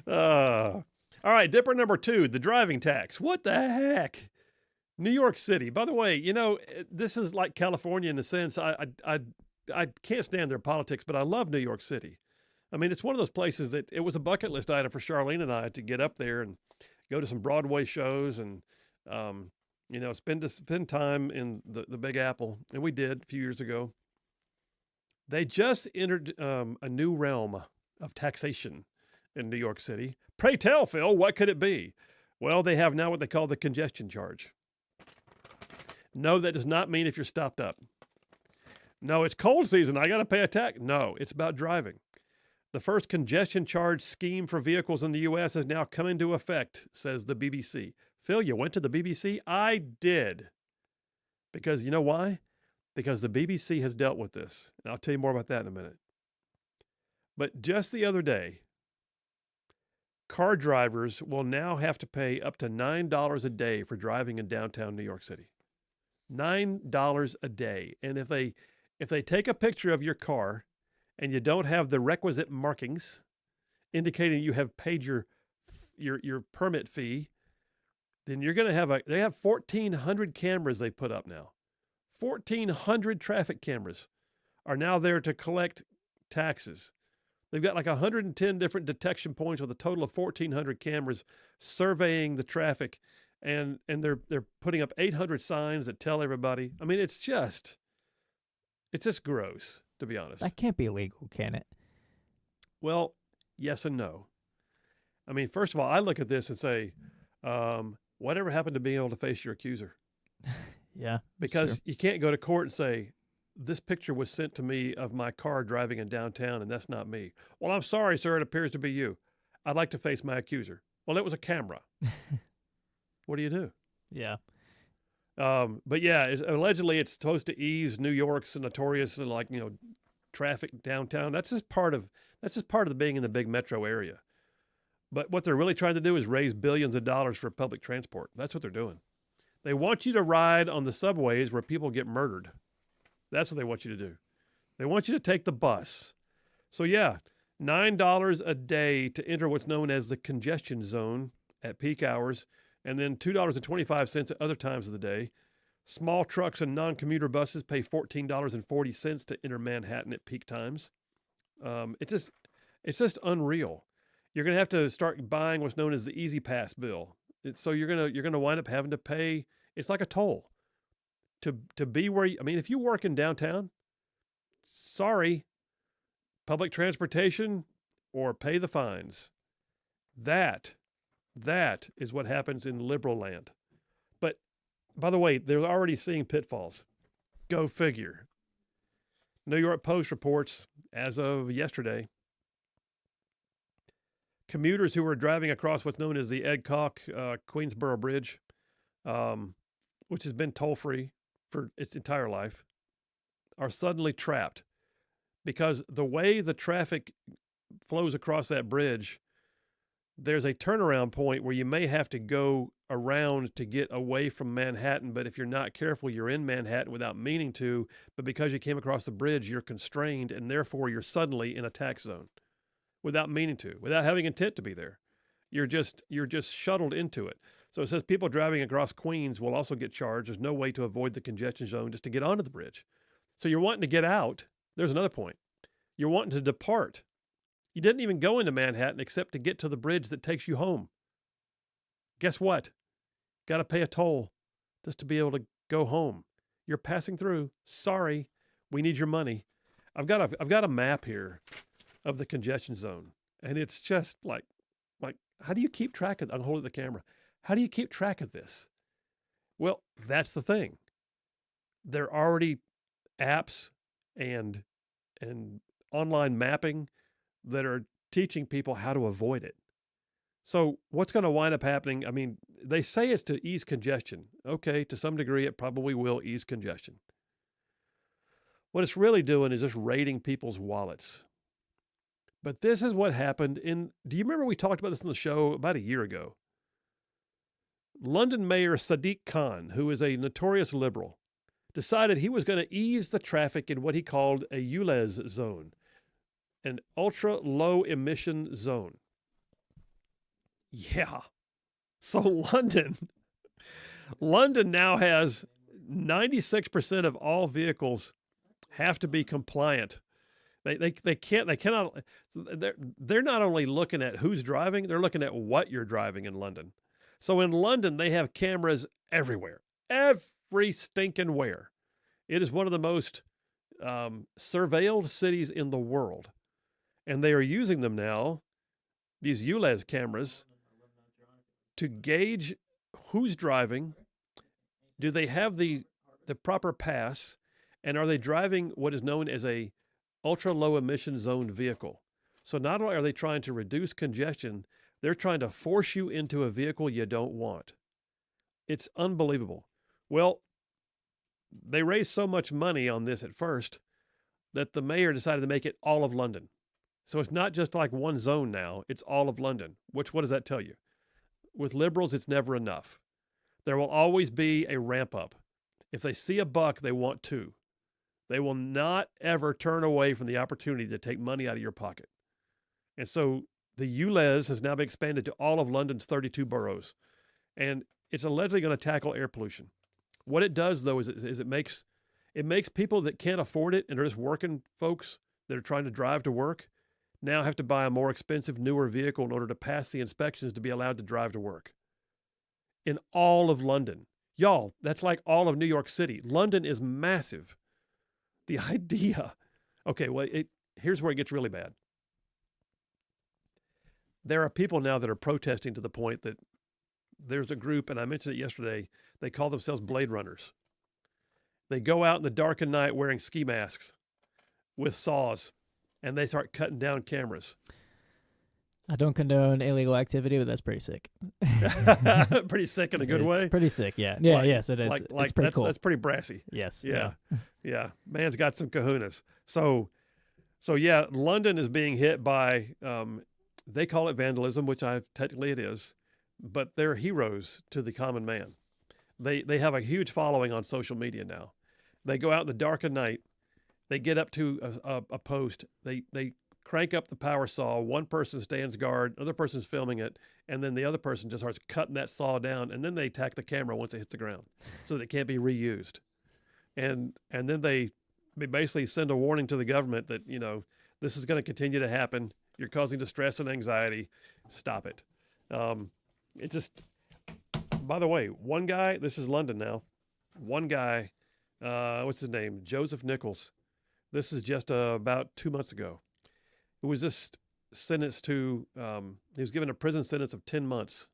All right, Dipper number 2, the driving tax. What the heck? New York City. By the way, this is like California in the sense I can't stand their politics, but I love New York City. I mean, it's one of those places that it was a bucket list item for Charlene and I to get up there and go to some Broadway shows and, spend time in the Big Apple. And we did a few years ago. They just entered a new realm of taxation in New York City. Pray tell, Phil, what could it be? Well, they have now what they call the congestion charge. No, that does not mean if you're stopped up. No, it's cold season. I got to pay a tax. No, it's about driving. The first congestion charge scheme for vehicles in the U.S. has now come into effect, says the BBC. Phil, you went to the BBC? I did. Because you know why? Because the BBC has dealt with this. And I'll tell you more about that in a minute. But just the other day, car drivers will now have to pay up to $9 a day for driving in downtown New York City. $9 a day. And if they take a picture of your car and you don't have the requisite markings indicating you have paid your permit fee, then you're going to they have 1,400 cameras they put up now. 1,400 traffic cameras are now there to collect taxes. They've got like 110 different detection points with a total of 1,400 cameras surveying the traffic. And they're putting up 800 signs that tell everybody. I mean, it's just gross, to be honest. That can't be illegal, can it? Well, yes and no. I mean, first of all, I look at this and say, whatever happened to being able to face your accuser? Yeah. Because you can't go to court and say, this picture was sent to me of my car driving in downtown, and that's not me. Well, I'm sorry, sir. It appears to be you. I'd like to face my accuser. Well, it was a camera. What do you do? Yeah. But yeah, allegedly it's supposed to ease New York's notorious traffic downtown. That's just part of the being in the big metro area. But what they're really trying to do is raise billions of dollars for public transport. That's what they're doing. They want you to ride on the subways where people get murdered. That's what they want you to do. They want you to take the bus. So yeah, $9 a day to enter what's known as the congestion zone at peak hours, and then $2.25 at other times of the day. Small trucks and non-commuter buses pay $14.40 to enter Manhattan at peak times. It's just unreal. You're going to have to start buying what's known as the Easy Pass bill. So you're gonna wind up having to pay. It's like a toll to be where if you work in downtown, sorry, public transportation or pay the fines. That is what happens in liberal land. But by the way, they're already seeing pitfalls. Go figure. New York Post reports as of yesterday, commuters who were driving across what's known as the Ed Koch Queensboro Bridge, which has been toll-free for its entire life, are suddenly trapped because the way the traffic flows across that bridge, there's a turnaround point where you may have to go around to get away from Manhattan, but if you're not careful, you're in Manhattan without meaning to, but because you came across the bridge, you're constrained, and therefore you're suddenly in a tax zone without meaning to, without having intent to be there. You're just shuttled into it. So it says people driving across Queens will also get charged. There's no way to avoid the congestion zone just to get onto the bridge. So you're wanting to get out. There's another point. You're wanting to depart. You didn't even go into Manhattan except to get to the bridge that takes you home. Guess what? Got to pay a toll just to be able to go home. You're passing through. Sorry, we need your money. I've got a map here of the congestion zone, and it's just like how do you keep track of? I'm holding the camera. How do you keep track of this? Well, that's the thing. There are already apps and online mapping that are teaching people how to avoid it. So what's going to wind up happening? They say it's to ease congestion. Okay, to some degree, it probably will ease congestion. What it's really doing is just raiding people's wallets. But this is what happened do you remember we talked about this on the show about a year ago? London Mayor Sadiq Khan, who is a notorious liberal, decided he was going to ease the traffic in what he called a ULEZ zone, an ultra low emission zone. Yeah. So London now has 96% of all vehicles have to be compliant. They're not only looking at who's driving, they're looking at what you're driving in London. So in London, they have cameras everywhere, every stinking where. It is one of the most surveilled cities in the world. And they are using them now, these ULEZ cameras, to gauge who's driving. Do they have the proper pass? And are they driving what is known as a ultra low emission zone vehicle? So not only are they trying to reduce congestion, they're trying to force you into a vehicle you don't want. It's unbelievable. Well, they raised so much money on this at first that the mayor decided to make it all of London. So it's not just like one zone now, it's all of London. What does that tell you? With liberals, it's never enough. There will always be a ramp up. If they see a buck, they want two. They will not ever turn away from the opportunity to take money out of your pocket. And so the ULEZ has now been expanded to all of London's 32 boroughs. And it's allegedly going to tackle air pollution. What it does, though, is it makes people that can't afford it and are just working folks that are trying to drive to work now have to buy a more expensive, newer vehicle in order to pass the inspections to be allowed to drive to work. In all of London. Y'all, that's like all of New York City. London is massive. The idea. Okay, well, here's where it gets really bad. There are people now that are protesting to the point that there's a group, and I mentioned it yesterday, they call themselves Blade Runners. They go out in the dark of night wearing ski masks with saws, and they start cutting down cameras. I don't condone illegal activity, but that's pretty sick. Pretty sick in a good way. It's pretty sick, yeah. Yeah, yes, it is. It's pretty cool. That's pretty brassy. Yes. Yeah. Yeah. Man's got some kahunas. So yeah, London is being hit by, they call it vandalism, which technically it is, but they're heroes to the common man. They have a huge following on social media now. They go out in the dark of night. They get up to a post. They crank up the power saw. One person stands guard, another person's filming it, and then the other person just starts cutting that saw down, and then they attack the camera once it hits the ground so that it can't be reused. And then they basically send a warning to the government that, this is going to continue to happen. You're causing distress and anxiety. Stop it. It just, by the way, one guy, this is London now, one guy, what's his name? Joseph Nichols. This is just about 2 months ago. It was just sentenced to, he was given a prison sentence of 10 months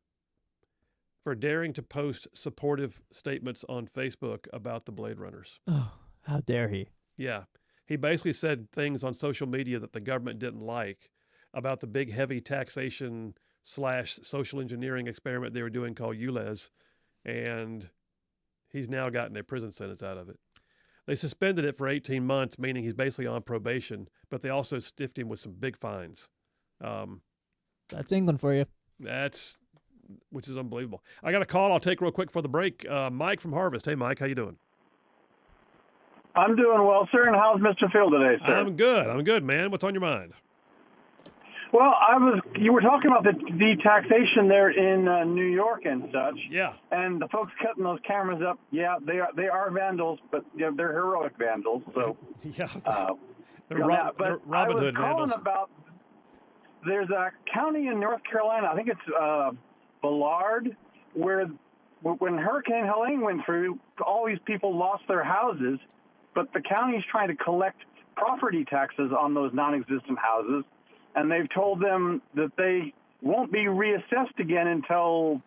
for daring to post supportive statements on Facebook about the Blade Runners. Oh, how dare he? Yeah. He basically said things on social media that the government didn't like about the big heavy taxation / social engineering experiment they were doing called ULEZ. And he's now gotten a prison sentence out of it. They suspended it for 18 months, meaning he's basically on probation, but they also stiffed him with some big fines. That's England for you. Which is unbelievable. I got a call I'll take real quick for the break. Mike from Harvest. Hey, Mike, how you doing? I'm doing well, sir. And how's Mr. Phil today, sir? I'm good, man. What's on your mind? Well, you were talking about the taxation there in New York and such. Yeah. And the folks cutting those cameras up, yeah, they are vandals, but they're heroic vandals. So yeah, they're Robin Hood vandals. There's a county in North Carolina, I think it's Ballard, where when Hurricane Helene went through, all these people lost their houses, but the county's trying to collect property taxes on those non-existent houses. And they've told them that they won't be reassessed again until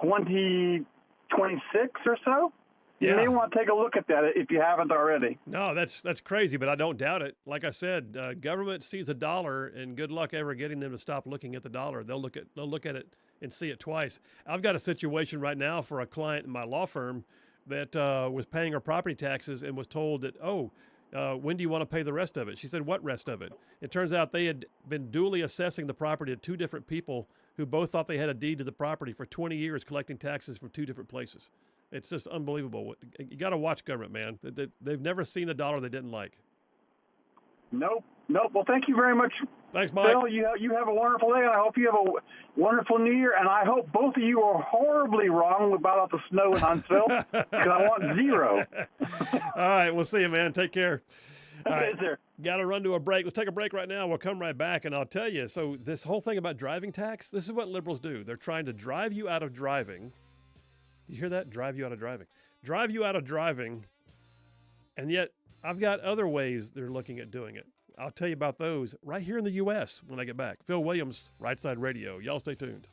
2026 or so. Yeah. You may want to take a look at that if you haven't already. No, that's crazy, but I don't doubt it. Like I said, government sees a dollar, and good luck ever getting them to stop looking at the dollar. They'll look at it and see it twice. I've got a situation right now for a client in my law firm that was paying her property taxes and was told that, when do you want to pay the rest of it? She said, what rest of it? It turns out they had been duly assessing the property to two different people who both thought they had a deed to the property for 20 years, collecting taxes from two different places. It's just unbelievable. You got to watch government, man. They've never seen a dollar they didn't like. Nope. Well, thank you very much. Thanks, Mike. Phil, you have a wonderful day, and I hope you have a wonderful New Year. And I hope both of you are horribly wrong about the snow in Huntsville, because I want 0. All right, we'll see you, man. Take care. All right, sir. Got to run to a break. Let's take a break right now. We'll come right back, and I'll tell you. So this whole thing about driving tax, this is what liberals do. They're trying to drive you out of driving. You hear that? Drive you out of driving. Drive you out of driving, and yet I've got other ways they're looking at doing it. I'll tell you about those right here in the U.S. when I get back. Phil Williams, Rightside Radio. Y'all stay tuned.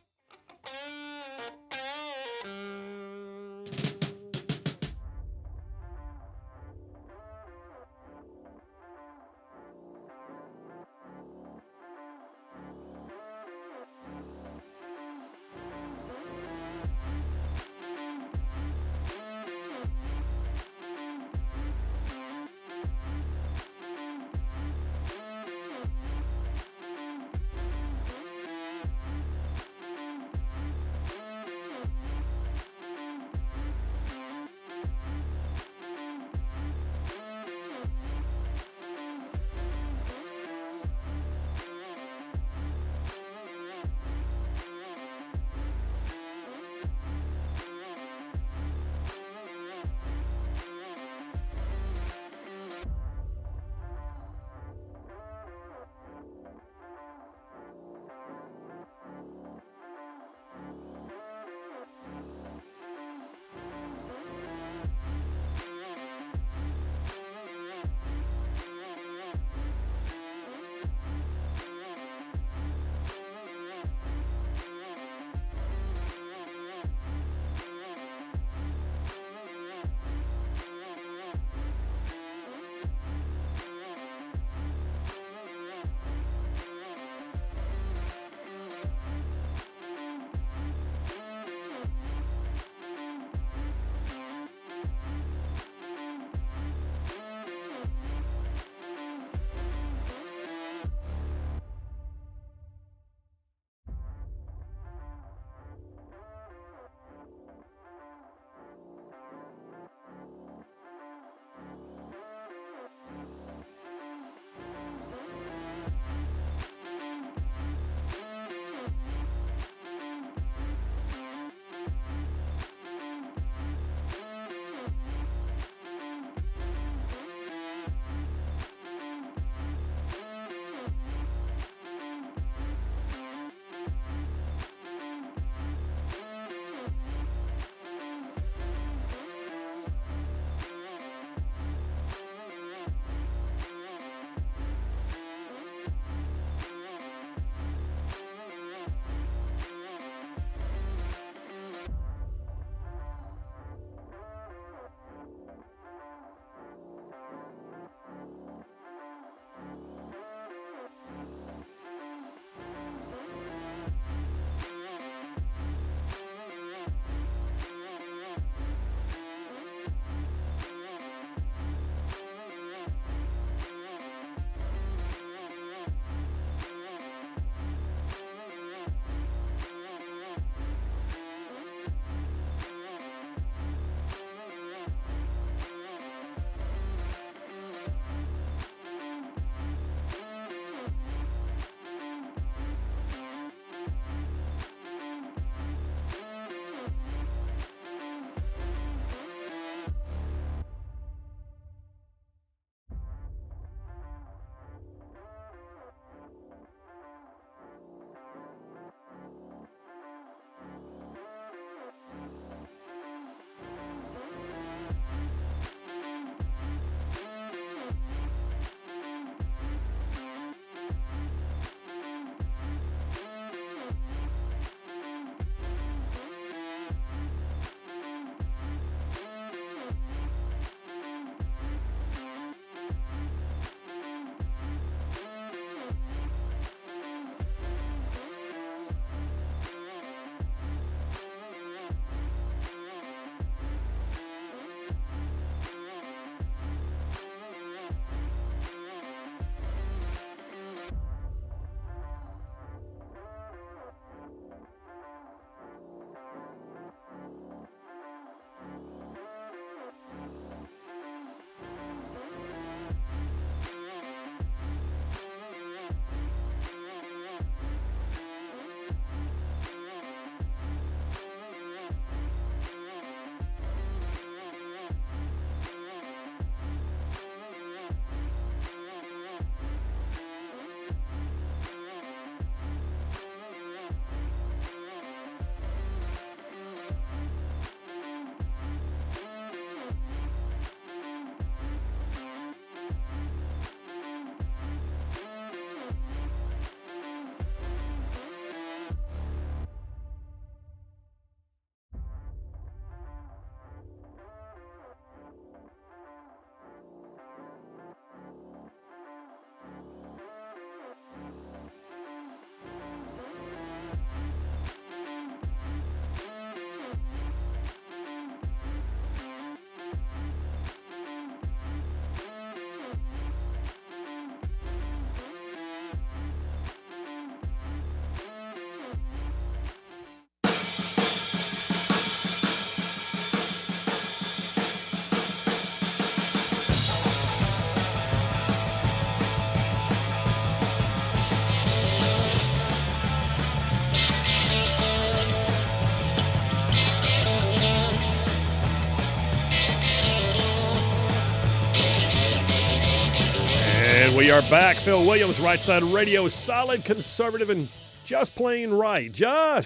We are back. Phil Williams, Rightside Radio, solid, conservative, and just plain right.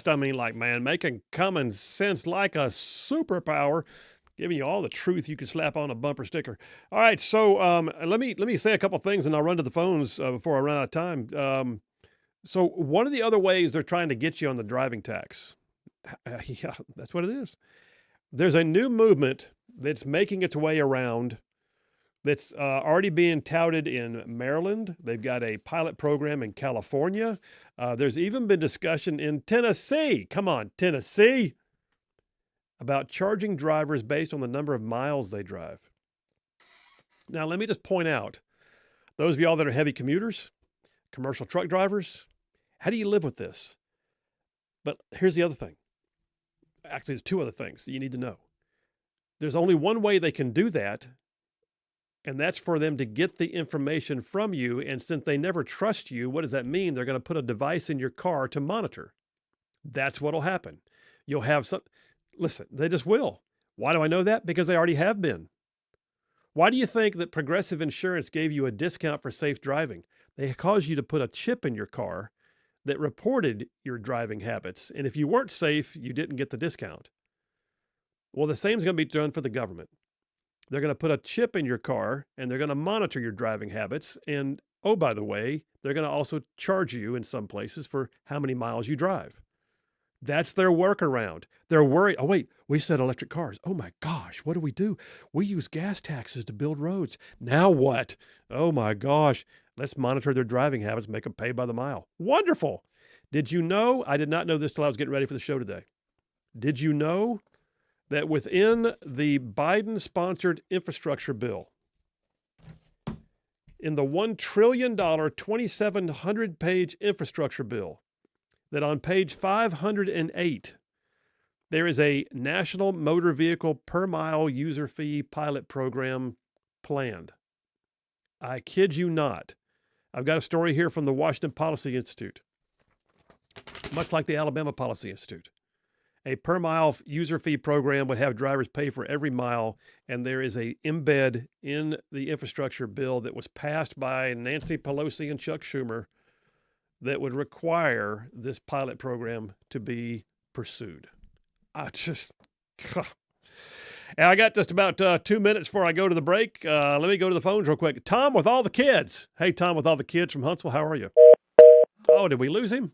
Making common sense like a superpower, giving you all the truth you can slap on a bumper sticker. All right, so let me say a couple things, and I'll run to the phones before I run out of time. So one of the other ways they're trying to get you on the driving tax, yeah, that's what it is. There's a new movement that's making its way around that's already being touted in Maryland. They've got a pilot program in California. There's even been discussion in Tennessee. Come on, Tennessee. About charging drivers based on the number of miles they drive. Now, let me just point out, those of y'all that are heavy commuters, commercial truck drivers, how do you live with this? But here's the other thing. Actually, there's two other things that you need to know. There's only one way they can do that, and that's for them to get the information from you. And since they never trust you, what does that mean? They're going to put a device in your car to monitor. That's what will happen. You'll have some, listen, they just will. Why do I know that? Because they already have been. Why do you think that Progressive Insurance gave you a discount for safe driving? They caused you to put a chip in your car that reported your driving habits. And if you weren't safe, you didn't get the discount. Well, the same is going to be done for the government. They're going to put a chip in your car, and they're going to monitor your driving habits. And, oh, by the way, they're going to also charge you in some places for how many miles you drive. That's their workaround. They're worried. Oh, wait, we said electric cars. Oh, my gosh, what do? We use gas taxes to build roads. Now what? Oh, my gosh. Let's monitor their driving habits, make them pay by the mile. Wonderful. Did you know? I did not know this till I was getting ready for the show today. Did you know that within the Biden-sponsored infrastructure bill, in the $1 trillion, 2,700-page infrastructure bill, that on page 508, there is a national motor vehicle per mile user fee pilot program planned. I kid you not. I've got a story here from the Washington Policy Institute, much like the Alabama Policy Institute. A per mile user fee program would have drivers pay for every mile, and there is a embed in the infrastructure bill that was passed by Nancy Pelosi and Chuck Schumer that would require this pilot program to be pursued. And I got just about 2 minutes before I go to the break. Let me go to the phones real quick. Tom with all the kids. Hey, Tom with all the kids from Huntsville. How are you? Oh, did we lose him?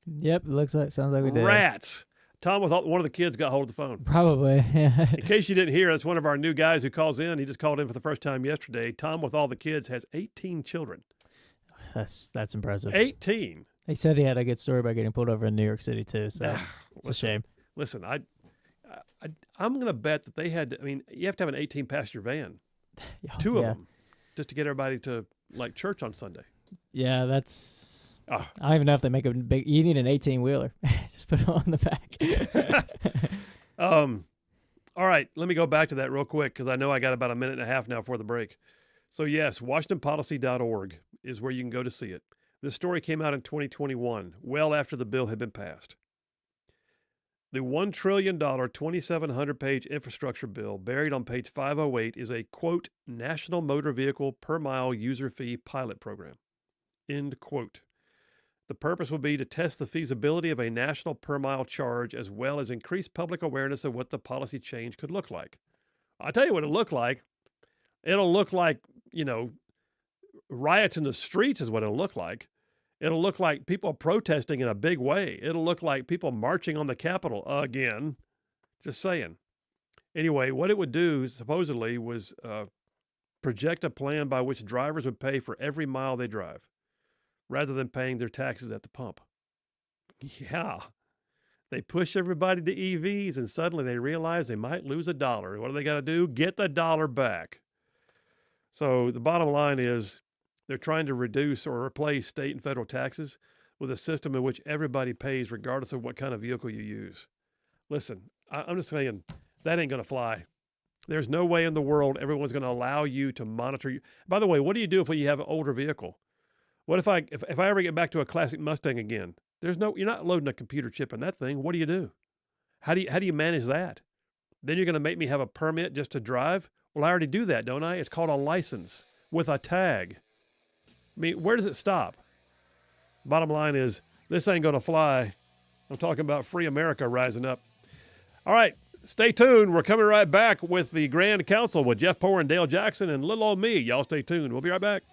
Yep, sounds like we did. Rats. Tom with one of the kids got hold of the phone. Probably. In case you didn't hear, that's one of our new guys who calls in. He just called in for the first time yesterday. Tom with all the kids has 18 children. That's impressive. 18. He said he had a good story about getting pulled over in New York City too. So it's a shame. Listen, I'm going to bet that they had. I mean, you have to have an 18-passenger van, two of them, just to get everybody to church on Sunday. Yeah, that's. I don't even know if they make a big. You need an 18-wheeler. Just put it on the back. All right, let me go back to that real quick because I know I got about a minute and a half now before the break. So yes, WashingtonPolicy.org is where you can go to see it. This story came out in 2021, well after the bill had been passed. The $1 trillion, 2,700-page infrastructure bill buried on page 508 is a, quote, national motor vehicle per mile user fee pilot program, end quote. The purpose will be to test the feasibility of a national per mile charge as well as increase public awareness of what the policy change could look like. I'll tell you what it'll look like. It'll look like, riots in the streets is what it'll look like. It'll look like people protesting in a big way. It'll look like people marching on the Capitol again. Just saying. Anyway, what it would do supposedly was project a plan by which drivers would pay for every mile they drive, rather than paying their taxes at the pump. Yeah. They push everybody to EVs, and suddenly they realize they might lose $1. What do they got to do? Get the dollar back. So the bottom line is they're trying to reduce or replace state and federal taxes with a system in which everybody pays regardless of what kind of vehicle you use. Listen, I'm just saying that ain't going to fly. There's no way in the world everyone's going to allow you to monitor you. By the way, what do you do if you have an older vehicle? What if I ever get back to a classic Mustang again? You're not loading a computer chip in that thing. What do you do? How do you manage that? Then you're going to make me have a permit just to drive? Well, I already do that, don't I? It's called a license with a tag. I mean, where does it stop? Bottom line is, this ain't going to fly. I'm talking about free America rising up. All right, stay tuned. We're coming right back with the Grand Council with Jeff Poore and Dale Jackson and little old me. Y'all stay tuned. We'll be right back.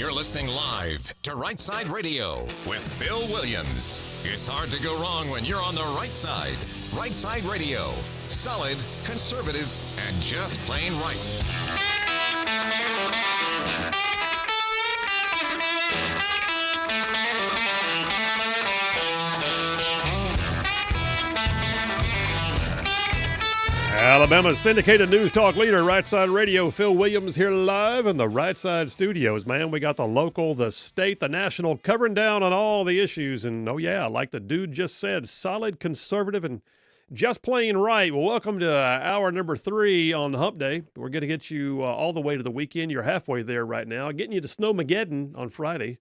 You're listening live to Rightside Radio with Phil Williams. It's hard to go wrong when you're on the right side. Rightside Radio. Solid, conservative, and just plain right. Alabama's syndicated news talk leader, Rightside Radio. Phil Williams here live in the Rightside studios. Man, we got the local, the state, the national covering down on all the issues. And, oh, yeah, like the dude just said, solid, conservative, and just plain right. Well, welcome to hour number 3 on Hump Day. We're going to get you all the way to the weekend. You're halfway there right now. Getting you to Snowmageddon on Friday.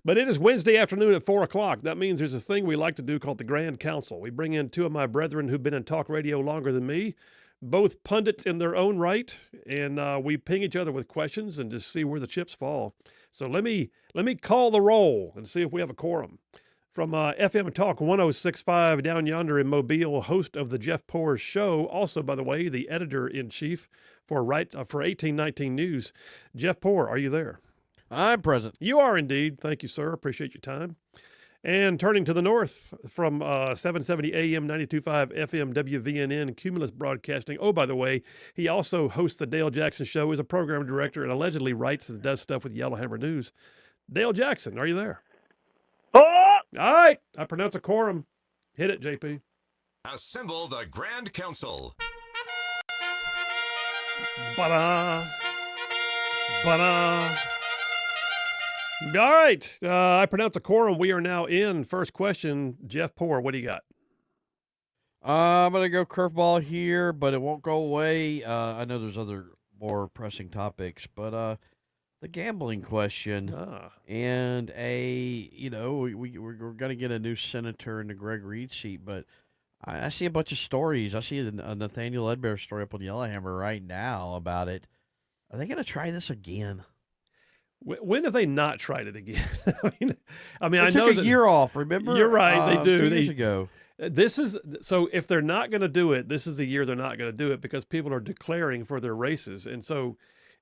But it is Wednesday afternoon at 4 o'clock. That means there's this thing we like to do called the Grand Council. We bring in 2 of my brethren who've been in talk radio longer than me, both pundits in their own right, and we ping each other with questions and just see where the chips fall. So let me call the roll and see if we have a quorum. From FM Talk 106.5 down yonder in Mobile, host of the Jeff Poor's Show, also, by the way, the editor-in-chief for 1819 News. Jeff Poor, are you there? I'm present. You are indeed. Thank you, sir. Appreciate your time. And turning to the north from 770 AM, 92.5 FM, WVNN, Cumulus Broadcasting. Oh, by the way, he also hosts the Dale Jackson Show, is a program director, and allegedly writes and does stuff with Yellowhammer News. Dale Jackson, are you there? Oh! All right. I pronounce a quorum. Hit it, JP. Assemble the Grand Council. Ba-da. Ba-da. All right. I pronounce a quorum. We are now in. First question, Jeff Poor, what do you got? I'm going to go curveball here, but it won't go away. I know there's other more pressing topics, but the gambling question and we're going to get a new senator in the Greg Reed seat, but I see a bunch of stories. I see a Nathaniel Ledbetter story up on Yellowhammer right now about it. Are they going to try this again? When have they not tried it again? I mean, I know a year off. Remember, you're right. They do. 2 years ago. This is so. If they're not going to do it, this is the year they're not going to do it because people are declaring for their races, and so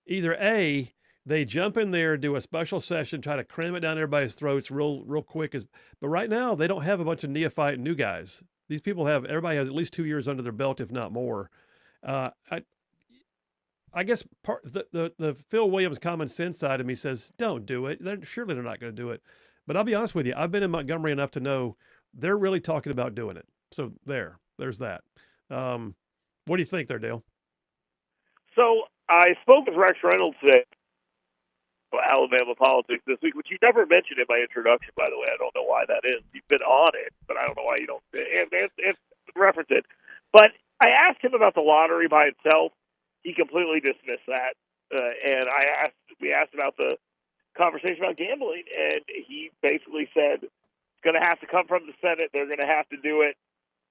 either A, they jump in there, do a special session, try to cram it down everybody's throats real quick. But right now they don't have a bunch of neophyte new guys. These people everybody has at least 2 years under their belt, if not more. I guess the Phil Williams common sense side of me says, don't do it. Surely they're not going to do it. But I'll be honest with you. I've been in Montgomery enough to know they're really talking about doing it. So there's that. What do you think there, Dale? So I spoke with Rex Reynolds today about Alabama politics this week, which you never mentioned in my introduction, by the way. I don't know why that is. You've been on it, but I don't know why you don't and reference it. But I asked him about the lottery by itself. He completely dismissed that, and we asked about the conversation about gambling, and he basically said it's going to have to come from the Senate. They're going to have to do it.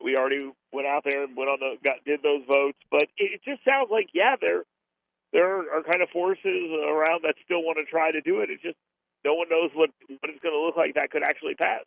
We already went out there and did those votes, but it just sounds like there are kind of forces around that still want to try to do it. It's just no one knows what it's going to look like that could actually pass.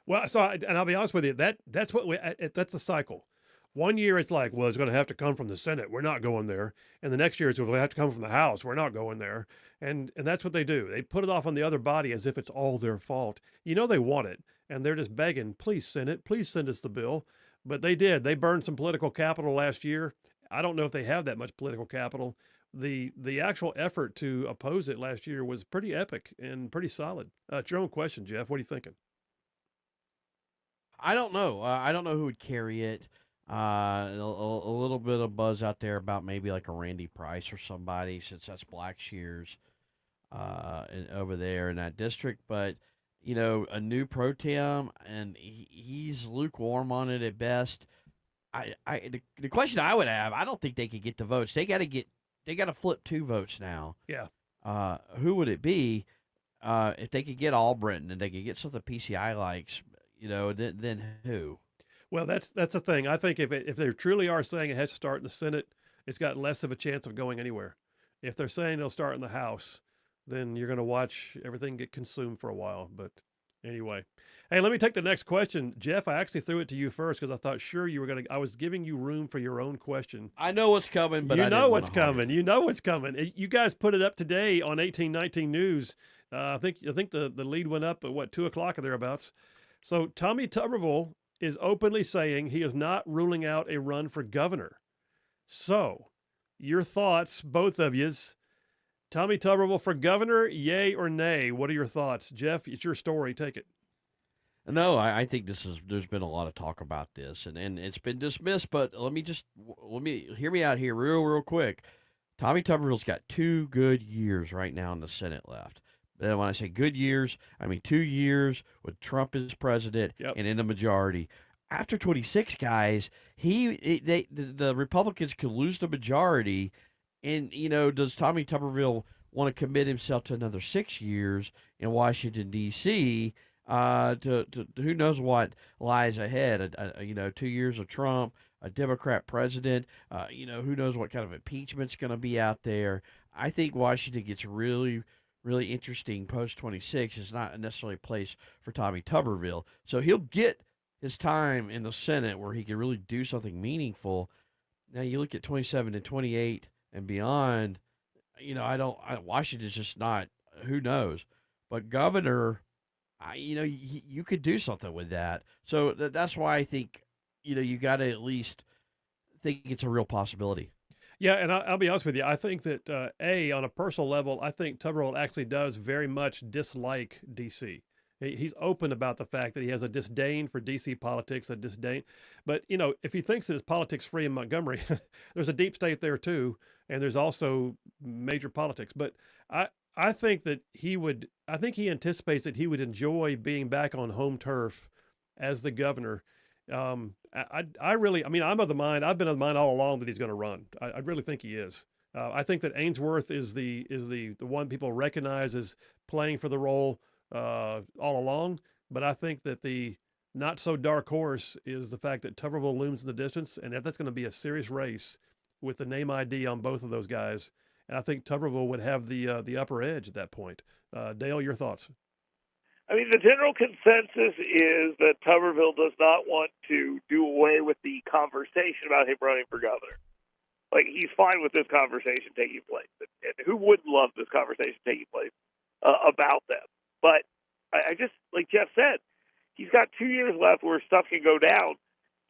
Well, and I'll be honest with you, that's a cycle. 1 year it's like, well, it's going to have to come from the Senate. We're not going there. And the next year it's going to have to come from the House. We're not going there. And that's what they do. They put it off on the other body as if it's all their fault. You know they want it. And they're just begging, please, Senate, please send us the bill. But they did. They burned some political capital last year. I don't know if they have that much political capital. The actual effort to oppose it last year was pretty epic and pretty solid. It's your own question, Jeff. What are you thinking? I don't know. I don't know who would carry it. A little bit of buzz out there about maybe like a Randy Price or somebody, since that's Blackshear's over there in that district. But, a new pro tem, and he's lukewarm on it at best. The question I would have, I don't think they could get the votes. They got to flip 2 votes now. Yeah. Who would it be if they could get Albritton and they could get something PCI likes, then who? Well, that's the thing. I think if they truly are saying it has to start in the Senate, it's got less of a chance of going anywhere. If they're saying they'll start in the House, then you're going to watch everything get consumed for a while. But Anyway, hey, let me take the next question. Jeff, I actually threw it to you first because I thought sure you were going to, I was giving you room for your own question. I know what's coming, but you know what's coming. You know what's coming. You guys put it up today on 1819 News. I think the lead went up at, what, 2 o'clock or thereabouts. So Tommy Tuberville is openly saying he is not ruling out a run for governor. So your thoughts, both of yous. Tommy Tuberville for governor, yay or nay? What are your thoughts? Jeff, it's your story. Take it. No, I think there's been a lot of talk about this, and it's been dismissed. But let me hear me out here real quick. Tommy Tuberville's got 2 good years right now in the Senate left. And when I say good years, I mean 2 years with Trump as president and in the majority. After 26, guys, the Republicans could lose the majority. And, does Tommy Tuberville want to commit himself to another 6 years in Washington, D.C., to who knows what lies ahead? 2 years of Trump, a Democrat president, who knows what kind of impeachment's going to be out there. I think Washington gets really, really interesting post-26. It's not necessarily a place for Tommy Tuberville. So he'll get his time in the Senate where he can really do something meaningful. Now you look at 27 and 28 and beyond, Washington's just not, who knows. But governor, you could do something with that. So that's why I think, you got to at least think it's a real possibility. Yeah, and I'll be honest with you. I think that, on a personal level, I think Tuberville actually does very much dislike D.C. He's open about the fact that he has a disdain for D.C. politics, But, if he thinks that it's politics free in Montgomery, there's a deep state there too, and there's also major politics. But I think that he anticipates that he would enjoy being back on home turf as the governor. I'm of the mind, I've been of the mind all along that he's going to run. I really think he is. I think that Ainsworth is the one people recognize as playing for the role all along. But I think that the not so dark horse is the fact that Tuberville looms in the distance, and that's going to be a serious race with the name ID on both of those guys. And I think Tuberville would have the upper edge at that point. Dale, your thoughts? I mean, the general consensus is that Tuberville does not want to do away with the conversation about him running for governor. Like, he's fine with this conversation taking place. And who wouldn't love this conversation taking place about them? But I just, like Jeff said, he's got 2 years left where stuff can go down.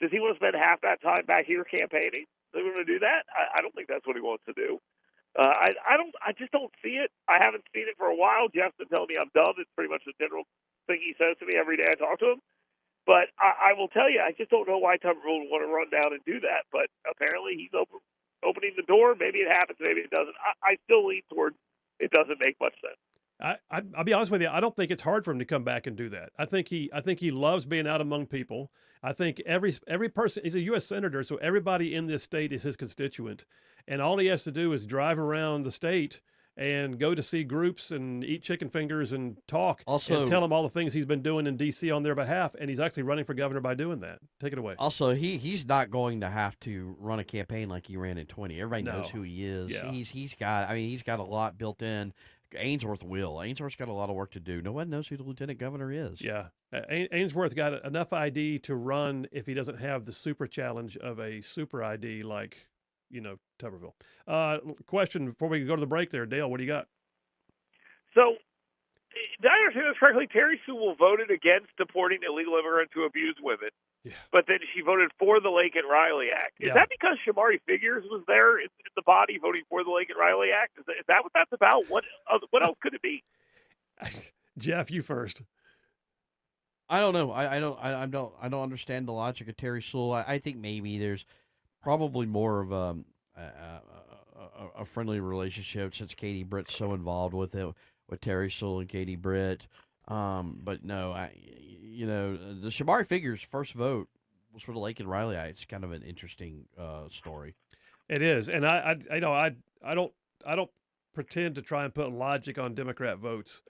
Does he want to spend half that time back here campaigning? Is he going to do that? I don't think that's what he wants to do. I just don't see it. I haven't seen it for a while. Jeff's been telling me I'm dumb. It's pretty much the general thing he says to me every day I talk to him. But I will tell you, I just don't know why Tuberville would want to run down and do that. But apparently he's opening the door. Maybe it happens. Maybe it doesn't. I still lean toward it doesn't make much sense. I'll be honest with you. I don't think it's hard for him to come back and do that. I think he loves being out among people. I think every person, he's a U.S. senator, so everybody in this state is his constituent, and all he has to do is drive around the state and go to see groups and eat chicken fingers and talk, and tell them all the things he's been doing in D.C. on their behalf, and he's actually running for governor by doing that. Take it away. Also, he's not going to have to run a campaign like he ran in 20. Everybody knows who he is. Yeah. He's got a lot built in. Ainsworth's got a lot of work to do. No one knows who the lieutenant governor is. Yeah. Ainsworth got enough ID to run if he doesn't have the super challenge of a super ID like, Tuberville. Question before we go to the break there, Dale, what do you got? So, did I understand this correctly? Terry Sewell voted against deporting illegal immigrants who abuse women. Yeah. But then she voted for the Laken Riley Act. Is that because Shamari Figures was there in the body voting for the Laken Riley Act? Is that what that's about? What else could it be? Jeff, you first. I don't know. I don't understand the logic of Terry Sewell. I think maybe there's probably more of a friendly relationship since Katie Britt's so involved with it, with Terry Sewell and Katie Britt. But no, the Shamari Figures' first vote was for the Laken Riley Act. It's kind of an interesting story. It is, and I don't pretend to try and put logic on Democrat votes,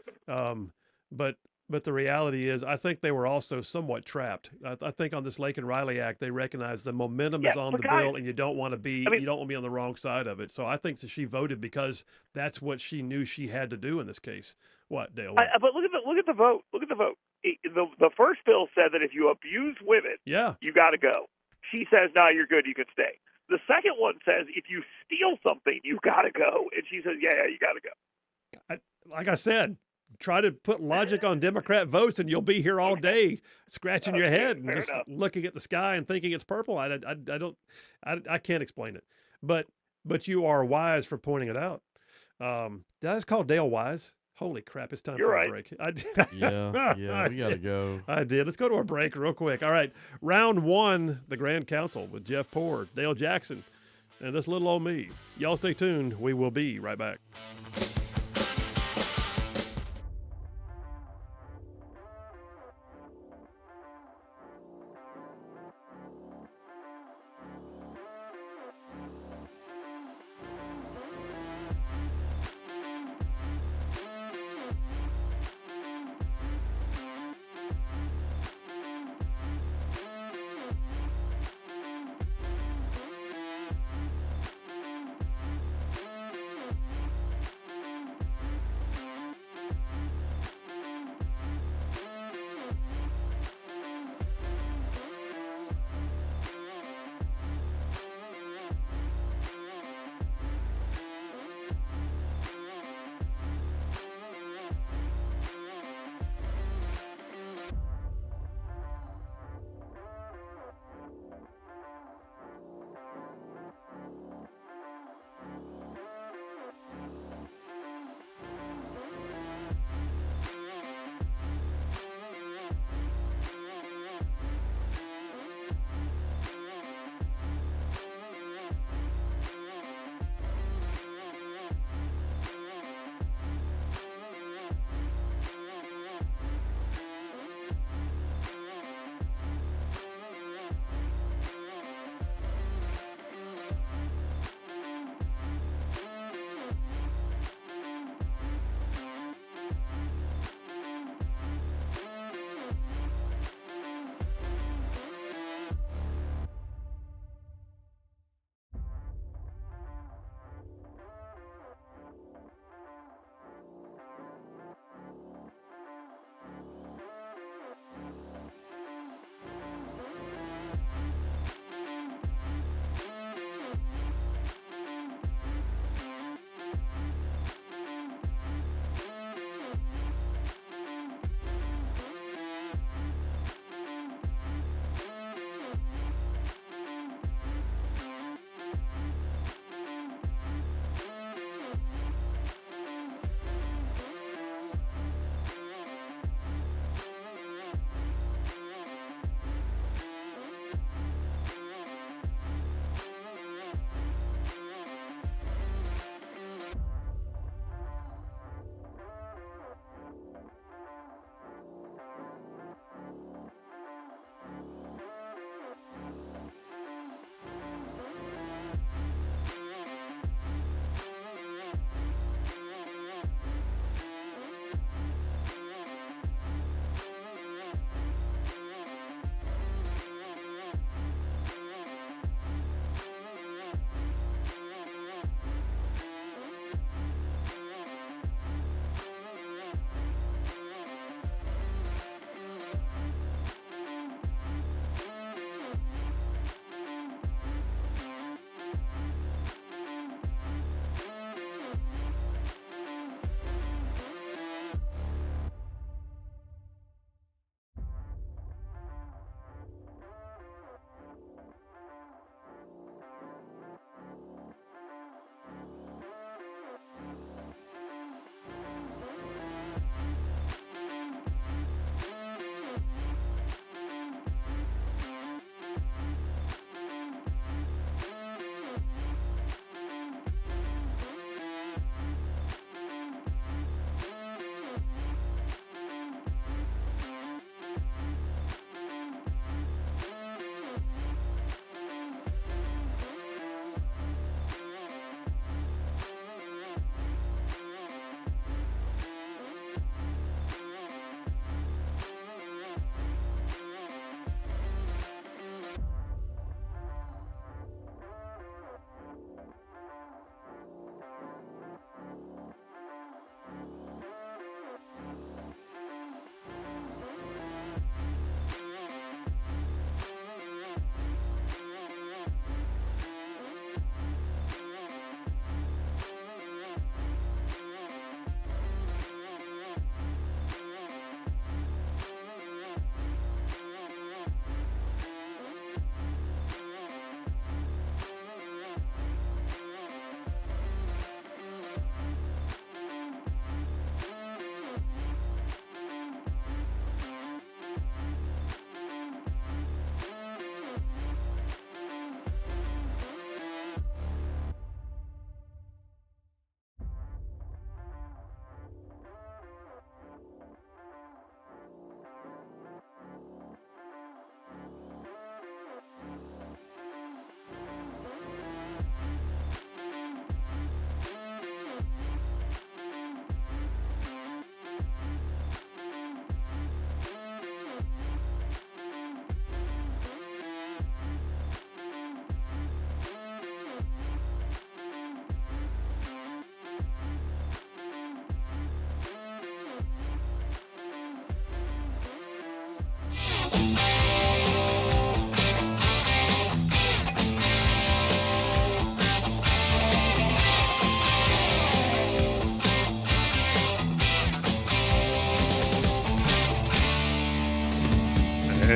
but the reality is, I think they were also somewhat trapped. I think on this Laken Riley Act, they recognize the momentum is on the bill, and you don't want to be on the wrong side of it. So I think that she voted because that's what she knew she had to do in this case. What, Dale? But look at the vote. Look at the vote. the first bill said that if you abuse women, you got to go. She says, no, you're good. You can stay. The second one says if you steal something, you got to go. And she says, yeah, you got to go. Like I said, try to put logic on Democrat votes and you'll be here all day scratching your head and just looking at the sky and thinking it's purple. I can't explain it, but you are wise for pointing it out. Did I just call Dale wise? Holy crap, it's time for a break. Yeah, we got to go. I did. Let's go to a break real quick. All right, round one, the Grand Council with Jeff Poor, Dale Jackson, and this little old me. Y'all stay tuned. We will be right back.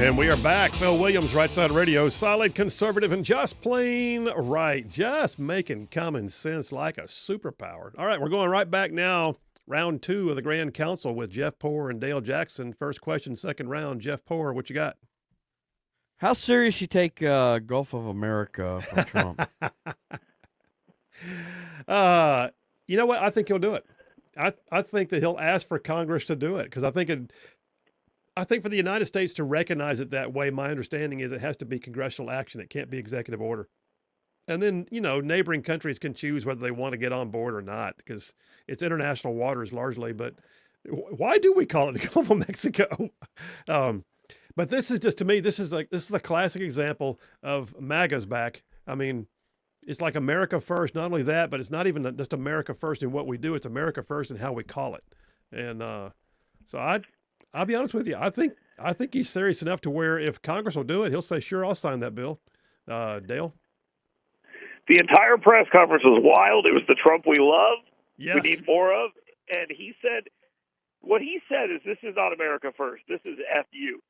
And we are back. Phil Williams, Rightside Radio, solid, conservative, and just plain right. Just making common sense like a superpower. All right, we're going right back now. Round 2 of the Grand Council with Jeff Poore and Dale Jackson. First question, second round. Jeff Poore, what you got? How serious you take Gulf of America from Trump? You know what? I think he'll do it. I think that he'll ask for Congress to do it because I think for the United States to recognize it that way, my understanding is it has to be congressional action. It can't be executive order. And then, neighboring countries can choose whether they want to get on board or not because it's international waters largely. But why do we call it the Gulf of Mexico? But this is just, to me, this is a classic example of MAGA's back. I mean, it's like America first. Not only that, but it's not even just America first in what we do. It's America first in how we call it. And so I'll be honest with you. I think he's serious enough to where if Congress will do it, he'll say, sure, I'll sign that bill. Dale? The entire press conference was wild. It was the Trump we love. Yes. We need more of. And what he said is this is not America first. This is FU,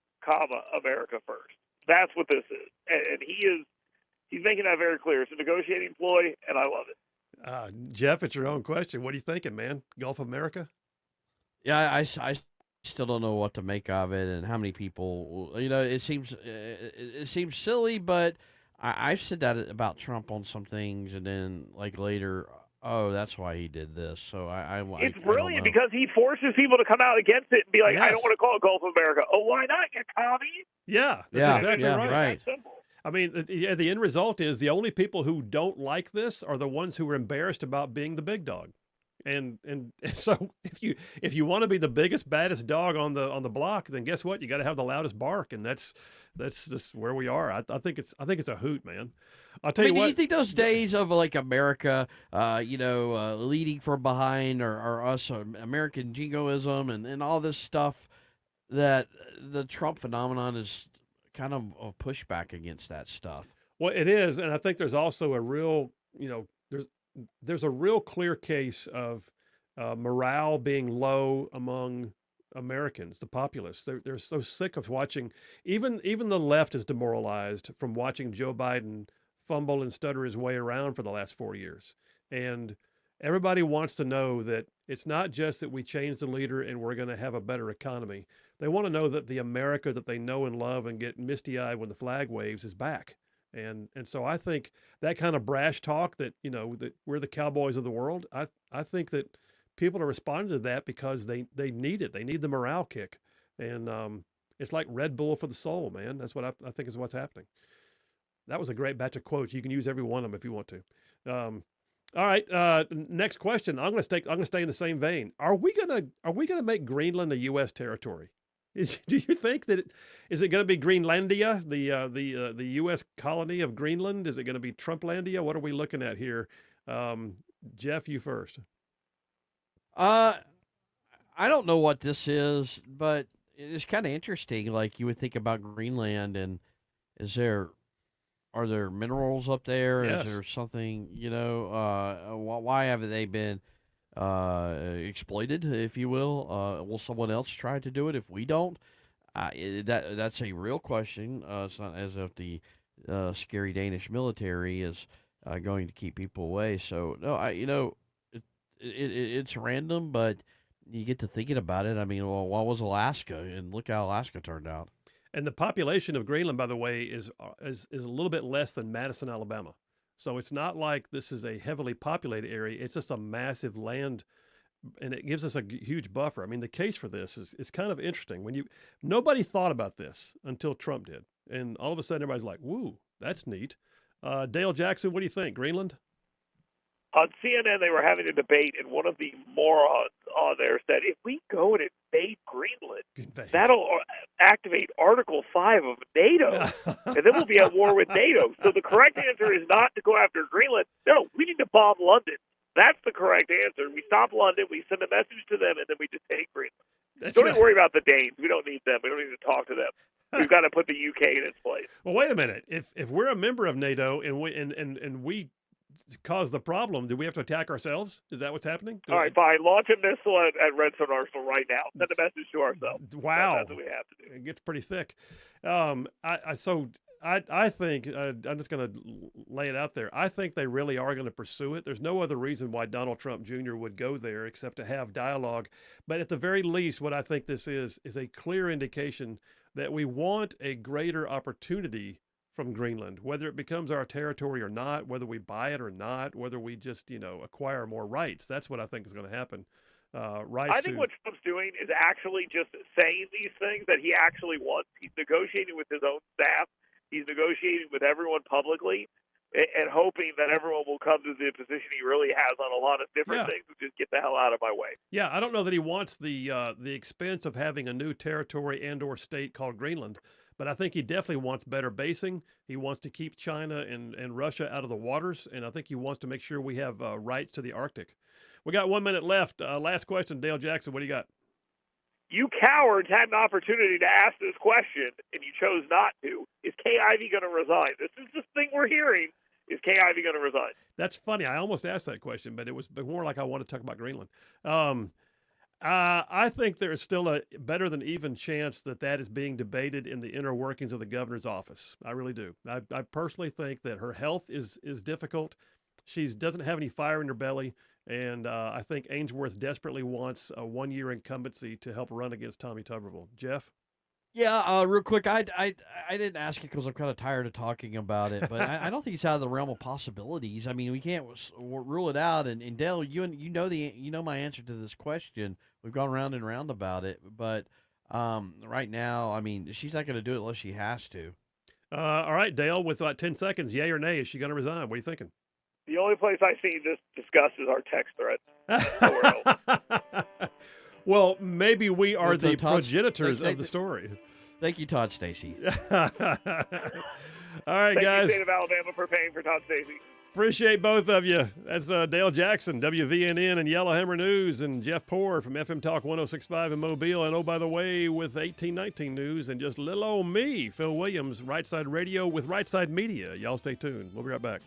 America first. That's what this is. And he's making that very clear. It's a negotiating ploy, and I love it. Jeff, it's your own question. What are you thinking, man? Gulf of America? Yeah, I still don't know what to make of it and how many people, it seems silly, but I've said that about Trump on some things, and then later, oh, that's why he did this. So it's brilliant because he forces people to come out against it and be like, yes. I don't want to call it Gulf of America. Oh, why not, you commie? Yeah, that's exactly right. That's simple. I mean, the end result is the only people who don't like this are the ones who are embarrassed about being the big dog. And so if you want to be the biggest, baddest dog on the block, then guess what? You got to have the loudest bark, and that's just where we are. I think it's a hoot, man. I'll tell you what. Do you think those days of America, leading from behind, or us American jingoism and all this stuff, that the Trump phenomenon is kind of a pushback against that stuff? Well, it is, and I think there's also a real, there's a real clear case of morale being low among Americans, the populace. They're so sick of watching. Even the left is demoralized from watching Joe Biden fumble and stutter his way around for the last 4 years. And everybody wants to know that it's not just that we change the leader and we're going to have a better economy. They want to know that the America that they know and love and get misty-eyed when the flag waves is back. And so I think that kind of brash talk that, that we're the cowboys of the world, I think that people are responding to that because they need it. They need the morale kick. And it's like Red Bull for the soul, man. That's what I think is what's happening. That was a great batch of quotes. You can use every one of them if you want to. All right. Next question. I'm going to stay in the same vein. Are we going to make Greenland a U.S. territory? Do you think that is it going to be Greenlandia, the U.S. colony of Greenland? Is it going to be Trumplandia? What are we looking at here? Jeff, you first. I don't know what this is, but it's kind of interesting. Like you would think about Greenland, and are there minerals up there? Yes. Is there something? Why haven't they been exploited, if you will? Will someone else try to do it if we don't? That's a real question. It's not as if the scary Danish military is going to keep people away. So no, it's random, but you get to thinking about it. I mean, well, what was Alaska? And look how Alaska turned out. And the population of Greenland, by the way, is a little bit less than Madison, Alabama. So it's not like this is a heavily populated area. It's just a massive land, and it gives us a huge buffer. I mean, the case for this is kind of interesting. Nobody thought about this until Trump did, and all of a sudden everybody's like, "Woo, that's neat." Dale Jackson, what do you think? Greenland? On CNN, they were having a debate, and one of the morons on there said, if we go and invade Greenland, that'll activate Article 5 of NATO, and then we'll be at war with NATO. So the correct answer is not to go after Greenland. No, we need to bomb London. That's the correct answer. We stop London, we send a message to them, and then we just take Greenland. Don't even worry about the Danes. We don't need them. We don't need to talk to them. We've got to put the UK in its place. Well, wait a minute. If we're a member of NATO and we cause the problem, do we have to attack ourselves? Is that what's happening? All right, fine. Launch a missile at Redstone Arsenal right now. Send a message to ourselves. Wow. That's what we have to do. It gets pretty thick. I think, I'm just going to lay it out there. I think they really are going to pursue it. There's no other reason why Donald Trump Jr. would go there except to have dialogue. But at the very least, what I think this is a clear indication that we want a greater opportunity from Greenland, whether it becomes our territory or not, whether we buy it or not, whether we just, acquire more rights. That's what I think is going to happen. I think what Trump's doing is actually just saying these things that he actually wants. He's negotiating with his own staff. He's negotiating with everyone publicly and hoping that everyone will come to the position he really has on a lot of different things, which is get the hell out of my way. Yeah, I don't know that he wants the expense of having a new territory and or state called Greenland, but I think he definitely wants better basing. He wants to keep China and Russia out of the waters, and I think he wants to make sure we have rights to the Arctic. We got 1 minute left. Last question, Dale Jackson, what do you got? You cowards had an opportunity to ask this question, and you chose not to. Is Kay Ivey going to resign? This is the thing we're hearing. Is Kay Ivey going to resign? That's funny. I almost asked that question, but it was more like I want to talk about Greenland. I think there is still a better than even chance that is being debated in the inner workings of the governor's office. I really do. I personally think that her health is difficult. She doesn't have any fire in her belly. And I think Ainsworth desperately wants a 1-year incumbency to help run against Tommy Tuberville. Jeff? Yeah, real quick, I didn't ask you because I'm kind of tired of talking about it, but I don't think it's out of the realm of possibilities. I mean, we can't rule it out. And Dale, you know my answer to this question. We've gone round and round about it, but right now, I mean, she's not going to do it unless she has to. All right, Dale, with about 10 seconds, yay or nay, is she going to resign? What are you thinking? The only place I see this discussed is our text thread. Well, maybe we are the progenitors of the story. Thank you, Todd Stacey. All right, guys. Thank you, State of Alabama, for paying for Todd Stacey. Appreciate both of you. That's Dale Jackson, WVNN and Yellowhammer News, and Jeff Poor from FM Talk 106.5 in Mobile. And, oh, by the way, with 1819 News and just little old me, Phil Williams, Rightside Radio with Rightside Media. Y'all stay tuned. We'll be right back.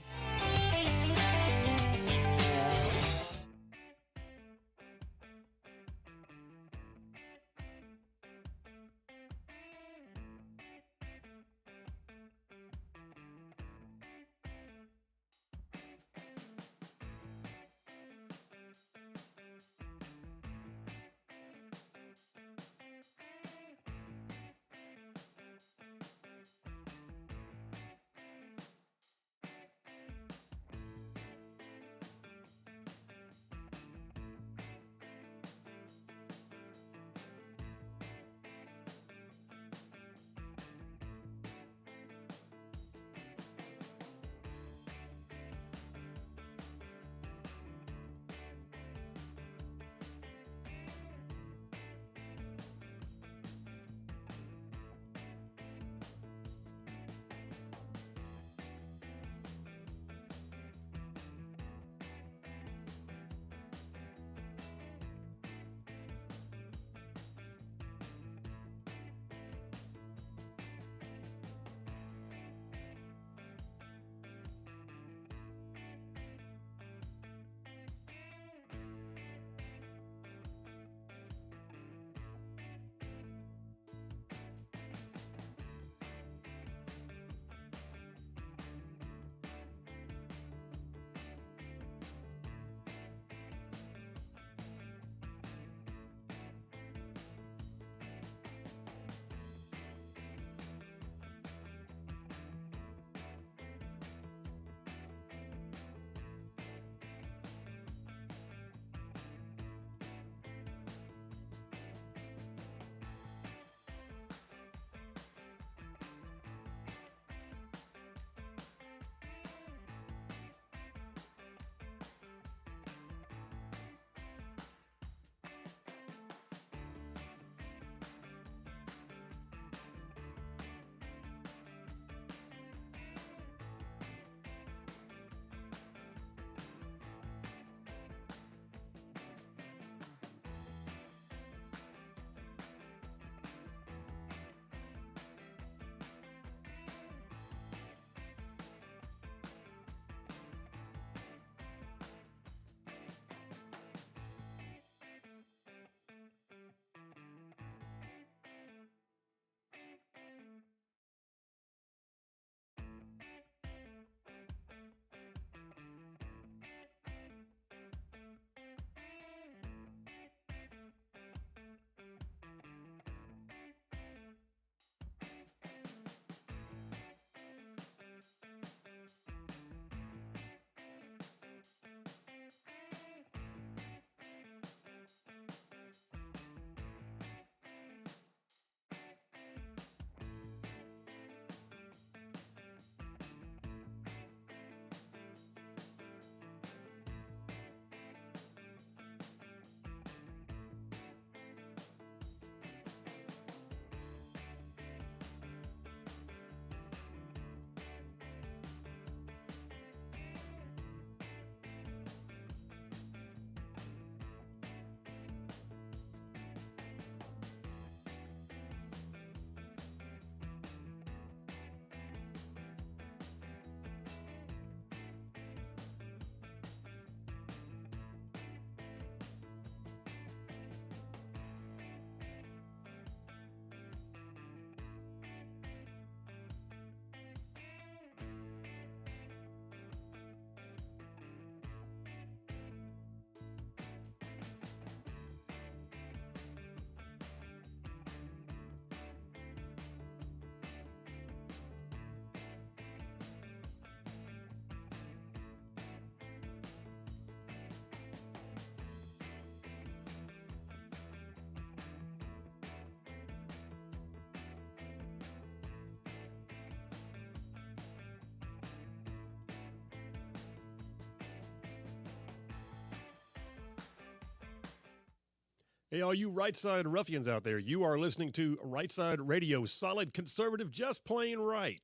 Hey, all you Rightside ruffians out there, you are listening to Rightside Radio, solid conservative, just plain right.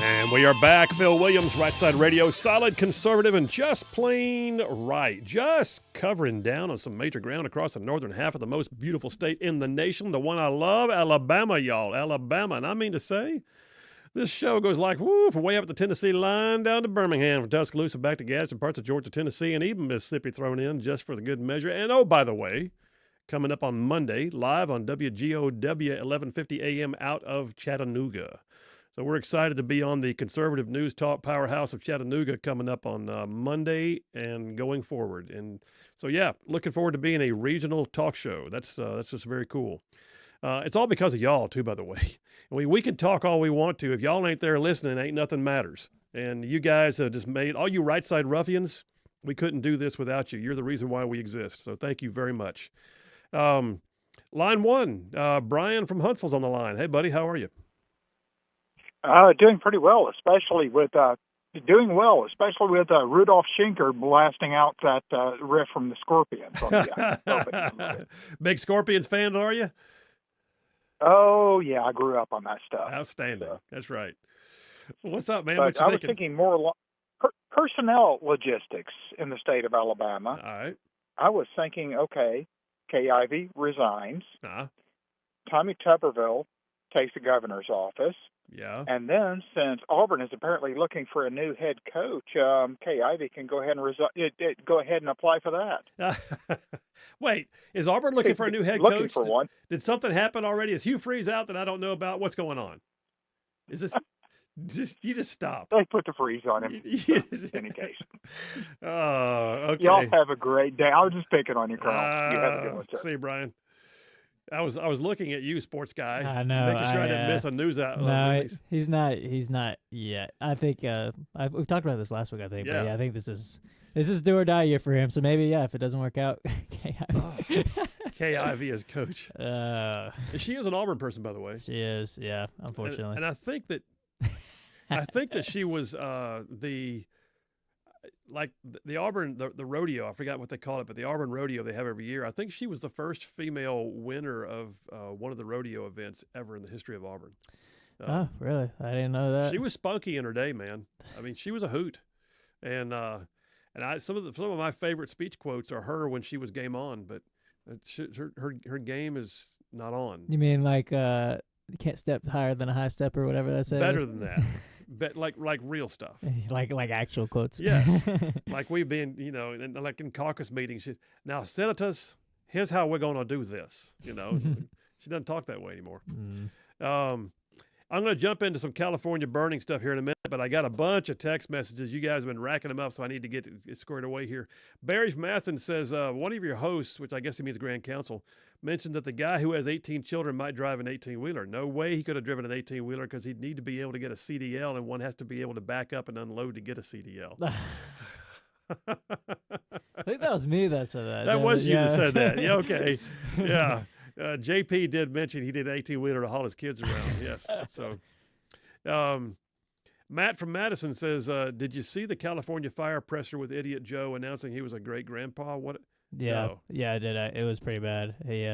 And we are back. Phil Williams, Rightside Radio, solid conservative and just plain right. Just covering down on some major ground across the northern half of the most beautiful state in the nation, the one I love, Alabama, y'all. Alabama. And I mean to say, this show goes like, woo, from way up the Tennessee line down to Birmingham, from Tuscaloosa back to Gadsden, parts of Georgia, Tennessee, and even Mississippi thrown in just for the good measure. And oh, by the way, coming up on Monday, live on WGOW 1150 AM out of Chattanooga. So we're excited to be on the conservative news talk powerhouse of Chattanooga coming up on Monday and going forward. And so, yeah, looking forward to being a regional talk show. That's just very cool. It's all because of y'all, too, by the way. We can talk all we want to. If y'all ain't there listening, ain't nothing matters. And you guys have just made, all you right side ruffians, we couldn't do this without you. You're the reason why we exist. So thank you very much. Line one, Brian from Huntsville's on the line. Hey, buddy, how are you? Doing pretty well, especially with Rudolph Schenker blasting out that riff from the Scorpions. On the, Big Scorpions fan, are you? Oh yeah, I grew up on that stuff. Outstanding. So. That's right. What's up, man? But what you I was thinking more personnel logistics in the state of Alabama. All right. I was thinking, okay, Kay Ivey resigns. Tommy Tuberville takes the governor's office. Yeah. And then, since Auburn is apparently looking for a new head coach, Kay Ivey can go ahead and apply for that. Wait, is Auburn looking for a new head coach? Looking for one. Did something happen already? Is Hugh Freeze out that I don't know about? What's going on? Is this you just stop? They put the freeze on him. In any case. Okay. Y'all have a great day. I was just picking on you, Carl. You have a good one, sir. See you, Brian. I was looking at you, sports guy. I know. Making sure I didn't miss a news outlet. No, he's not. He's not yet. I think we've talked about this last week. I think. Yeah. But yeah, I think this is do or die year for him. So maybe if it doesn't work out, Kay Ivey as coach. She is an Auburn person, by the way. She is. Yeah, unfortunately. And I think that she was the Auburn, the rodeo, I forgot what they call it, but the Auburn rodeo they have every year. I think she was the first female winner of one of the rodeo events ever in the history of Auburn. Oh, really? I didn't know that. She was spunky in her day, man. I mean, she was a hoot. And some of my favorite speech quotes are her when she was game on, but her game is not on. You mean like you can't step higher than a high step or whatever that says? Better than that. But like real stuff. like actual quotes. Yes. Like we've been, like in caucus meetings. Now, senators, here's how we're going to do this. She doesn't talk that way anymore. I'm going to jump into some California burning stuff here in a minute, but I got a bunch of text messages. You guys have been racking them up, so I need to get it squared away here. Barry Mathen says, one of your hosts, which I guess he means Grand Council, mentioned that the guy who has 18 children might drive an 18-wheeler. No way he could have driven an 18-wheeler because he'd need to be able to get a CDL, and one has to be able to back up and unload to get a CDL. I think that was me that said that. That was you that said that. Yeah, okay. Yeah. JP did mention he did an 18-wheeler to haul his kids around. Yes. So, Matt from Madison says, did you see the California fire presser with Idiot Joe announcing he was a great-grandpa? What? Yeah. No. Yeah, I did. It was pretty bad. He,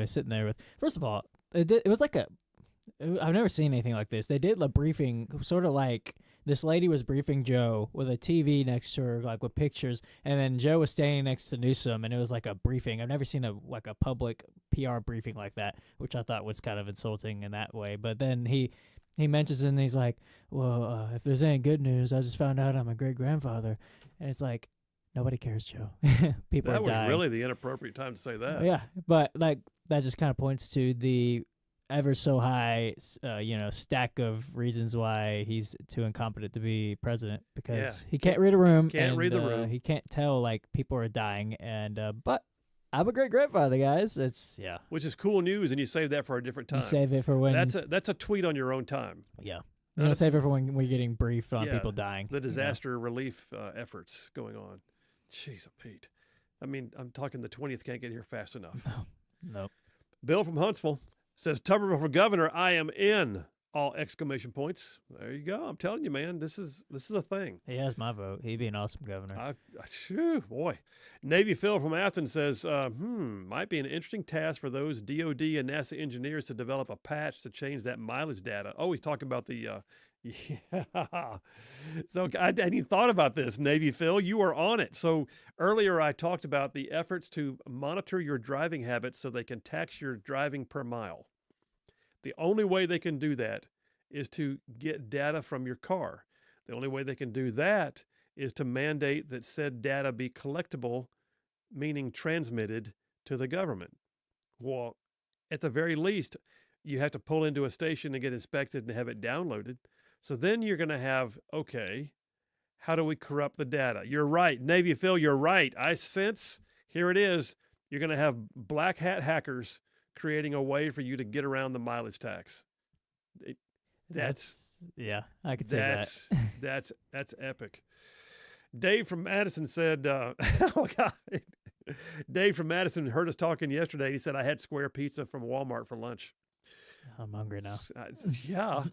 sitting there with, first of all, it was like I've never seen anything like this. They did a briefing, sort of like this lady was briefing Joe with a TV next to her, like with pictures, and then Joe was standing next to Newsom, and it was like a briefing. I've never seen a public PR briefing like that, which I thought was kind of insulting in that way. But then he mentions it, and he's like, well, if there's any good news, I just found out I'm a great-grandfather. And it's like, nobody cares, Joe. People are dying. That was really the inappropriate time to say that. Yeah, but like that just kind of points to the ever so high, stack of reasons why he's too incompetent to be president, because he can't read a room. Can't read the room. He can't tell like people are dying. And but I'm a great grandfather, guys. Which is cool news, and you save that for a different time. You save it for when that's a tweet on your own time. Yeah. save everyone we're getting briefed on people dying. The disaster relief efforts going on. Jeez, Pete. I mean, I'm talking the 20th can't get here fast enough. Nope. Bill from Huntsville says, Tuberville for governor, I am in. All exclamation points. There you go. I'm telling you, man, this is a thing. He has my vote. He'd be an awesome governor. Boy. Navy Phil from Athens says, might be an interesting task for those DOD and NASA engineers to develop a patch to change that mileage data. Oh, he's talking about the, yeah. So I hadn't even thought about this, Navy Phil. You are on it. So earlier I talked about the efforts to monitor your driving habits so they can tax your driving per mile. The only way they can do that is to get data from your car. The only way they can do that is to mandate that said data be collectible, meaning transmitted to the government. Well, at the very least, you have to pull into a station and get inspected and have it downloaded. So then you're going to have, okay, how do we corrupt the data? You're right. Navy Phil, you're right. I sense, here it is, you're going to have black hat hackers creating a way for you to get around the mileage tax. Yeah, I could say that. That's epic. Dave from Madison said, oh God. Dave from Madison heard us talking yesterday. He said, I had square pizza from Walmart for lunch. I'm hungry now. Yeah.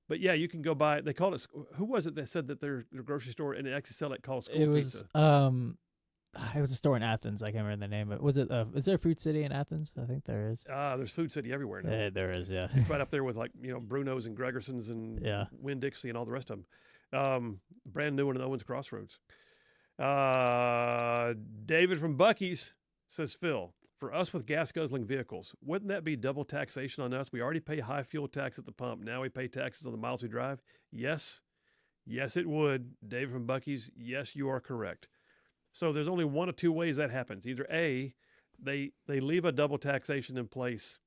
But yeah, you can go buy it. They called it, who was it that said that their grocery store and they actually sell it called school pizza? It was a store in Athens. I can't remember the name of it. Was it? Is there a Food City in Athens? I think there is. There's Food City everywhere now. There is, yeah. It's right up there with Bruno's and Gregerson's and Winn-Dixie and all the rest of them. Brand new one in Owens Crossroads. David from Buc-ee's says, Phil, for us with gas-guzzling vehicles, wouldn't that be double taxation on us? We already pay high fuel tax at the pump. Now we pay taxes on the miles we drive. Yes. Yes, it would. David from Buc-ee's, yes, you are correct. So there's only one of two ways that happens. Either A, they leave a double taxation in place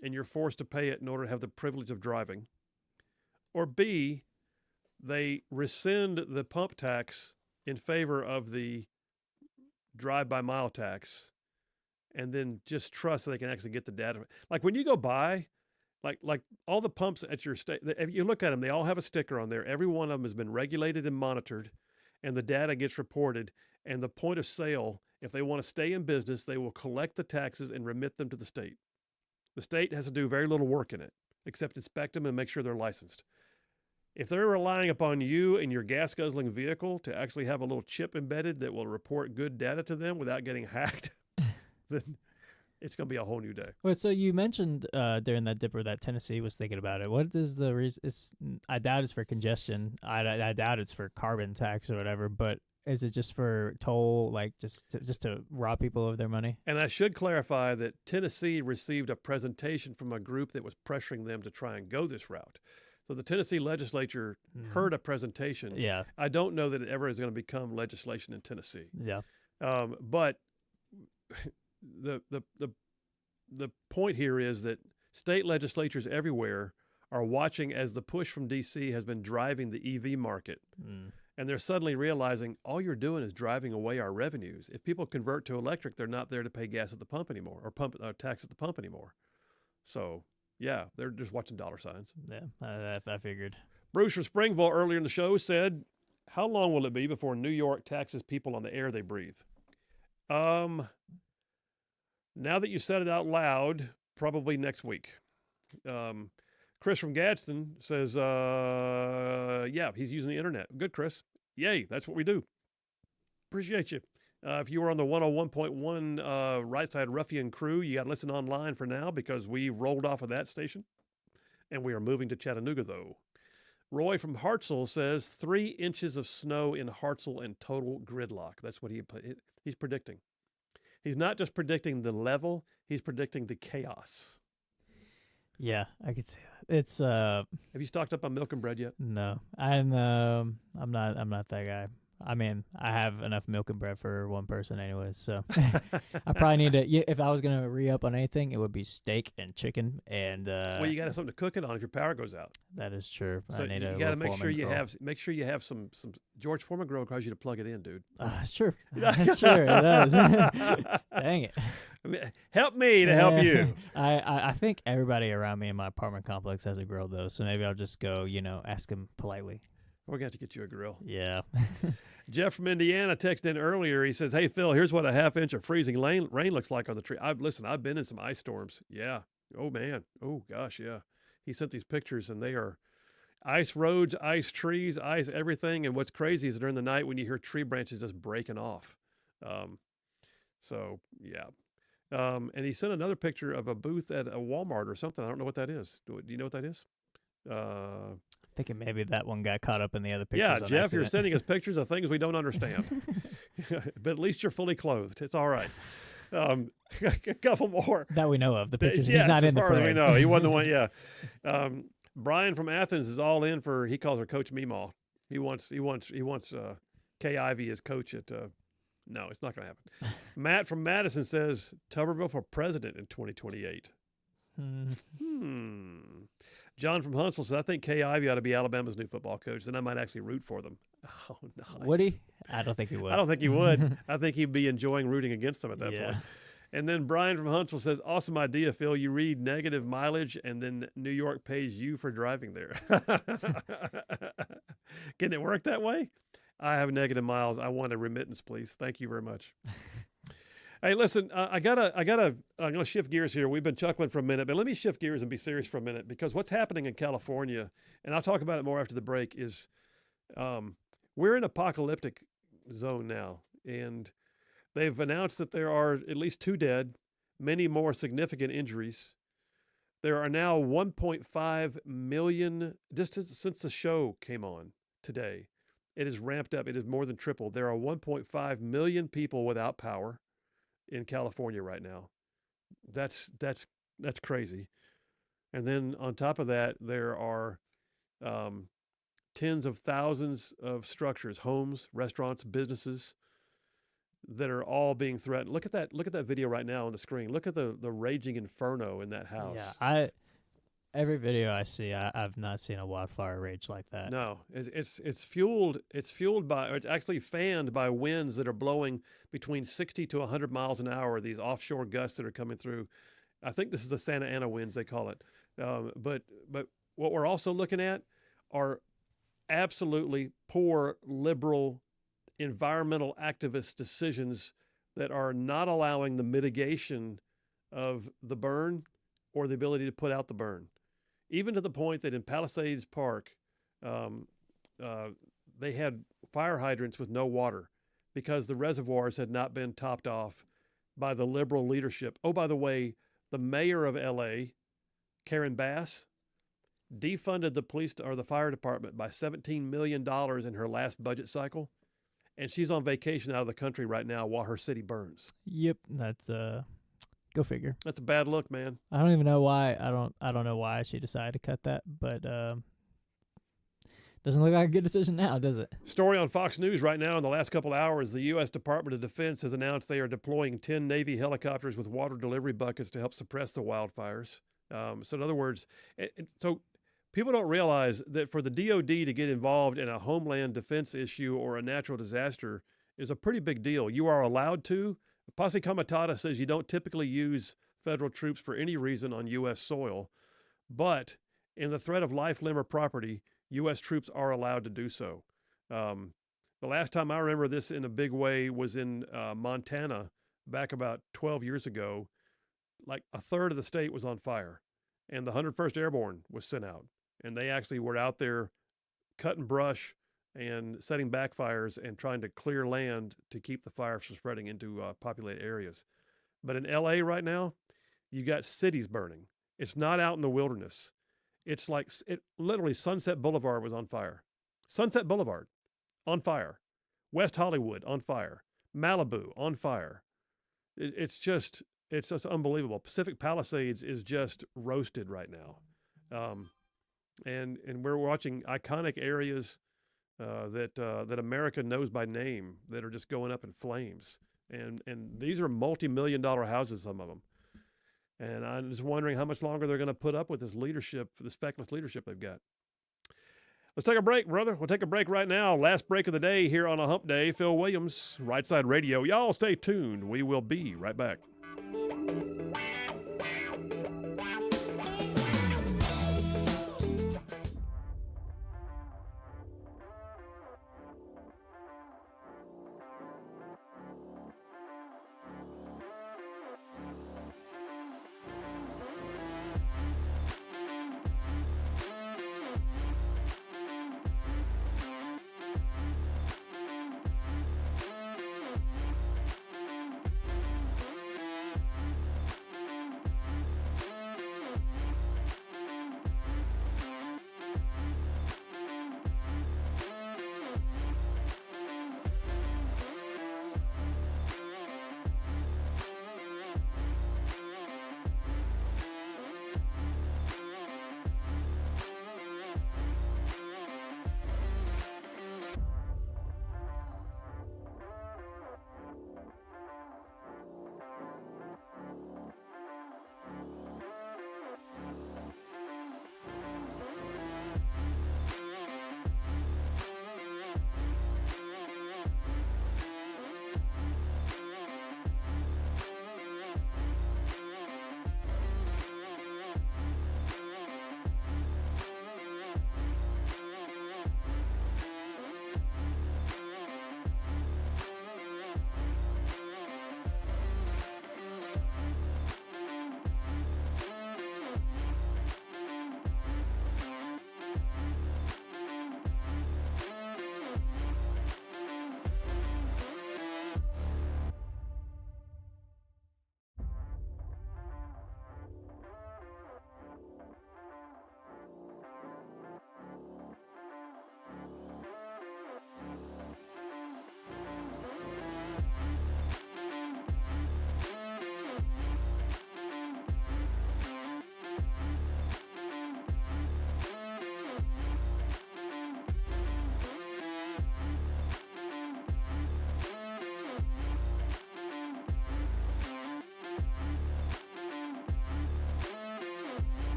and you're forced to pay it in order to have the privilege of driving. Or B, they rescind the pump tax in favor of the drive-by-mile tax and then just trust that they can actually get the data. Like when you go by, like all the pumps at your state, if you look at them, they all have a sticker on there. Every one of them has been regulated and monitored, and the data gets reported. And the point of sale, if they want to stay in business, they will collect the taxes and remit them to the state. The state has to do very little work in it, except inspect them and make sure they're licensed. If they're relying upon you and your gas-guzzling vehicle to actually have a little chip embedded that will report good data to them without getting hacked, then it's going to be a whole new day. Wait, so you mentioned during that dipper that Tennessee was thinking about it. What is the reason? I doubt it's for congestion. I doubt it's for carbon tax or whatever, but is it just for toll, like just to rob people of their money? And I should clarify that Tennessee received a presentation from a group that was pressuring them to try and go this route. So the Tennessee legislature heard a presentation. Yeah. I don't know that it ever is going to become legislation in Tennessee. Yeah. But the point here is that state legislatures everywhere are watching as the push from D.C. has been driving the EV market. And they're suddenly realizing all you're doing is driving away our revenues. If people convert to electric, they're not there to pay gas at the pump anymore or tax at the pump anymore. So, yeah, they're just watching dollar signs. Yeah, I figured. Bruce from Springville earlier in the show said, how long will it be before New York taxes people on the air they breathe? Now that you said it out loud, probably next week. Chris from Gadsden says, yeah, he's using the internet. Good, Chris. Yay, that's what we do. Appreciate you. If you were on the 101.1 Rightside Ruffian crew, you got to listen online for now because we rolled off of that station. And we are moving to Chattanooga, though. Roy from Hartselle says 3 inches of snow in Hartselle and total gridlock. That's what he's predicting. He's not just predicting the level, he's predicting the chaos. Yeah, I could see that. It's Have you stocked up on milk and bread yet? No. I'm not that guy. I mean, I have enough milk and bread for one person anyways, so I probably need to if I was going to re-up on anything, it would be steak and chicken and well, you got to have something to cook it on if your power goes out. That is true. So you got to make sure you have some George Foreman grill cause you to plug it in, dude. That's true. That's true. It does. Dang it. I mean, help me to help you. I think everybody around me in my apartment complex has a grill, though, so maybe I'll just go, ask him politely. We're going to have to get you a grill. Yeah. Jeff from Indiana texted in earlier. He says, hey, Phil, here's what a half inch of freezing rain looks like on the tree. I've been in some ice storms. Yeah. Oh, man. Oh, gosh, yeah. He sent these pictures, and they are ice roads, ice trees, ice everything. And what's crazy is during the night when you hear tree branches just breaking off. So, yeah. And he sent another picture of a booth at a Walmart or something. I don't know what that is. Do you know what that is? Thinking maybe that one got caught up in the other pictures. Yeah, on Jeff, accident. you're sending us pictures of things we don't understand. But at least you're fully clothed. It's all right. A couple more. That we know of. The pictures. Yes, He's not in the frame. as far as we know. He wasn't the one, yeah. Brian from Athens is all in for, he calls her Coach Meemaw. He wants Kay Ivey as coach at no, it's not going to happen. Matt from Madison says Tuberville for president in 2028. John from Huntsville says, I think Kay Ivey ought to be Alabama's new football coach. Then I might actually root for them. Oh, nice. Would he? I don't think he would. I don't think he would. I think he'd be enjoying rooting against them at that point. And then Brian from Huntsville says, awesome idea, Phil. You read negative mileage and then New York pays you for driving there. Can it work that way? I have negative miles. I want a remittance, please. Thank you very much. Hey, listen, I'm gonna shift gears here. We've been chuckling for a minute, but let me shift gears and be serious for a minute, because what's happening in California, and I'll talk about it more after the break, is we're in apocalyptic zone now, and they've announced that there are at least 2 dead, many more significant injuries. There are now 1.5 million, just since the show came on today. It has ramped up. It has more than tripled. There are 1.5 million people without power in California right now. That's crazy. And then on top of that, there are tens of thousands of structures, homes, restaurants, businesses that are all being threatened. Look at that video right now on the screen. Look at the raging inferno in that house. Yeah, every video I see, I've not seen a wildfire rage like that. No, it's fueled by, or it's actually fanned by winds that are blowing between 60 to 100 miles an hour. These offshore gusts that are coming through. I think this is the Santa Ana winds, they call it. But what we're also looking at are absolutely poor liberal environmental activist decisions that are not allowing the mitigation of the burn or the ability to put out the burn. Even to the point that in Palisades Park, they had fire hydrants with no water because the reservoirs had not been topped off by the liberal leadership. Oh, by the way, the mayor of L.A., Karen Bass, defunded the police or the fire department by $17 million in her last budget cycle, and she's on vacation out of the country right now while her city burns. Yep, that's go figure. That's a bad look, man. I don't even know why. I don't know why she decided to cut that, but doesn't look like a good decision now, does it? Story on Fox News right now in the last couple of hours, the U.S. Department of Defense has announced they are deploying 10 Navy helicopters with water delivery buckets to help suppress the wildfires. So in other words, so people don't realize that for the DOD to get involved in a homeland defense issue or a natural disaster is a pretty big deal. You are allowed to. Posse Comitatus says you don't typically use federal troops for any reason on U.S. soil, but in the threat of life, limb, or property, U.S. troops are allowed to do so. The last time I remember this in a big way was in Montana back about 12 years ago. Like a third of the state was on fire, and the 101st Airborne was sent out, and they actually were out there cutting brush and setting backfires and trying to clear land to keep the fires from spreading into populated areas. But in LA right now, you got cities burning. It's not out in the wilderness. It's like literally Sunset Boulevard was on fire. Sunset Boulevard on fire. West Hollywood on fire. Malibu on fire. It's just unbelievable. Pacific Palisades is just roasted right now. And we're watching iconic areas that America knows by name that are just going up in flames. And these are multi-million-dollar houses, some of them. And I'm just wondering how much longer they're going to put up with this leadership, this feckless leadership they've got. Let's take a break, brother. We'll take a break right now. Last break of the day here on a hump day. Phil Williams, Rightside Radio. Y'all stay tuned. We will be right back.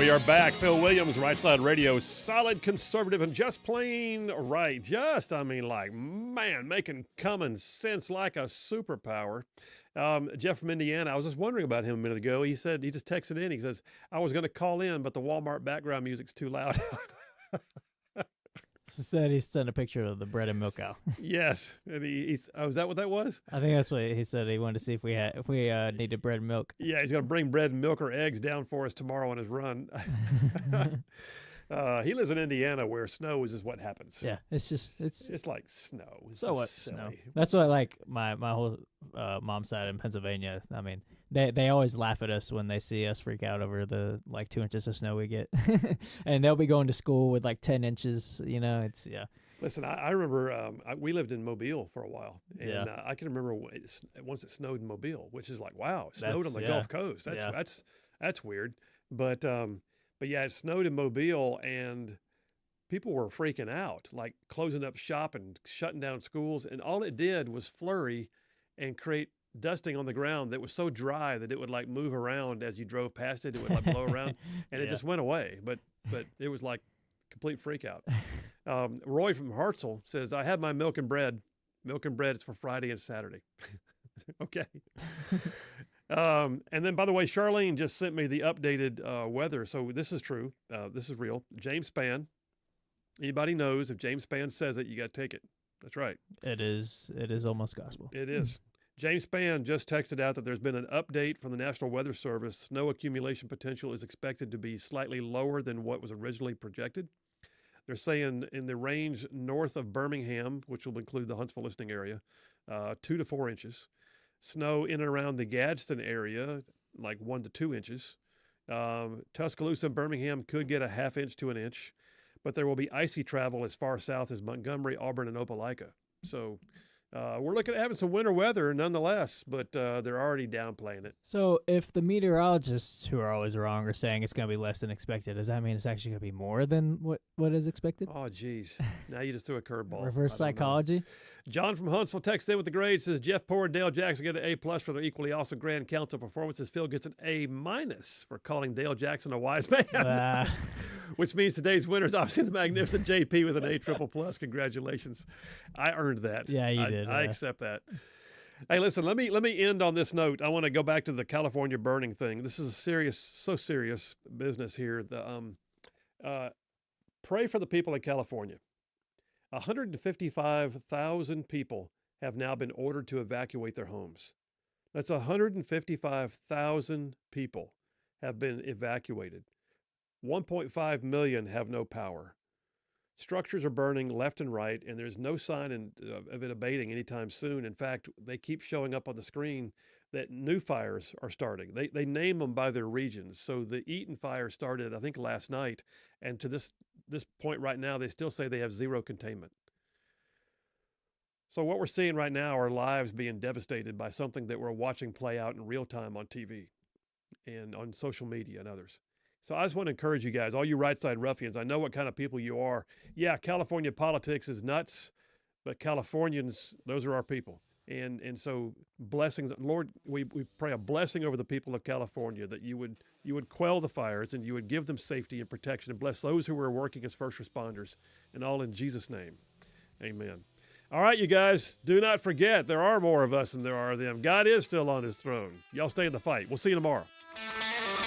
We are back. Phil Williams, Rightside Radio, solid conservative and just plain right. Making common sense like a superpower. Jeff from Indiana, I was just wondering about him a minute ago. He said, he just texted in. He says, I was going to call in, but the Walmart background music's too loud. Said he sent a picture of the bread and milk out. Yes. And is that what that was? I think that's what he said. He wanted to see if we needed bread and milk. Yeah, he's going to bring bread and milk or eggs down for us tomorrow on his run. He lives in Indiana where snow is what happens. Yeah, it's like snow. It's so what silly. snow? That's what like my whole mom's side in Pennsylvania. I mean, they always laugh at us when they see us freak out over the like 2 inches of snow we get, and they'll be going to school with like 10 inches. You know, it's yeah. Listen, I remember we lived in Mobile for a while, and Yeah. I can remember once it snowed in Mobile, which is like, wow, it snowed on the Gulf Coast. That's weird. But yeah, it snowed in Mobile, and people were freaking out, like closing up shop and shutting down schools, and all it did was flurry and create dusting on the ground that was so dry that it would like move around as you drove past it. It would like blow around, and it just went away. But it was like complete freak out. Roy from Hartselle says, I have my milk and bread. Milk and bread is for Friday and Saturday. Okay. And then, by the way, Charlene just sent me the updated weather. So this is true. This is real. James Spann. Anybody knows if James Spann says it, you got to take it. That's right. It is almost gospel. It is. James Spann just texted out that there's been an update from the National Weather Service. Snow accumulation potential is expected to be slightly lower than what was originally projected. They're saying in the range north of Birmingham, which will include the Huntsville listening area, 2 to 4 inches. Snow in and around the Gadsden area, like 1 to 2 inches. Tuscaloosa and Birmingham could get a half inch to an inch, but there will be icy travel as far south as Montgomery, Auburn, and Opelika. So we're looking at having some winter weather nonetheless, but they're already downplaying it. So if the meteorologists, who are always wrong, are saying it's going to be less than expected, does that mean it's actually going to be more than what is expected? Oh, geez. Now you just threw a curveball. Reverse psychology? John from Huntsville texts in with the grade, says Jeff Poor and Dale Jackson get an A+ for their equally awesome Grand Council performances. Phil gets an A- for calling Dale Jackson a wise man. Which means today's winner is obviously the magnificent JP with an A++. Congratulations. I earned that. Yeah, you did. I accept that. Hey, listen, let me end on this note. I want to go back to the California burning thing. This is a serious business here. Pray for the people in California. 155,000 people have now been ordered to evacuate their homes. That's 155,000 people have been evacuated. 1.5 million have no power. Structures are burning left and right, and there's no sign of it abating anytime soon. In fact, they keep showing up on the screen that new fires are starting. They name them by their regions. So the Eaton fire started, I think, last night, and to this point right now, they still say they have zero containment. So what we're seeing right now are lives being devastated by something that we're watching play out in real time on TV and on social media and others. So I just want to encourage you guys, all you Rightside ruffians, I know what kind of people you are. Yeah, California politics is nuts, but Californians, those are our people. And so blessings, Lord, we pray a blessing over the people of California, that you would quell the fires and you would give them safety and protection, and bless those who are working as first responders, and all in Jesus' name. Amen. All right, you guys, do not forget, there are more of us than there are of them. God is still on his throne. Y'all stay in the fight. We'll see you tomorrow.